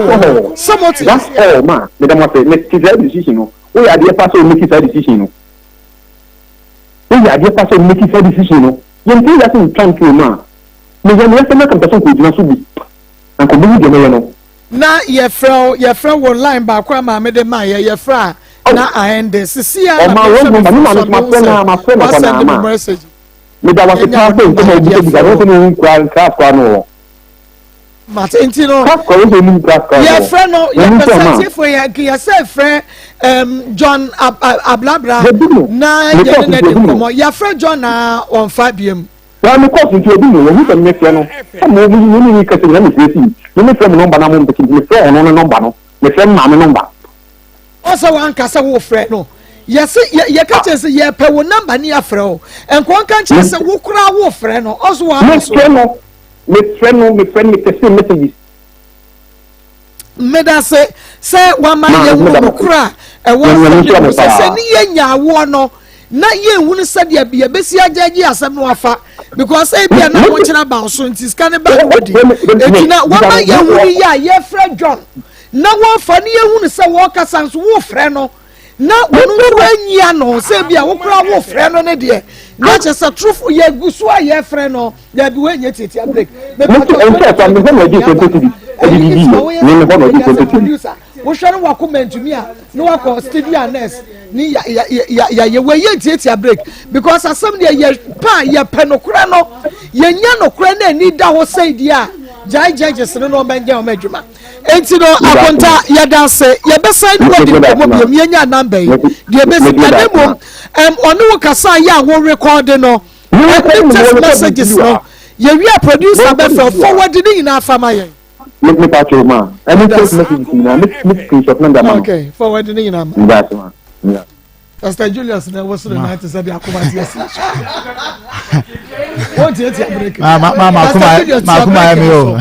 Somewhat that's all, ma. Madam, what make his decision. We are the person make his decision. We are the person make his decision. You say that in time to ma. Me ya me na kan person ko jina so bi an ko bi de me no na ye friend online ba kwa ma me de ma ye friend na end sisi ya ma wo no ma friend na ma message me da wa se pa pe ko mo bi ga ro no class kwa no But your friend, no, your percentage for your friend, John Ablabra, your friend John on Fabium. Well, I'm talking to you, you can make no. I'm moving, you can see. You make from number, I'm taking the friend on a number, the friend, mamma number. Also, one Casa friend, no. Yes, you can't say, yeah, pay one number near Fro, and one can't say, who crowd friend, also, me friend me text messages. Meda say one man ye wu kura e won say ni ye nyawo no na ye hu said ye besi ajaji asem no afa because e bia na wo kira ba so nti ska ne ba wodi etina one man ye wu ya ye friend John na wo fa ni ye hu say wo kasa so wo frɛ no na wonu kura nyia no say bia wo kura wo frɛ no ne de na just a truth ye gusu a ye frɛ no ya bi we nye tete break me wohwɛ no wakomentumi a na wakɔ studio nurse ni ya we ye tie break because asɛm de ye pa ye pɛ no kora no ye nya no kora na ni da ho sei dia jai judges no menja o madwuma enti no akonta ye danse ye besa ni wodi ko mo bi ye nya number yi de besa ademo ono wo kasa ya wo record no text messages no ye wi a producer be forward ni na afama ye me patch ma and text message na me screenshot number ma okay forward ni na that's ma yeah Pastor Julius na was the night said the Akoma yes what did you break ma Akoma me o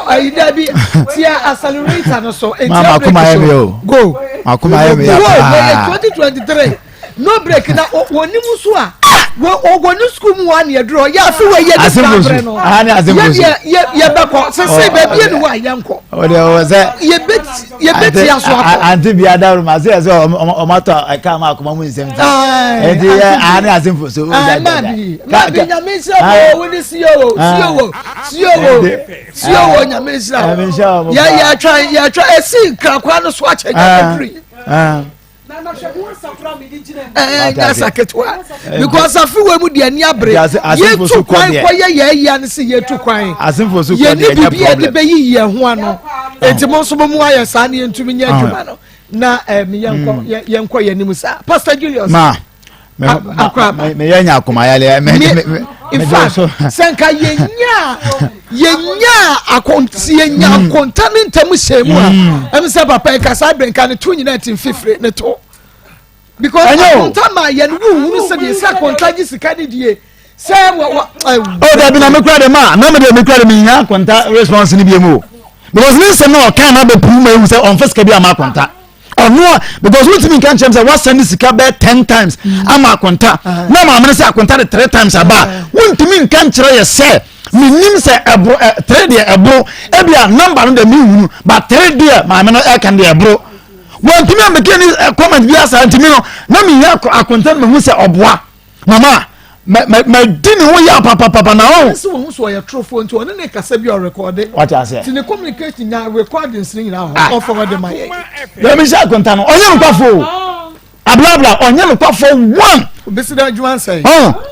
I dey be tia accelerator no so ma Akoma me o go Akoma me 2023 no break na woni muso a wo ni school mu one year draw ya fi we ye dey no ye be ko say baby e no wa yanko o de o say ye bet ya so akọ anti bi adaru ma say o mato I ka ma Akoma mu nsem ti e di ani asemfo so o da ma bi nyame sha wo ni CEO nyame sha ya try e si krakwa no so acha nyame because afi we mu de ani abre ye tu kwan ko ye an se ye tu kwan asemfo so ye ni bibi e de be yi ye ho ano enti mo so mu aye sa na entumi nya adwuma no na me yenko ye ni musa Pastor Julius ma me yenya Akoma ya le in fact senka yenya akonta ne ntam shemu a em se papa ka sa benka ne to nyina tin fifre ne to because akonta ma ye no wu se de sa akonta gi sika ne die se o da bi na me kura de ma na me de me kura de me nya akonta response ni bi emu because me se no kan na be pu ma emu se on first ka bi ama akonta no because what me can say what send sika be 10 times ama akonta na ma me say akonta de 3 times aba won't me can kire ye say me nim say ebro 3 de ebro e bia number no de me hunu but 3 de ma me no e kan de ebro won't me make any comment bia say ntimi no na me ya akonta me hu say oboa mama me dini ho ya papa na o so hu so ya trofo nti one ne kasa bi o record what I say ti ne communication na recordings ni na ho forward my ye let me say akonta no onye nkafo ablabla onye nkafo one obesi da juan say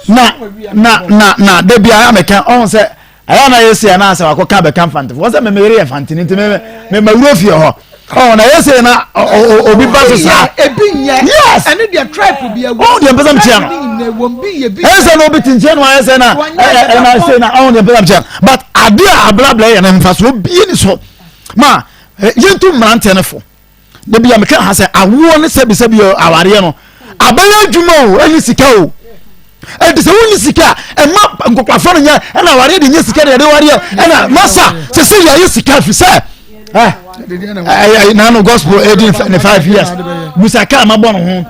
na de bia ya meka on say aya na yesi na say wakoka be kamfant wo say me mere fanti nti me wuro fie ho na yesi na obi ba so sa ebi nya yes and the tribe bi oh de mpesa mtia ese no bit nche no ese na na say na on de mpesa mtia but adia ablabla ya na mfa so bi ni so ma yentu mrante ne fo de bia meka ha say awo ne sebi aware no abaya adwuma o ani sika o e de se woni sika e ma nkokwafo no nya na aware de nya sika de ware na masa se ya sika fi say na no gospel 5 years busaka ma bono ho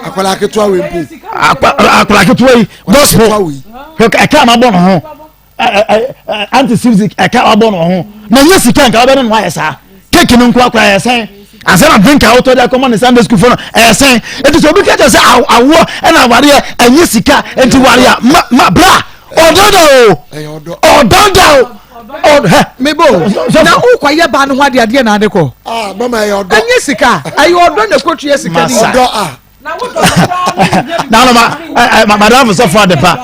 akwala ketua we mpo akwala ketua yi gospel aka ma bono ho anti civic aka ma bono ho na nya sika nka obe no ayesa keke no nkwa kwa ayesa asana drink out of the common Sunday school for ayesa it is obi kaje say awo na ware anya sika enti ware ma bra ododo mebo na ukwaye ba no hwade ade na ade ko mama e odo anya sika ayi odo na kotua sika ni odo na no ma madam so for the pa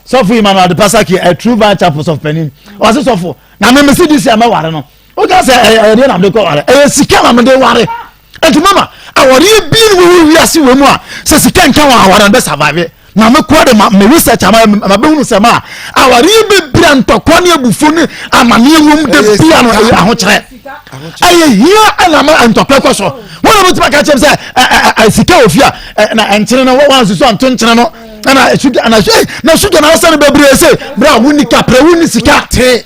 so for Emmanuel the pasaki a true vice chapel of Penin o se so for na me see this am ware no o ka say e dey na me ko ware e sika na me dey ware enti mama awore bi wi ase we mu a se sika nka wa ware be survive na me kwa de me research ma be hunu se ma awari be bia ntokwa ne abufu ne amane wom de bia no aho kire aye hia ana ma ntokwa ko so wona mo tima ka chem se sika ofia na enkyere no wan so anto nkyere no ana sugar ana na sugar na asa ne bebre say bra wuni kapra wuni sika te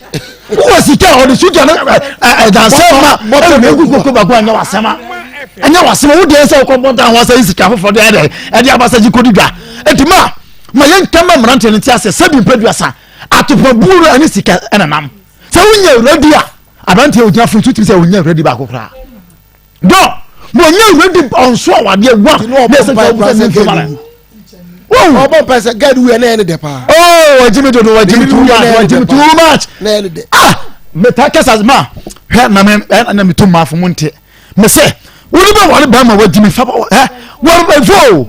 wo sika o de sugar na da sama mo me gugu ba ko anya wasema wo de say ko bonta ho asa sika fofo de e de abasa ji kodidwa etima ma yen kama mrante ne ti ase sabi peduasa atopo buru ani sika enanam se wunya ready a abante ogina fun tuti se wunya ready ba kokra do mo nya ready on so awade wa na se ko mara oh obo pese gad we na ene de pa oh wajimi do wajimi too much na ene de me take as ma he na me to ma fo monte me se woni ba wale ba ma wajimi fa won ba fo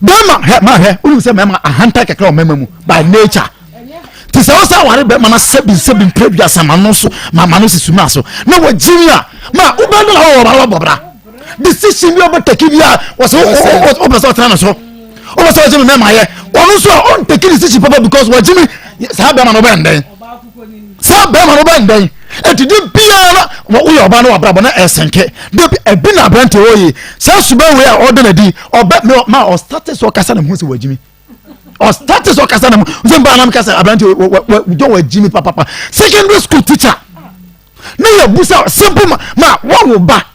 ba ma he ma he woni se ma ahanta kekra o mema mu by nature ti se osa ware be ma na sebi previa sama no so mama no sisuma so na wajimi a ma u ba no la wo bobra decision bi obetaki bia was o be so tana so o be so jimi me ma ye onu so on take decision papa because wajimi sa be ma no benden sa be ma no benden etidi bia na wo yo ba no abrabo na esenke de ebi na brante oyi sa suba we a order na di oba ma o status o kasa na mu se wajimi o status o kasa na mu se ba na kasa abrante jo wajimi papa secondary school teacher na ya busa simple ma wo ba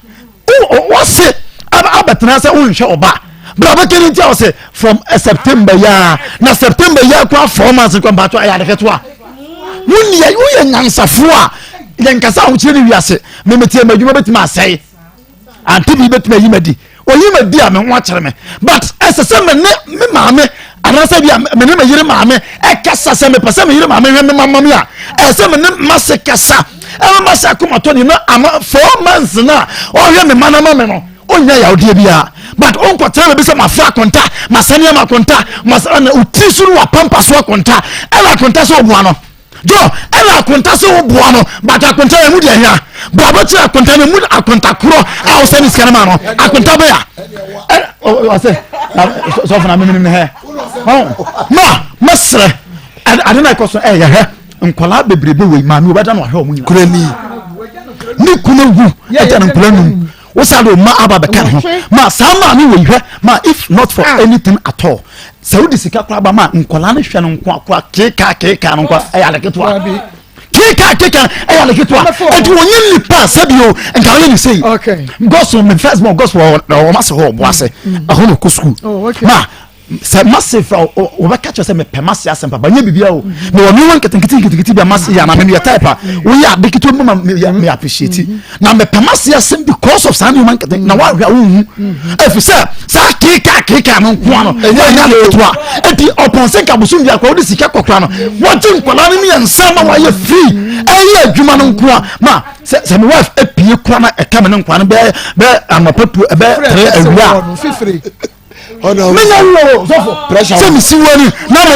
o se abatena se wo nhwe oba braba keni ti o se from September ya na September ya kwa 4 months kwa bato aya de ketwa wuni ya wo nyansafo a yen kasa ho kire ni wiase memetie madwuma betima asai anti bi betima yimadi oyimadi a me ho akere me but esese me maame anasa bi me ne yire maame e kasa se me pese me yire maame hwe me mamam ya ese me ne mase kasa e mase Akoma to ni na ama 4 months na o hwe me manama me no onya ya odi bia but on kwatara be se mafa konta masania makonta masana utisuru wa pampa so konta ela konta so obuano jo ela konta so obuano but akonta ya mudi ahia brabo ti akonta na mudi akonta kuro a o se ni skana ma no akonta be ya o se so fana me he ma masre adena ikoso ya he nkola bebrebe we ma mi obada no ahwe o mu nyina kurani ni kunagu eta na nkolanu wosado ma aba beka ho ma sama mi we hwe ma if not for anything at all saudi sika kwa ba ma nkola ne hwe no nko akwa keka no nko ya leketwa keka ya leketwa eti wonye nipa sabio nka wole ni sei okay gospel me first born gospel o ma se ho boase ahono ko school ma se massive o ba catch me pe massive asempa ba nya bibia o me woni wan ketenkiti bia massive ya na me ya type we ya de kito me appreciate na me pe massive asem because of some man keten na wa hu efisa sa keka no nko ano nya le to a eti upon se ka busum bia ko de sika kokra no wotin kwala ni me nsama wa ye free eye adwuma no nko a ma se me wife epie kwa na ekame no nko ano be amapapu be tre awia oh no me no so pressure say me see woni na me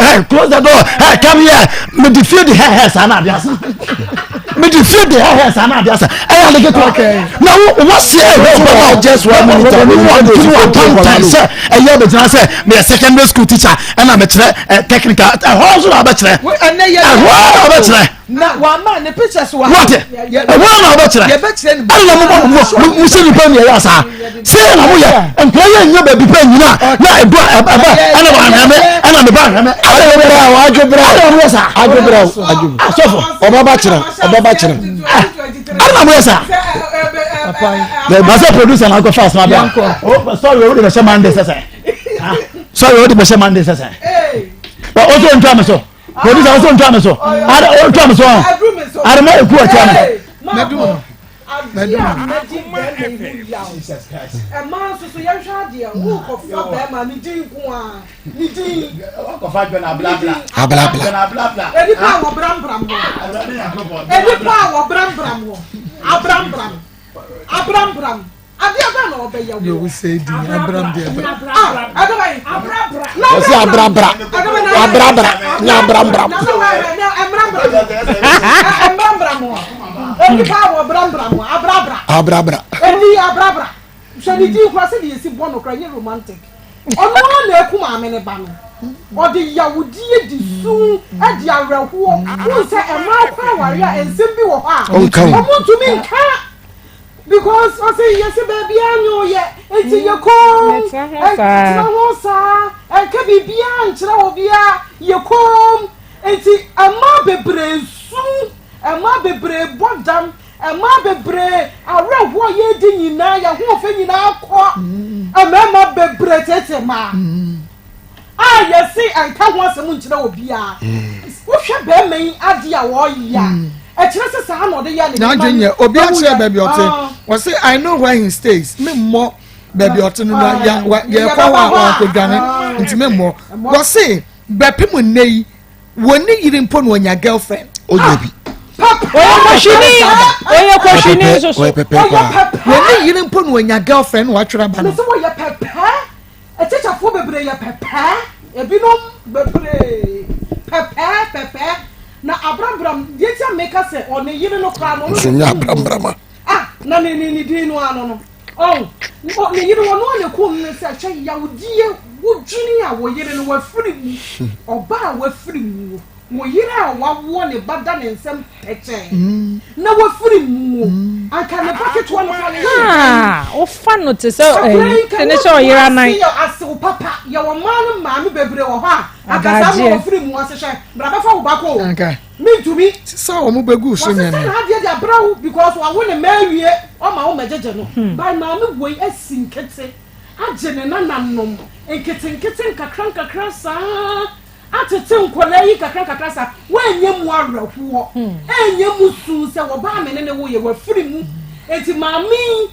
hey close the door hey come here me defeat the hair sana dia me defeat the hair sana dia I am the okay now what say just 1 minute say I hear the say me secondary school teacher and I'm a technical also about chere na wa ma ne pictures wa what na about chere ye be chere mu se ni pa me ya sa say na mo ye employer nya ba bi pa nyina na eba ana wa na me ana me ba na me ajobra asofo obaba chere ana mo ye sa the master producer na go fast na bia oh sorry we dey Monday sese sorry we dey Monday sese but also ntwa me so producer also ntwa me so ara ntwa me so ara ma eku atwa me medumo man so ya hwa de wo ko fa be ma ni din ku a ni din ko fa gbe na bla bla edi pa wo bram adi aba na obe ya you will say di abram de si abrabra edi pa wo abrabra so ni di kwa se di si bono kra nye romantic ono na eku ma me ne ba no odi yawudi edi su edi awerho wo se emra kwa ware a ensem bi wo ha omuntu mi nka because I say yes baby anyo ye enti ye ko enti na ho sa ka bibia nkyerɛ wo bia yekom enti ama bebre su ama bebre bodam ama bebre arewo ye di nyina ya ho fe nyina akọ ama bebre tete ma yesi anka ho asem nkyerɛ wo bia wo hwɛ be men ade a wo ya kyerɛ se sa na ɔde ya ne na dwenye obi a kyerɛ baby ote we say I know where he stays me mo baby ote no ya kwa wa ko dwane nti me mo we say bepem nei woni yiri mpo no nya girlfriend oye bi oye koshini so so woni yiri mpo no nya girlfriend wa twera ba no so wo ye pepe etechafo bebre ye pepe ebinom bebre pepe na abrambram yetia meka se one yiri no kra no so nya abrambram na ni din no ano no ne yiri wo no ne kum ne se che yawdie wodwini a wo yiri no wafiri mu oba wafiri mu wo yiri a wawo ne bada ne nsem peche na wafiri mu anka ne packet one fa ne o fa no te se ne se o yira nan ya asew papa ya wo man ma me bebre wo ha akasa mo wafiri mu ase hye bra ba fa wo bako anka me to me sa wo mo begu so nya na ha dia brawo because wa ne mawie o ma wo mejeje no by ma me boy asinkete agene na nanom enketenkete kakran sa atete nkola yi kakran sa wanye mu awrahuo enye mu su se wo ba me ne wo ye wafiri mu enti maami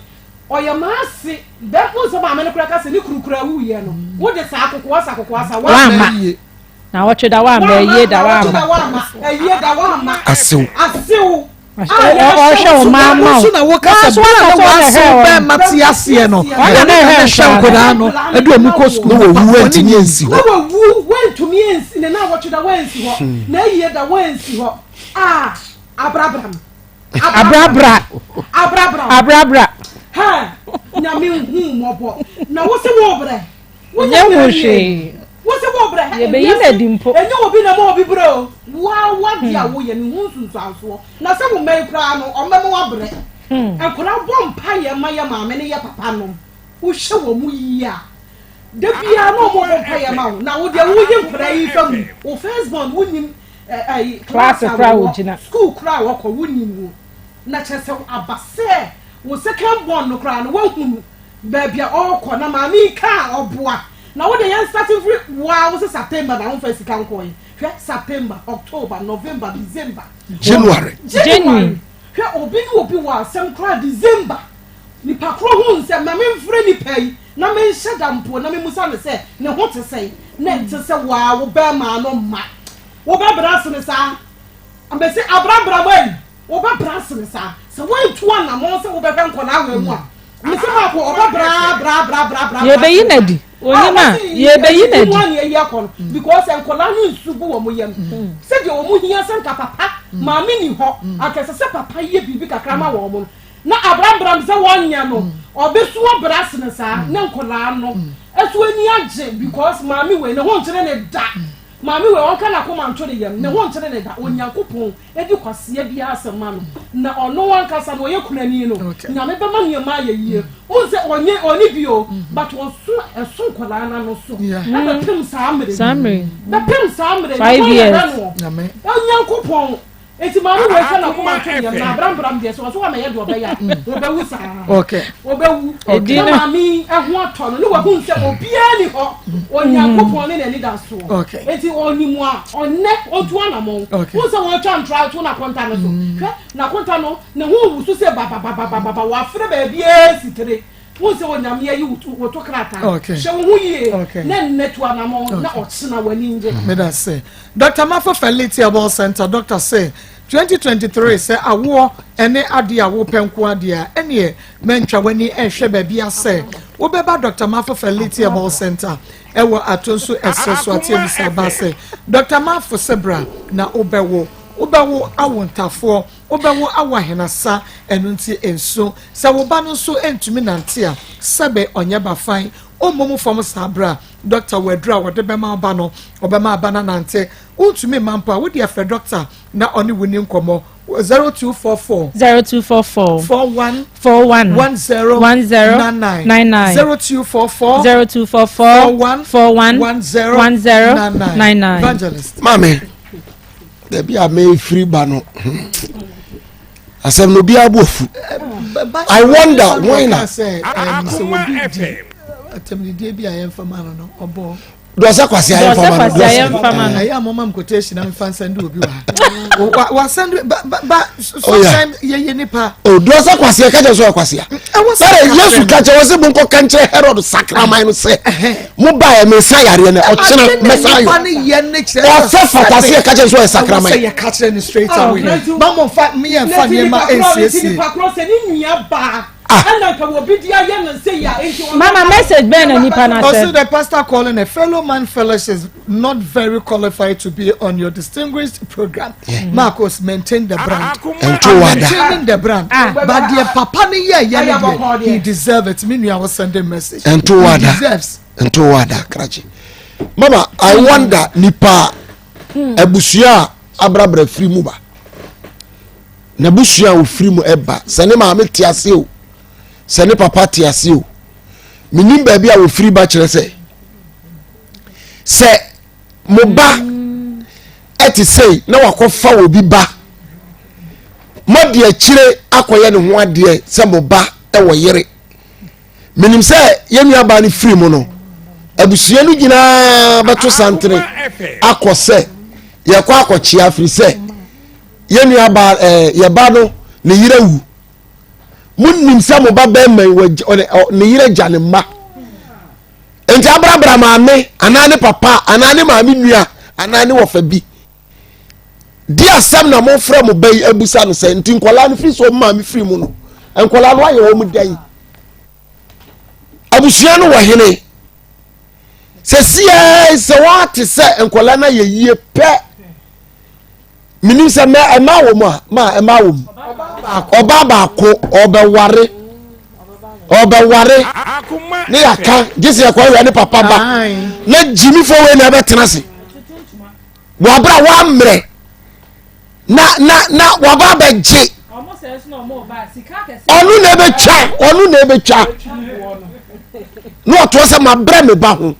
oyamase da ko so ba me ne kura ka se ni kurukura wu ye no wo de sa akokwa sa wa ma na wo tweda wa ma ye da wa ma asew o mama so na wo ka se be matiase no na he shankoda no edu mu ko school no wo went ni ensi ho went to me ensi na wo tweda wa ensi ho na ye da wa ensi ho abrabra ha na me hu mobo na wo se wo bre wo nya wo hwe wo se wo bre ye be yin adimpo enye obi na mo obi bro wa dia wo ye ni hu sunsanso na se wo mai kra no o memo wa bre enkola bom pa ye ma ye ma me ne ye papa no wo hwe wo mu yi a de bia no mo bom pa ye ma na wo de wo ye nkra yi fam wo first born wo nim class kra wo gina school kra wo ko wo nim wo na chese abase wo second born no kra no wo hunu ba bia o ko na ma mi ka oboa na wo de yan starting free wow so September na wo first kan ko yi hwe September October November December January hwe obi wa sem kra December ni pakro hu nse ma me mfre ni pai na me nheda mpo na me musa ne se ne ho te se na te se wa wo ba ma no ma wo ba braso ne sa ambese abrabra boy wo ba braso ne sa se wo ntu na mo se wo ba kan ko na awe mu a me se ma ko oba bra ye be yinadi onima ye be yinadi one ye yakon because enkola no nsugu wo mo yam se de wo mo hia se nka papa ma me ni ho akese se papa ye bibi kakra ma wo mo na abrabram se wonya no obesu braso ne sa na enkola no esu ani age because ma me we ne ho nkyere ne da mami we won kana Akoma ntwe de yam ne ho nkyere ne da onyankopon edi kwase bia asema no na ono wan kasa no ye kunani no nyame be ma nyema ye yie onse oni bio but won so kola na no so na pem samre na pem samre 5 years nyame onyankopon eti mami we kana Akoma ntwe yam na abrambram de so wa me ye do be ya obewu sa obewu na mami eho ato no wa hu nse obia ni ho onyankopon ne ni da so eti onimu a onne otu anamo hu se won twa ntra to na konta no so hwe na konta no ne hu wusu se baba wa fere ba bia sitere hu se onyame yi woto krata hwe hu yie na netu anamo na ochina wani nje me da say Dr. Mafo Fertility Herbal Center doctor say 2023 say awo ene ade awo penko ade a ene mentwa wani ehwe ba bia say wo beba Dr. Mafo Fertility Herbal Center ewo atonso eseso atie bisa ba say Dr. Mafo sebra na obewo awontafo obewo awahenasa enunti enso se wo ba no so entumi nante a sebe onye ba fan omomu fom sabra Dr. Wedra wode bema ba no obema ba na nante untumi mampa wo de afa doctor na oni woni nkomo 0244 0244 41 41 10 99 0244 41 10 Evangelist. Mame, there be a may free bano. I said, no be a boof. I wonder why not. Akoma FM. Dosa kwasi ayen fama. I am mom quotation and fan send do bi wa. Wa send ba sometimes ye nipa. Oh, dosa kwasi e kaje so kwasi a. Sare Yesu kaje wo se bunko kanche Herod sakraman no se. Mo ba e Messiah yare na o chena Messiah. O se fatase e kaje so e sakraman. Say you catch them straight away. Mama fa me and fa me ma NCC. Mama message Ben and Nipana. Also, the pastor calling a fellow man fellowship is not very qualified to be on your distinguished program. Maa Akos maintain the brand. Maintaining the brand. But the papa ni he deserves it. Meaning I was sending message. He deserves. Krachi. Mama, I wonder nipa ebusia abrabre free mu ba. Na busia o free mu eba. Sane ma me tiase o. Sane papa tiase o. Minim ba bia o free ba kire se mo ba eti sei na wakofa obi ba. Mo de akire akoye ne ho ade se mo ba e wo yere. Minim se yenu aba ni free mu no. Abusuya no gina bato santre akose ye kwa akochia free se yenu aba ye ba no ne yire wu. Munnim se mo ba ba man ne yire jane ma. Enti abrabra maame anane papa anane maame nua anane wofa bi. Di asem na mo fra mo bai abusa no se enti nkola no free so maame free mu no. Nkola no aye wo mu dan. Abusuya no wo hene. Se what se nkola na ye yie pe. Minim se ma wo mu ma wo mu. Oba ba ko obeware ne yaka gese ya kwa ne papa ba na jimi fo we na betena se wa bra wa mre na wa ba be je onu na be twa no to se ma bra me ba ho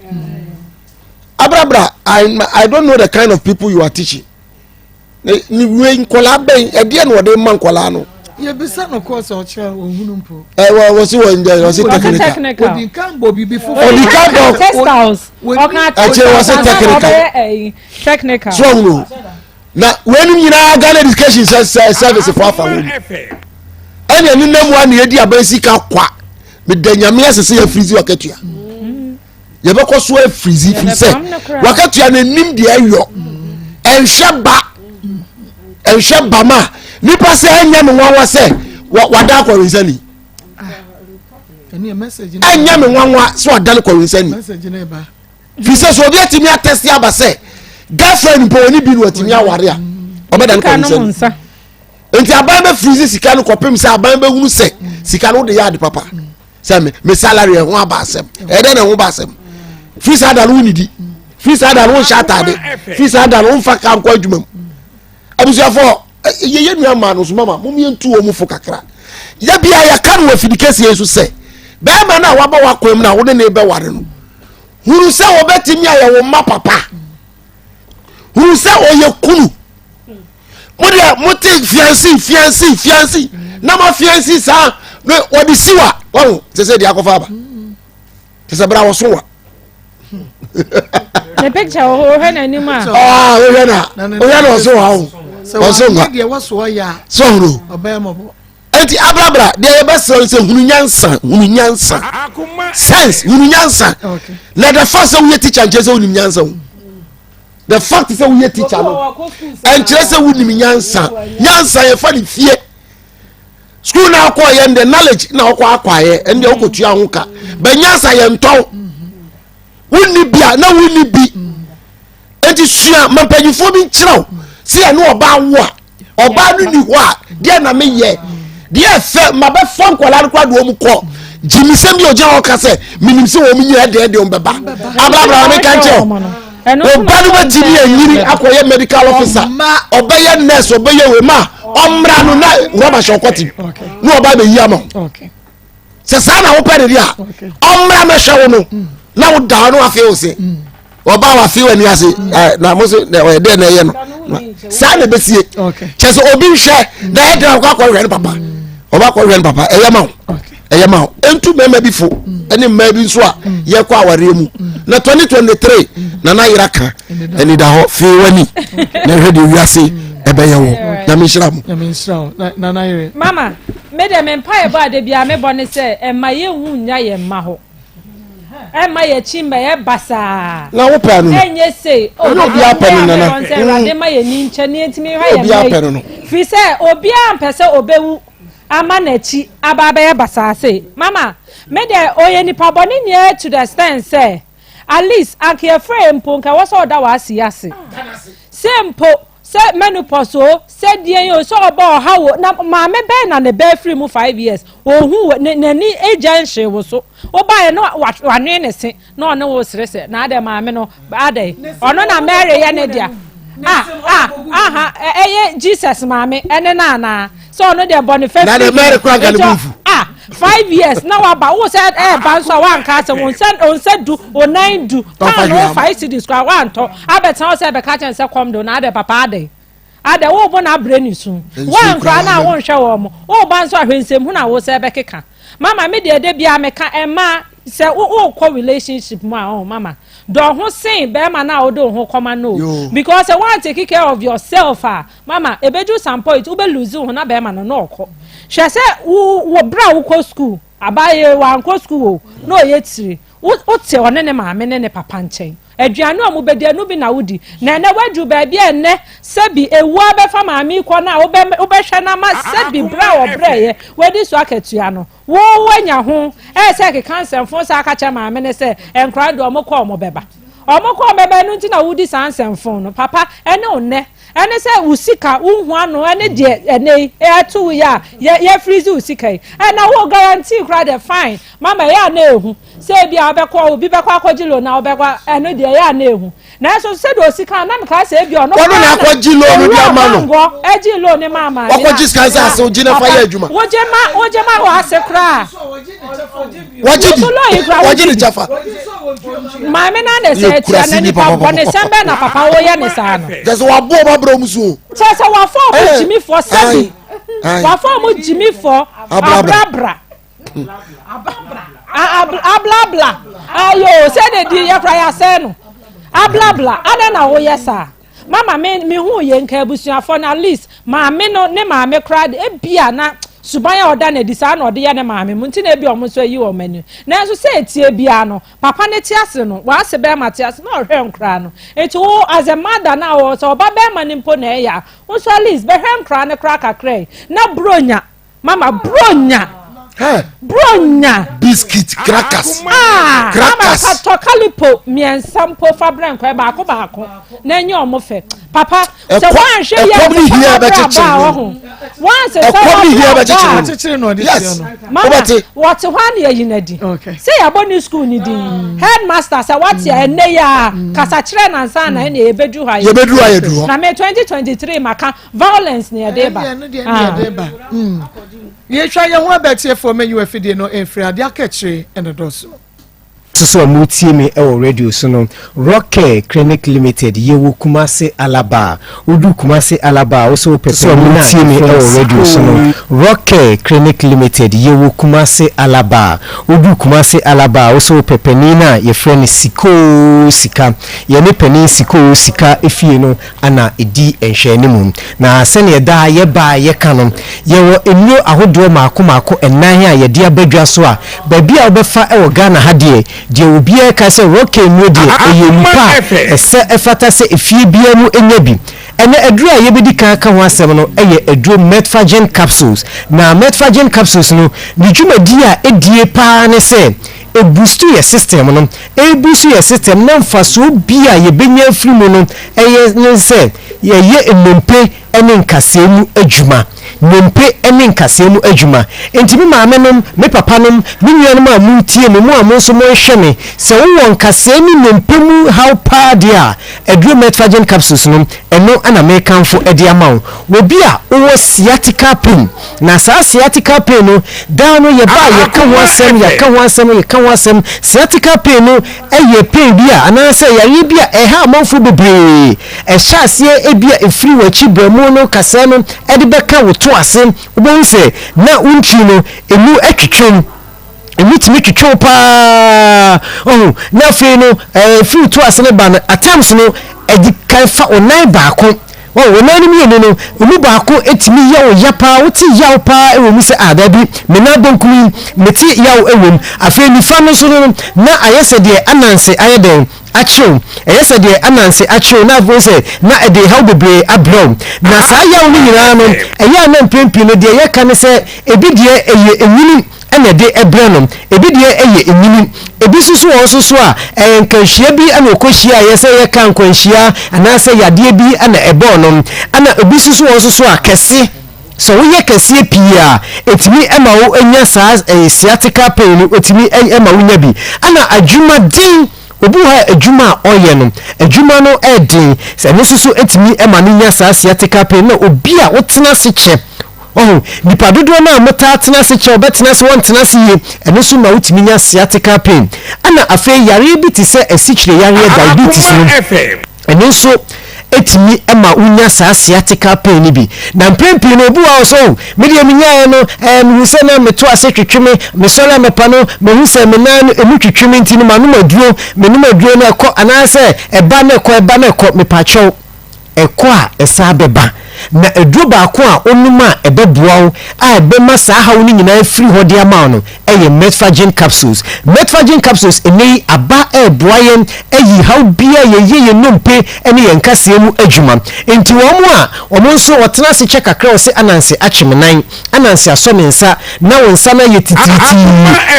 abrabra. I don't know the kind of people you are teaching. Ni we nkola ben e de no de man nkola no ye bisa no course o cha ohunu mpo was technical odi kan bo bibi fo textiles technical so no na when nyina Ghana education service for afa wo anya ni namu an ye di abansi ka kwa me danyame asese ya frizi wakatua ye be ko so frizi fi se wakatua na nim de ayo enhwe bama nipa se anya me nwanwa se wada kwa winsani eni message anya me nwanwa so wada kwa winsani message na ba fi se so obi atimi atesti aba se girlfriend mpo oni bi no atimi aware a obeda kwa winsani enti aban be freeze sika no kopem se aban be hunu se sika no de yard papa se me salary ho aba asem e de na ho ba asem freeze ada no nidi freeze ada no shatade freeze ada no mfa ka kwa adwuma abusuafo ye nua ma no so mama mum ye ntu o mu fo kakra ya bia ya kan wa fidikesi yesu se be ma na wa ba wa kwem na wo ne be ware no huru se wo betimi aye wo ma papa huru se o ye kunu mo te fiancé na ma fiancé sa wo di siwa wo se di akofa ba se bra wo so wa the picture o he na ni ma o he na so wa o so nga de wo so ya so ro obemo enti abrabra de be se hunu nyansa sense hunu nyansa na the first we teacher nche se hunu nyansa the fact is we teacher no enche se hunu nyansa ye fa ni fie school na akọ ye the knowledge na akọ ye ende okotua ho ka be nyansa ye nton wuni bia na wuni bi enti sua mampanyifo bi nkyerɛw si eno oba wo a oba no ni ho a de na me ye de fe mabe fon kwala no kwado mu kɔ jimisem bi oja o ka se minim se wo mu nyira de o beba abrabra me kan kyerɛw oba no betimi anyiri akoye medical officer obeye nurse obeye we ma omra no na roba shokoti no oba be yi ama se sa na wo pere dia omra me hwe wo no na wo da no afi wo se oba wa fi wani ase na mo se de na ye no sa na besie chese obi hwe na e da kwa hwe papa oba kwa hwe papa eye ma entu mema bi fo ene mma bi nso a ye kwa aware mu na 2023 na na yiraka eni da ho fi wani na hwe de wiase ebe ye wo na me hira mu na na yire mama me de me mpa e ba de bia me bone se e ma ye hu nya ye ma ho e ma ye chimba ye basa na wo pa no enye se obi apenu na na de ma ye ni nche ni ntimi hwa ye obi apenu no fi se obi ampese obewu ama na chi ababa ye basa se mama me de oye ni pa boni near to the stand say at least akie frame po nka wo so da wa asiase sempo se menopause o se die yo so oba ha wo na ma me be na ne be free mu 5 years ohu nani agency wo so oba ye no wane ne se na one wo srese na ade ma me no ade ono na Mary ye ne dia Jesus ma me ene na so ono de Boniface na de Mary kwa ga le bufu 5 years na wa ba wo said ban so wa nka se won said do o 9 do kan no 5 cities kwa wa nto abetan o se be ka chen se kom do na ade papa ade wo bo na breni su wa nkra na wo hwe wo mo wo ban so ahwensem hu na wo se be keka mama me de bia me ka ema se wo ko relationship mu a mama do ho sin be ma na wo do ho koma no because I want to take care of yourself mama ebeju some point ube lose ho na be ma no ko hwe se wo bra wo ko school abaye wa nko school no ye tiri wo te one ne ma me ne papa nchen aduane o mo bedi anu bi na wudi na na wadu ba bia enne sebi ewu abefa ma mi ko na wo be hwe na ma sebi bra wo bra ye wedi so akatua no wo wanya ho se ke cancer fo sa aka cha ma me ne se enkra do mo ko mo beba nu nti na wudi sansem fo no papa ene onne ene se usika unhu ano ene de ene atu ya ye freeze usika na wo guarantee kra the fine mama ya na ehu se bia obekọ obi bekọ akogilo na obekọ ene de ya na ehu na so se do usika na me ka se bia ono na akogilo no bia ma no ejilo ni mama okogi skansa se ogi na fa ya adwuma woje ma wo ase kra woji ni chafa mama na ne se tia na ni papa ne sembe na papa wo ye ne sa no just wa bo ba bro musu chese wa fo mo jimi for sebi wa fo mo jimi for ablabla ayo se de di ya kra ya se no ablabla ada na wo ye sa mama me hu ye nka abusuafo na at least maame no ne maame kra de bia na subanya oda na disa na ode ya ne maame mu nti na bi omo so yi o manu na so se etie bia no papa ne tiase no wa se be ma tiase na ohwe nkra no eti wo as a mother na wo so oba be ma ne mpo na ya wo so at least be hwe nkra ne kra kakra na bronya mama bronya bronya biscuit crackers crackers mama to kalipo miensampo fabren kwa baako na enye omo fe papa so wan hwe ya probably here be chichi wan se so here be chichi no yes mama what one year yinadi say ya boni school ni din headmaster say what ya ene ya kasa kire na nsa na ene ebedu ha yedu na me 2023 maka violence ne edeba ye twa ye ho abetie for menu afidie no enfri ade akachire ene doso so mo tie me e radio so no Rocket Clinic Limited ye wo Kumasi Alaba udu Kumasi Alaba wo so pepe mo tie me e radio so no Rocket Clinic Limited ye wo Kumasi Alaba udu Kumasi Alaba wo so pepe ni na ye friend sika ye ne pani sika efie no ana edi enhwe ne mum na se ne da ye ba ye kanom ye wo enyo ahodo maako enan a ye dia badwa so a ba bia obefa e wo Ghana ha de obia ka se Rocket mu de eyempa ese efata se efie bia mu enyabi ene aduru a yebedi kan ka ho asem no eye aduru metfagen capsules na metfagen capsules no ni dwumadi a edie pa ne se e boost your system no e boost your system na mfa so bia yebenya afiri mu no eye ne se ye emompe ene nkasemu adwuma nompe ene nkasemu adwuma enti me maame nom me papa nom me nuanom a muntie me mu a mo so mo hwe me se wo nkasemu nompe mu how padia aduro metfagen capsules nom eno ana me kanfo edi amawo obi a wo sciatica pain na sa sciatica pain no da no ye ba ye ka ho asem sciatica pain no eye pain bi a ana se yare bi a eha amanfo bebre ehyasie ebia efiri wachi bramo no kasa no edi beka wo to asem wo se na unchi no emu atwetwem emitimi twetwe pa na fe no free to asem ba no attempts no edi kan fa onai baako wo nani mi no emu baako etimi yawo yapa wo ti yawo pa ewo mi se adabi me na donkumi me ti yawo ewom afi ni fa no so no na ayese de ananse ayeden acho ayese de ananse acho na vo se na ede how bebre abrom na sa yawo ni nyina no eya na mpempi no de ye kan se ebi de eye enwini ene de ebrenom ebi de eye enwini ebi susu wo susu a enkanhia bi ana okohia yese ye kan kwanhia ana se yade bi ana ebonom ana ebi susu wo susu a kese so we kese pia etimi ema wo enya sa sciatica pain etimi ema wo nya bi ana adwuma din obu ha adwuma oye no adwuma no edin se no susu etimi ema no nya sa sciatica pain na obi a wotena se che nipa dodo na mota tena se che obetena se won tena se ye eno so na wutimi nya sciatica pain ana afi yare bi ti se esichire yare diabetes no eno so etimi ema unya sa sciatica pain ni bi na mpempi no obu a so me de minya no hu se na meto ase twetweme me so la mepa no me hu se me na emu twetweme ntini ma no maduro me no maduro na ekọ ana se eba na ekọ me pa chew ekọ a esa beba na eduro baako a onuma ebeboa a ebema saa hawo ni nyina free hodi ama no eye metfagen capsules enei aba eboayen eyi hawo bia ye nompe ene ye nkasemu adwuma enti wo nso wotena se che kakra o se ananse achemenan ananse asomensa na wonsa na ye tititi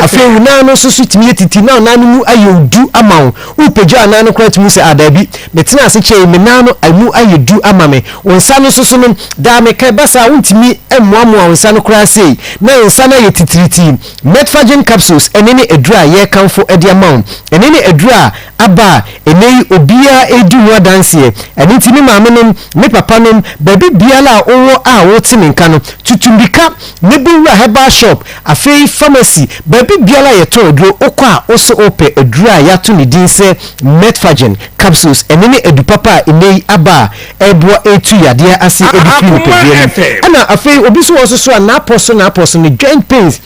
afewu na no so sutimi ye titi na na mu ayodu ama wo upeja na no kwatmu se adabi metena se che me na no amu ayodu ama me wonsa no so no da me kai basa untimi emmoamoa wonsa no kra sei na wonsa na ye titiriti metfagen capsules enene edura ye kanfo edi amount enene edura aba enei obia edu ho danse eniti mi maame nom mi papa nom baby biala owo a woti menka no tutumbika ne buwa herbal shop afei pharmacy baby biala ye to eduro okwa oso ope edura ya to ni dinse metfagen capsules enene edu papa enei aba ebo etu yade ase edufiri pediem ana afei obi so wo so na aposo ni joint pains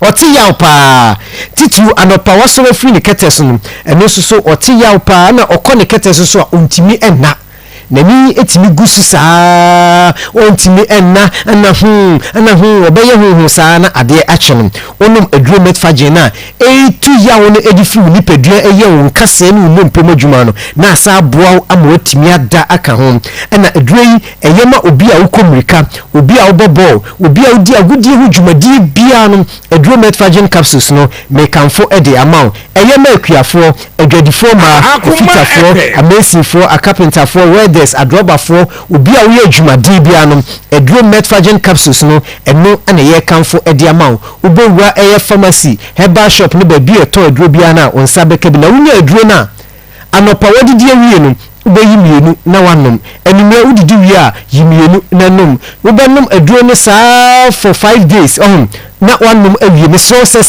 oti yaw pa titu anopa wasoro free ni ketes no eno so oti yaw pa na okọ ni ketes so ontimi enna nani etimi gusu saa ontimi enna ana hu obeye hu saa na ade akyem onum eduro metfagen na etu yaw no edifi ni pedua eye won kasa ni mo mpem adwuma no na asa boa ama otimi ada aka ho na eduro yi eyema obi a ukomrika obi a obobol obi a odi agudi hu dwumadi bia no eduro metfagen capsules no me kanfo ede amaw eyema akuafo adwadifo ma ofitafo amesifo akapenterfo weathers adrobafo obi a wo adwumadi bia no eduro metfagen capsules no eno ana ye kanfo ede amaw obowura eye pharmacy herbal shop no ba bi eto eduro bia na onsa beka bi na wunya eduro na anopa wadidi awie no ubeyi mienu na wanom enumia udidi wie a yimienu na nom ubenom eduro no saa for 5 days na wanom awie me so se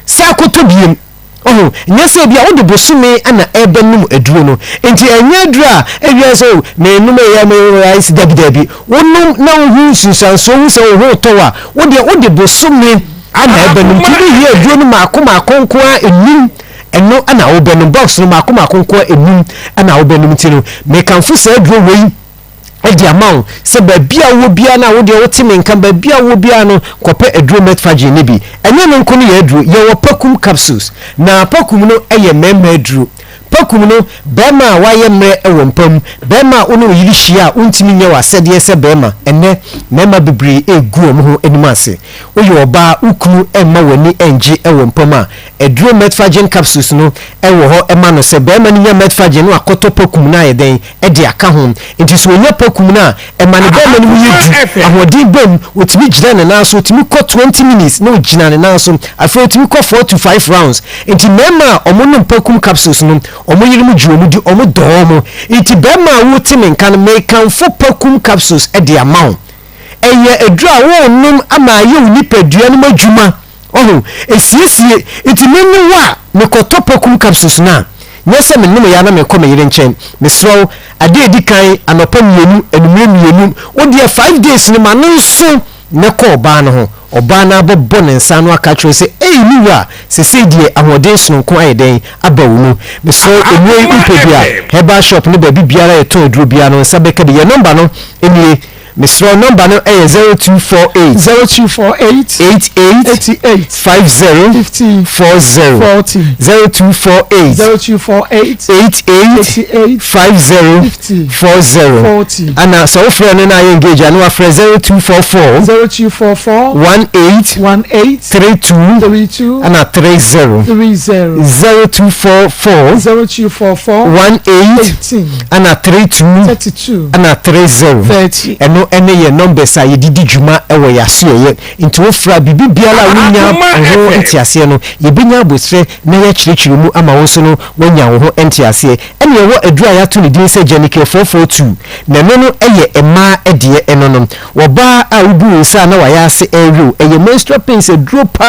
sa kotobiem nyese bia wo de bosome ana ebenum eduro no enti enya eduro a ewia so na enum ya me rice dabidabi wonum na hu sunsanso hu se wo towa wo de bosome ana ebenum tibi ye eduro no makoma konkoa enum eno ana wo benum box no makoma konkoa enum ana wo benum tinu me kanfo sa eduro wei edi amaw se ba bia wo bia na wo de wotime nkan ba bia wo bia no kope eduro metfagen ne bi enye no nko no ye eduro ye wo pakum capsules na pakum no eye memma eduro pokum no bema waye mre ewo mpam bema ono yiri hia untimi nye wasede se bema enne mema bebre egu omo ho animase oye oba ukunu emma wani enje ewo mpam a eduro metfagen capsules no ewo ho ema no se bema ni nya metfagen no akoto pokum na yeden e de aka ho nti so nya pokum na ema ne bema no yedu ahodi bem otimi gina ne na so otimi ko 20 minutes no gina ne na so afi otimi ko 4 to 5 rounds nti mema omo no pokum capsules no omo yiri mu juo mu di omo doomo nti bema wo timi kan me kan fo pokum capsules e de amount eye edura wo num ama ye unipadua no madwuma oh esiesie nti menni wa me koto pokum capsules na nyese mennim ya na me ko me yire nchen me sro ade edi kan anopa mienu enumremienu odi 5 days ni manso ne ko oba no ho oba na bobo ne nsa no aka tro se niwa se se die ahoden so nko ayeden abawo mu me so enwe upebia heba shop ne ba bibiara eto eduro bia no nsa beka de ye number no enie Mr. number no 0248 88 50 40 0248 50 40 ana so friend na engage anu afre 0244 18 32 ana 30 0244 18 ana 32 ana 30 eno ene ye numbers a yedidi djuma ewo yaso ye nti wo fra bibi biala wonya ho entiase no ye benya abosre na ye kirikiri mu ama wo so no wonya ho entiase ene ye wo adura ya to ne din se Jenike 442 na no no eye ema edie enonom wo ba a ubu nsa na wa ya se ewo eye menstrual pains drop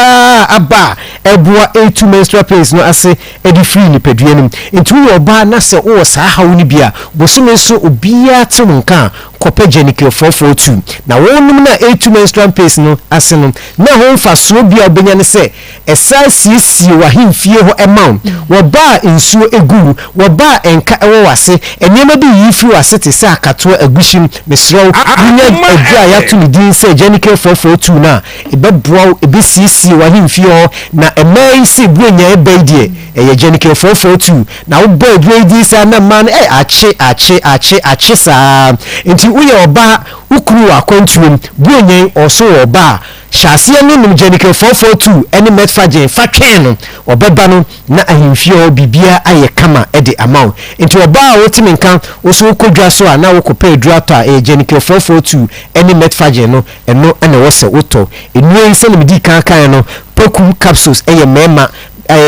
aba ebua A2 menstrual pains no ase edi free ni pedua nim nti wo ba na se wo sa hawo ni bia bosume so obia temunka kope Jenike 442 na wonum na A2 menstrual pains no ase no na ho mfa so bia obenya ne se esa siesie wa himfie ho amount wo ba nsuo egu wo ba enka ewo wase enema bi yifi wase te se akato agushim mesrew nya adua ya to din se Jenike 442 na ebeboa ebesiesie wa himfie ho na emai se buenya ebedie eye Jenike 442 na wo boy grade sa na man ache sa enti uye oba ukuru akontuem buenyen oso oba shasie no nim Jenike 442 eni metfagen fatwen no obeba no na ahimfie bibia aye kama ede amount enti oba wotimi nkan oso kodwa so na wokopa edurato Jenike 442 eni metfagen no eno ene wose woto enue nse nim di kan no pokum capsules eye mema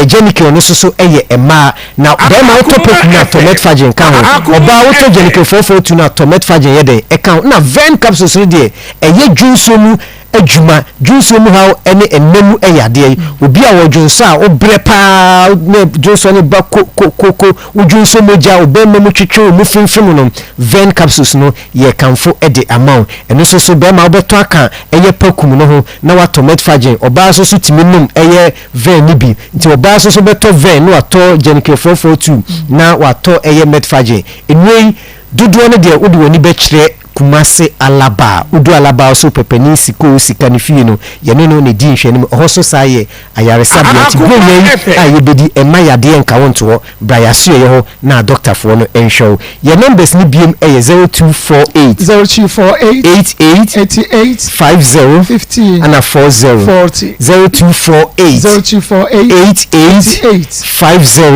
Jenike no so eye ema na bema auto pokum na metfagen kan ho oba auto Jenike 442 na metfagen yede e kan na ven capsules no de eye dwunso mu adwuma dwunso mu hawo ene enemu eyade obi a wodwunso a obrepa ne dwunso ne ba koko wodwunso moja obemma mu twetwe mu finfim no ven capsules no ye kanfo ede amount eno so bema obeto aka eye pokum no ho na wato metfagen oba so timinum eye ven ni bi nti oba so beto ven no wato Jenike 442 na wato eye metfagen enwei dodo ne de odi woni be kire Kumase alaba udu alaba so pepeni siko sika ni fie no ye no ne di nhwenim hoso saye ayaresa bia ti gwenyen ayebedi ema yade enka wonto bra yaso ye ho na doctor fo no enshow ye numbers ni biem 0248 88 50 and 40 0248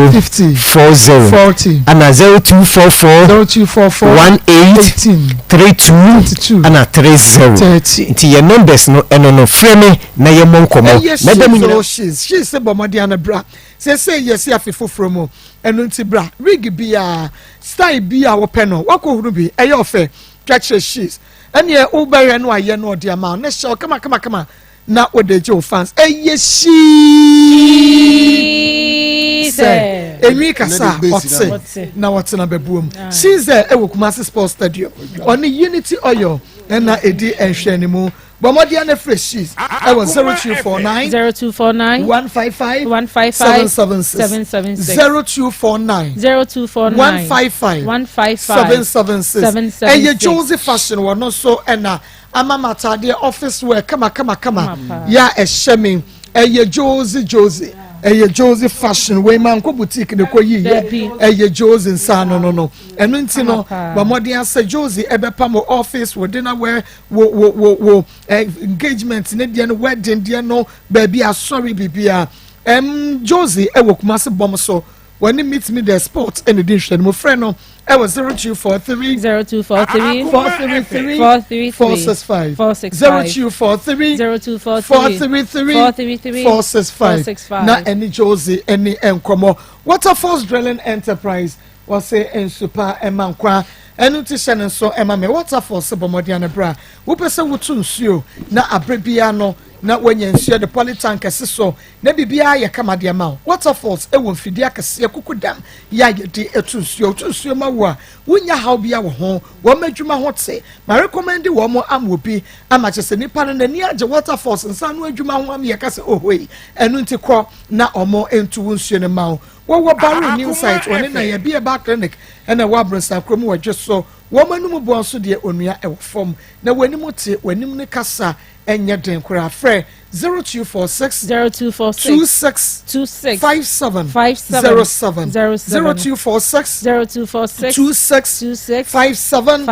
50 40 and 0244 18 32 ana 30 nti ye numbers no eno no frame na ye monkomo na dem nyina she say bomodiana bra say yes afefo from eno nti bra rig bia style bia wo pe no wakohuru bi eye ofe twakye she's ene ubere no aye no de ama na show kama na odeje fans eye she say emi kasa otse na what's na bebuom she's ewo Kumasi Sports Stadium on Unity Oil na edi enhwenimu bomodiana freshes ewo 0249 155 776 776 eye Joseph Fashion wono so na amamata de office wear kama ya eshemi eye Josie eye Josie fashion we man ko boutique de ko yiye eye Josie nsa no eno nti no ba modern say Josie ebepa mo office we dinner where wo engagement ne de no wedding de no baby sorry bibia Josie e wo kuma se bom so when you meet me the sports and edition my friend no I was 0243 0243 433 465 0243 433 465 na any Josie any enkomo Waterfalls Drilling Enterprise was say en super emankwa enu ti hyene so ema me Waterfalls bomodian bra wo pese wotu nsuo na abrebia no na wanya nsuo de polytank so na bibia ya kama de ma Waterfalls e won fidi akase kukudam ya yedi etu nsuo ma wo a wonya haw bia wo ho wo madwuma ho te ma recommend wo mo amobi amachese nipa no na ni age Waterfalls nsa no adwuma ho am ye kase ohoi enu nti kro na omo entu nsuo ne ma wo Barrow new site one na ye bia ba clinic ena wa bresa krom wo dweso wo manum bo so de onua e wo fom na wanim te wanim ne kasa enye den kura frɛ 0246 26 57 07 0246 26 57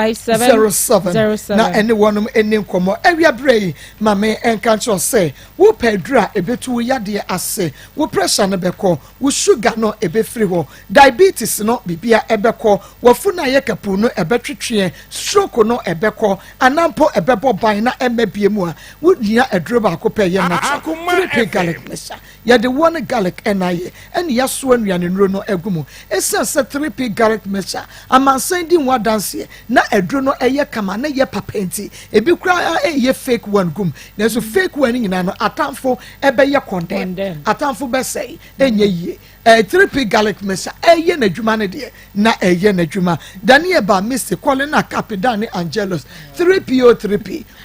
07 na anyone eni nkomo awia brei mame enka cho say wo pedra ebetu yade ase wo pressure no beko wo sugar no ebefri ho diabetes no bibia ebeko wo funa ye kapu no ebetwetwe stroke no ebeko anampo ebebo ban na emabie mu a wo nia adro ba ko pe ye na 3 garlic mesa ya de one garlic enaye eni ya so anuane nro no agumu esa se 3 garlic mesa amansan di nwa dance na adro no eye kama na ye papenti ebi kura eye fake one gum na so fake one nyina no atamfo ebe ye condemn atamfo be say enye ye 3 garlic mesa eye na dwuma ne de na eye na dwuma daniel ba Mr. Colin Capidani Angelos 3P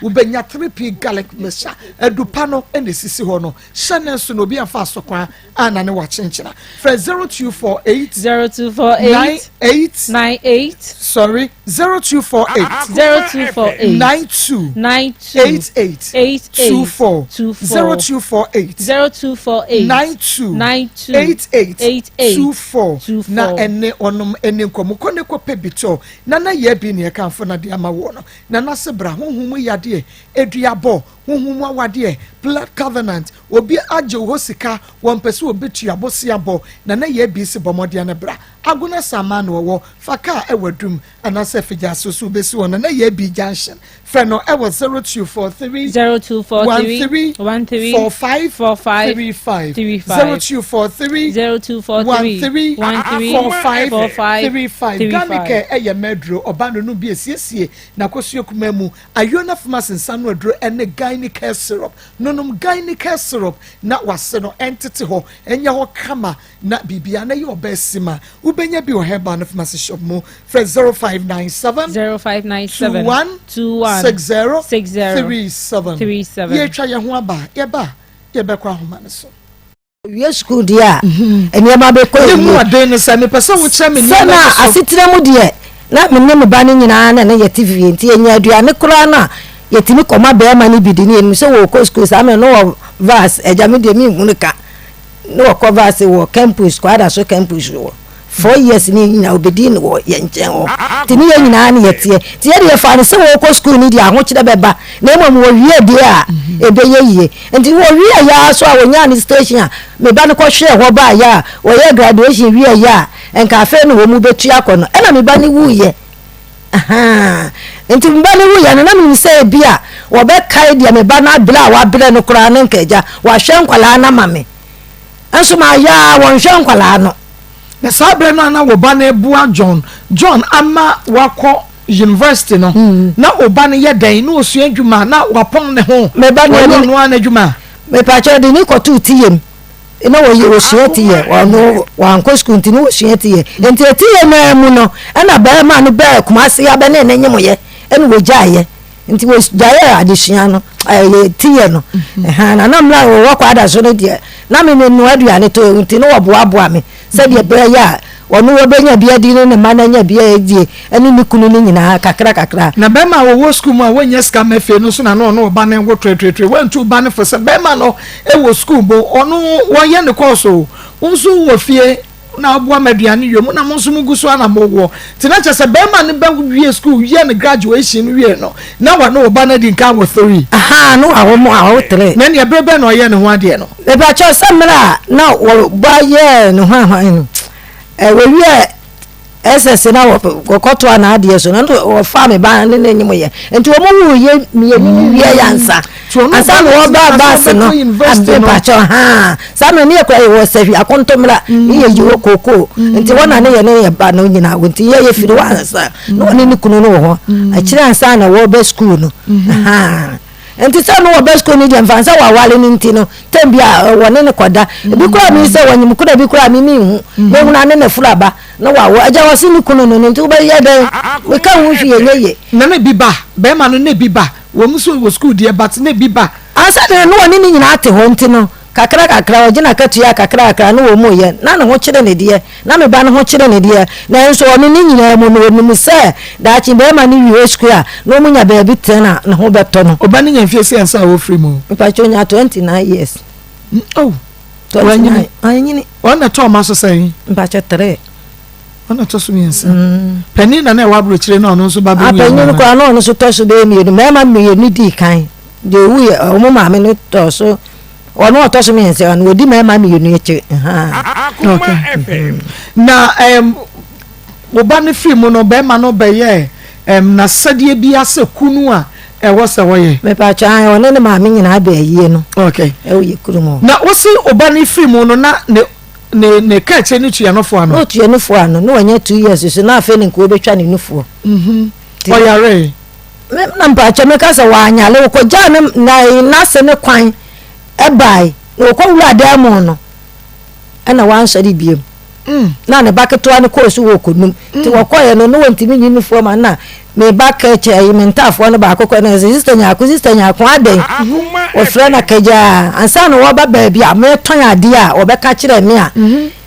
ubenya 3 garlic mesa edupano ene sisi ho no shane so no bi afa so kwa ana ne wa chenchena for 0248 98 sorry 0248 92 88 24 0248 92 88 na ene onom ene nkomo kone ko pebito na ye bi ne kan fo na de ama wo no na na se bra honhum yade eduabo honhum awade blood covenant obi aje ho sika won pese obetu abosi abo na ye bi se bomode na bra aguna sama na wo faka ewadum ana se fija so besi won na ye bi junction fe no e was 0243 45 0243 ganike eye medro obano no bi esiesie na kosuo kuma mu ayona pharmacy nsano adro ene gynecare syrup nonum gynecare syrup na wase no entity ho enya ho kama na bibia na ye obesima ubenya bi o herbal pharmacy shop mu for 0597 21 60 ye twa ye ho aba ye be kwa homa ne so we school dia eniema be ko mu aden ne se me pese wo kire me ni na asitire mu de na me ne ba ne nyina na ye TV enti enya aduane kura na yetimi koma be ma ni bidi ni enu se wo ko school sa me no verse eja me de mi hunuka no ko verse wo campus ko ada so campus wo 4 years ni nyina obedi ni wo ye nchen wo tini ye nyina na yetie tie de fa ne se wo ko school ni dia ho kire beba na emo wo wie de a ebe ye yie enti wo wie ya so a wo nya ni station a me ba ne ko hwe ho ba ya wo ye graduation wie ya enka fe no wo mu betu akono e na me ba ni wu ye aha enti me ba ni wu ye na me se bia wo be kai de me ba na bla wa bla no kura na nkaja wa hwe nkwala na mame enso ma ya wo hwe nkwala no na sabre na wo ba na ebua John ama wakọ university no na oba ne ye dan na osu adwuma na wapon ne ho me ba na no adwuma me pa che de ni ko tu tiem na wo ye osu tie wa no wa nko school ti no osu tie enti tie na mu no na ba ma no ba kuma se ya ba na nyem ye eni wo jaye enti wo jaye adesua no tie no na mla wo kwa ada so no die na me no aduane to enti no wo boa me se de bra ya ono obenya bia di ne ma na nya bia edie ene ni kunu ni nyina kakra na be ma wo school mu a wonya ska mafe no so na no ba na wo tretre wantu ba ne fo se be ma no e wo school bo ono wo ye ne course o unsu wo fie na aboa maduane yom na mo nso mugu so na mo wo ti na chese be ma ne ba wie school ye ne graduation wie no na wa no ba na di nka wo 3 aha no awo mo awo 3 na ne be no ye ne ho ade no e ba cho samra na wo ba ye ne ho ahwan we wie SS na wo koto na ade so na wo fa me ba ne nyim ye enti wo mo wo ye mi wie yansa asa no wo ba se no ade ba cho ha sa me ne kwa wo safi akontomra ye yi wo koko enti wona ne ye ba no nyina wo enti ye firi wansa no ne kunu no ho a kire ansa na wo be school no ha enti sa no wo be school ni de mfansa wa wale ni enti no tembia wone ne koda bi kura mi se wanyim kuda bi kura mi hu me hu na ne furaba na wa wo aja wasi ni kunu no enti wo be ye de we ka hu hwie nyeye na ne bi ba be ma no ne bi ba wo muso wo school de but ne bi ba asa de no woni ni nyina ate ho enti no kakra ogina katua kakra no wo mo ye na no ho kire ne de na me ba no ho kire ne de na nso oni ni nyina mo no ni mu se da chi be ma ni wi school a no mu nya ba bi tena na ho beto no oba ni nya fie se ansa wo free mu pa cho nya 29 years oh to anyini anyini ona to ma so sai pa cho 3 ona to so mi nsa pani na wa bro kire na ono so ba be mi pani ko na ono so to so be mi me ma mi ni di kan de wu o mo ma me no to so ono otoso mi nse ono odi ma mi yunu eche okay na wo ba ne film no be ma no be ye na sadie bi ase kunu a e wo se wo ye me pa cha ono ne ma mi nyina ba yie no okay e wo ye kuru mo na wo se o ba ne film no na ne ka che ne tua no fo ano o tua no fo ano no wanya 2 years so na afa ne ko betwa ne nufu o yare me na pa cha me ka se wa anya le ko ja na se ne kwan ebai no ko wura da mo no ana wan sari biem na ne baketo an ko so wo konum ti wo koye no no wonti mi uniform na me bakeche ayi mentafo no ba akoko na sister nya ko aden o frɛ na kaja ansa no wo ba baabi a me ton ade a wo beka kire me a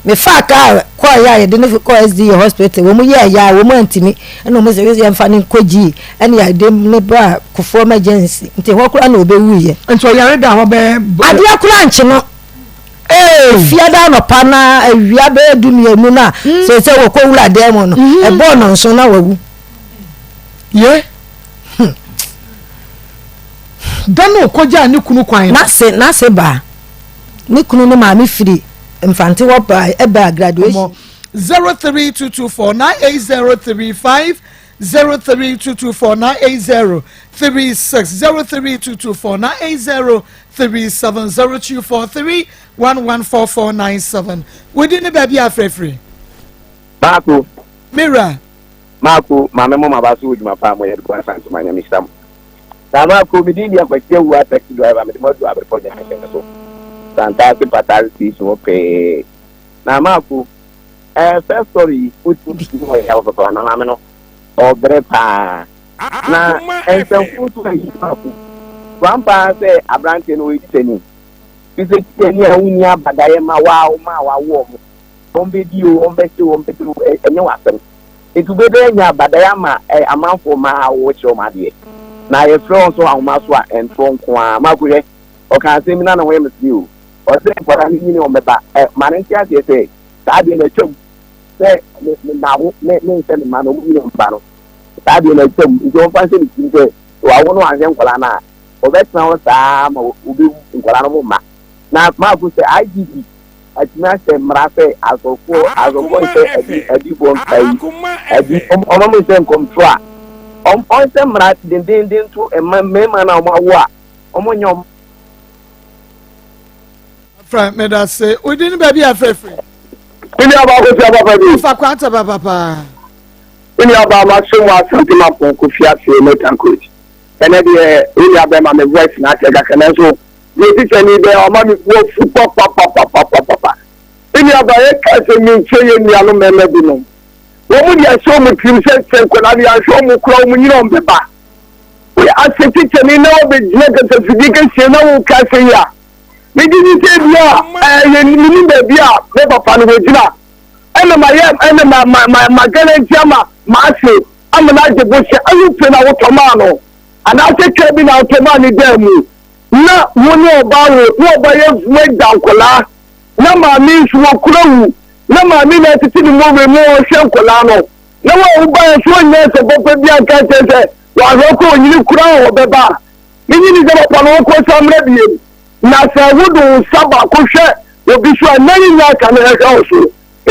me fa ka ko ya ye de no ko SD hospital wo mu ye ya wo mu antimi na mo se ye mfa ne koji ene ya de ne ba kofo emergency nti ho kura na obewu ye nti o yare da ho be ade akura nche no fiada no pana awia be dumienu na se wo ko wura de mo no e bo no nso na wawu ye dano koja ni kunu kwan na se ba ni kunu no ma mi firi mfante wo ba e ba graduation 0322498035 0322498036 0322498037 within the baby afrefree Marco Mira Marco mama mama basu ujuma pa mo yedu kwa santu manya misam Marco midini ya kwa wa taxi driver me mo do abrepo nya keke so santa ke fatality so pe na Marco first story put mo ya wa papa na mama no obre pa na ensemfutu na Marco Grandpa say abrante no iteni ise teni awuni abadaye ma wa wo ombe dio ombe enye wasem etubebe nya abadaye ma amanfo ma wo chiro ma de na ye fro so ahoma so a entro nko a magoye o kan se mi na wo emsi o o se kwara ni ni omeba manenti ase se ta de na twam se na wo ne se ma no mu ni mba no ta de na twam njo fa se ni se wa wo no anze nkola na obetna wo sa ma obi nkola no mu ma na ma ku se IGP atina se mrafe azofo se edi bon kai edi omo mo se nkomtro a on se mra den to me ma na omo wo a omo nyom fra me da se odin ba bi afrefre ini aba ko ti aba fa bi fa kwanta ba papa ini aba ma so wa santi ma pon ko fi ase me tankoji ene de ini aba ma me voice na ke ga kana so ni ti tani be o ma mi wo fu papa ini aba e ka se mi cheye ni anu me me bi no wo mu dia so mu tim se ko na dia so mu kro mu nyiro mbe ba we aseti tani na obe je ka se fidi ke se na wo ka se ya mi di ni se bia ye ni be bia be papa no gina ɛna ma yɛ ɛna ma guarantee ama ma ase ama na agye bohyɛ ayi pe na wotɔmaa no anaasɛ twɛ bi na wotɔmaa ne daa mu na wo ne ɔbaa wo ne ɔbaa yɛ wagya nkɔlaa na maame nso wɔkura wu na maame na tete ne mu wɔ mu ɔhwɛ nkɔlaa no na wɔn ɔbaa yɛ so nyɛ sɛ pɔpɔ bi aka kyerɛ sɛ wɔahwɛ kɔ onyini kura wɔ bɛba ne nyini sɛ pɔpɔ no wɔkɔ sa mmerɛ biem na sɛ wodo nsa baako hwɛ obi so a na yi nya aka ne ɛhwɛ wo so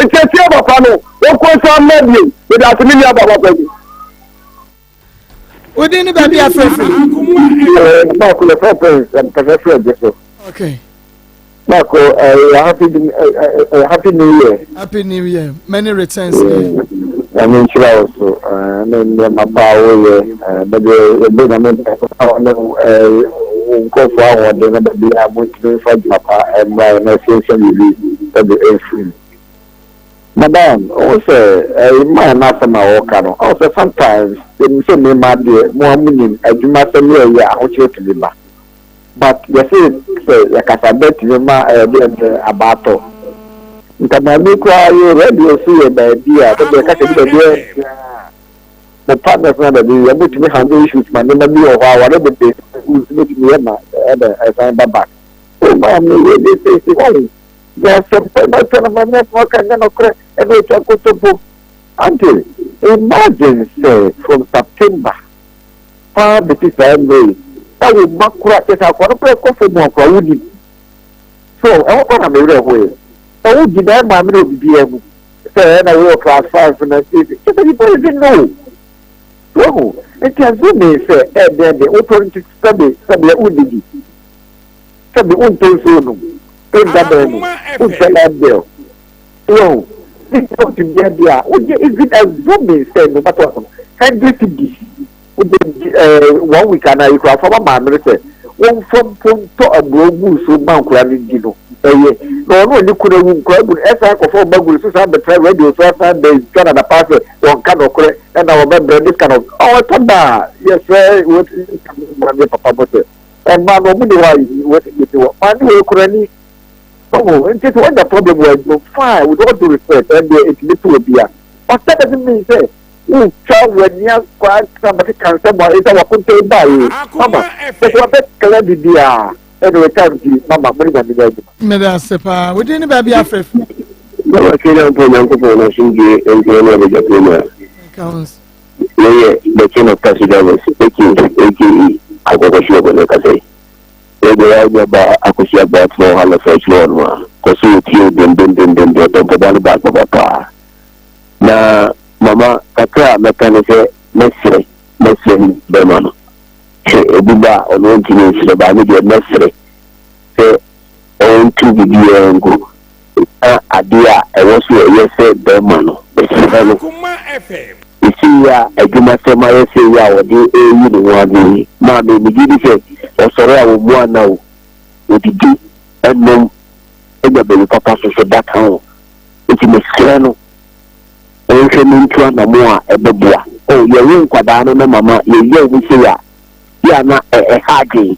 ekyɛseɛ papa no wɔkɔ sa mmerɛ biem wɔde asɛm ni aba papa bi. Wodi ni baabi afɛfɛ. Marco le papa professor Jeso. Okay. Marco, happy new year. Happy New Year. Many returns. I mean, sure also. I mean, my power, but go forward, then be able to for Papa and my association will be free. Madam, also, my master, my work, also sometimes, they say, my dear, more meaning, as you must say, yeah, I want you to be back. But you say, like I bet you, a battle. Nkamami kwa yo radio see a idea, but the catch the partners na the you able to handle issues, man, never be or whatever they who's making me as I'm back. Oh, man, they say, there's some my network and then every talk until imagine say from September far the May that will back crack as I want to play coffee more for Woody. So I want to be real way. I would give them my middle BM. Say I will class 5 and I say people didn't know. So it has been say then the open to study Woody. Study until so so this is what you get there. Is it as zombie said no matter what? 100 cities. 1 week and I cry from a man say one from to a brogu so man dino. No you could have crowd as I for bagu so the try radio so the Canada pass one kind of and our member this kind of yes sir what papa and man what you man oh, and just what the problem was, no fire with all due respect, and it's little beer. But that doesn't mean say, oh, child, when you quite somebody can say, well, it's our contain by Mama, but what that can be there, and we can see Mama, bring on the baby. Madam Sepa, we didn't baby afraid. No, I can't put on the machine and go over the Japan. The king of Cassidavas, AKE, I got a show when I say. Ba akusia bat no hala fresh loan ma ko su ti den to badal ba ba na mama kaka mekanise mesre be mano ebuba ono ti ni se ba ni de mesre se on tu bi ngo adia e wo su ye se be mano be se Akoma FM isi ya adwuma sema ye se ya wo de eyi ni wa bi ma be bi di se osoro a wo mu ana o odidi enom egbe papa so that how it me skrano o hwe mi ntua na mo a ebeboa o ye yin kwada no na mama ye ye wi se ya na hage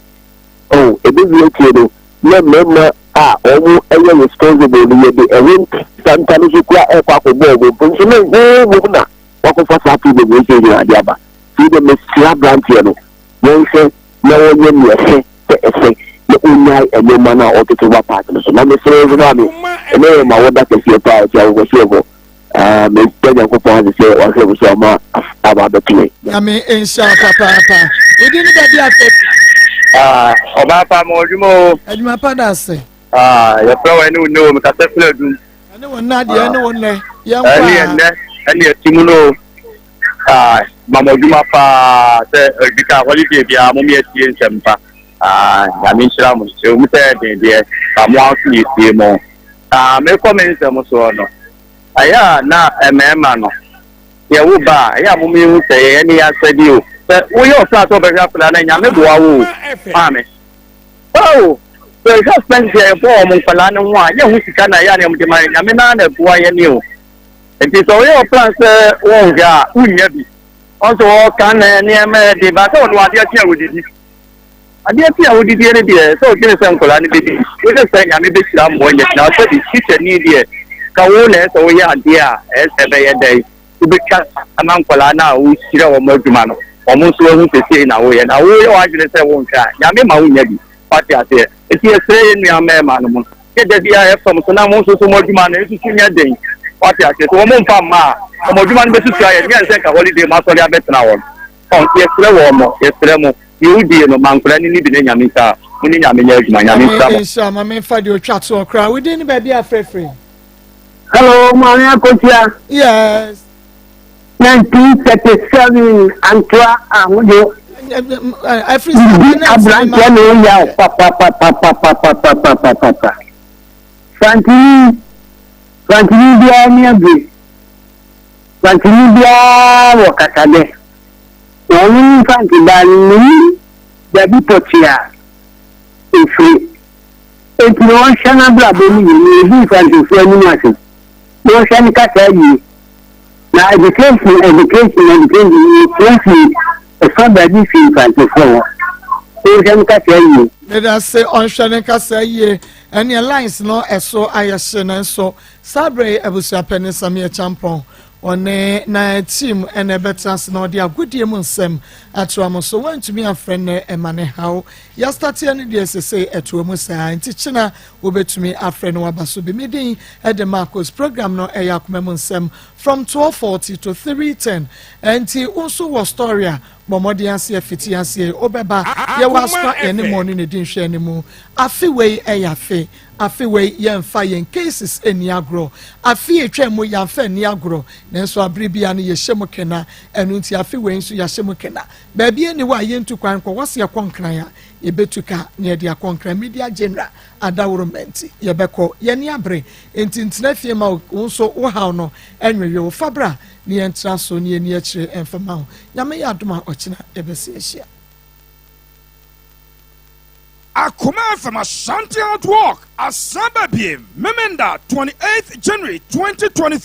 o ebi wi tie do na mema a owo eye responsible ni ye de ewin santano so kwa kwa ko bo ponso me wo na wako fa sa tu be se ni adiaba fi de me skra brand here no ye se na wo ye ni ese unyai enyomana otutu wa partner so na me say na me ene ma woda ke sie pa ti awo se go me tanya ko pa se wa se so ma aba be tini ami insha papa odi ni ba dia fe oba pa mo jumo aduma pa da se ya pro wa ni no me ka se fle du ene won na dia ene won ne ya ene timuno mama juma pa se bika holiday bia mo me tie nsempa I mean, I'm so dear. I'm walking you see more. Make comments on so no. I na a man. Yeah, we buy. Yeah, we say any answer you. But we all start over here for an yamu. Mammy. Oh, so it's just spent here for Monfalana one. Yeah, who's can I am to my Yamina, boy, and you. It is all your plans, oh, yeah, who never. Also, can near me, but I don't want to hear with you. I did see how did the so get some colony baby. We just saying I may be some one now. So the teacher need here. kawole so we adia SB day to be cast among Polana who shira or Mojumano almost who to say now we and I will actually say won't try Yami Maunyabi party as here if you say in your man get the DIF from Sonamo so Mojuman is senior day party as it won't come ma Mojuman to try and get a holiday master bet now on yes you dear no man for any living in Yamisa in Yamisa my main fight your chat so cry we didn't baby afraid free. Hello, Maa Akos. Yes. 1937 Antoa Amujo. Abrantia no ya papa. Santini bia ni abi. Santini bia wo kakade. Wonu fanti bani dabi potia. Ifi. Enti no shana bla boni ni bi fanti fu ani mase. No shani ka sayi. Na education so baby fi fanti fu. No shani ka sayi. Let us say on shani ka sayi. Any lines no eso ayashene so sabre ebusia pene samia champon one na team ene betras na odi agodie mu nsem atoamo so wantumi afrɛ ne emane haw ya start any dey say atoamo sai nti china wobetumi afrɛ no wabaso bi medin e de Maa Akos program no e yakoma mu nsem from 12:40 to 3:10 nti unso was story Momodi anse afiti anse obeba ye waspa ene morning ne din hwe animu afi wei eyafe afi wei yemfa yen cases eni agro afi etwa mu yamfa eni agro nenso abribia ne ye hyemu kena enu nti afi wei nso ya hyemu kena ba bia ni wa yentu kwan ko wase yakonkran ya yebetuka ne de yakonkran media general adawromenti yebeko ye ni abre enti ntina fie ma nso wo haw no enwewe wo fabra ni entra so ni eni akire enfama ho nyame ya adoma ochina ebesi ehia Akoma from Ashanti Outwalk, Asamba Biem, Memenda, 28th January 2023.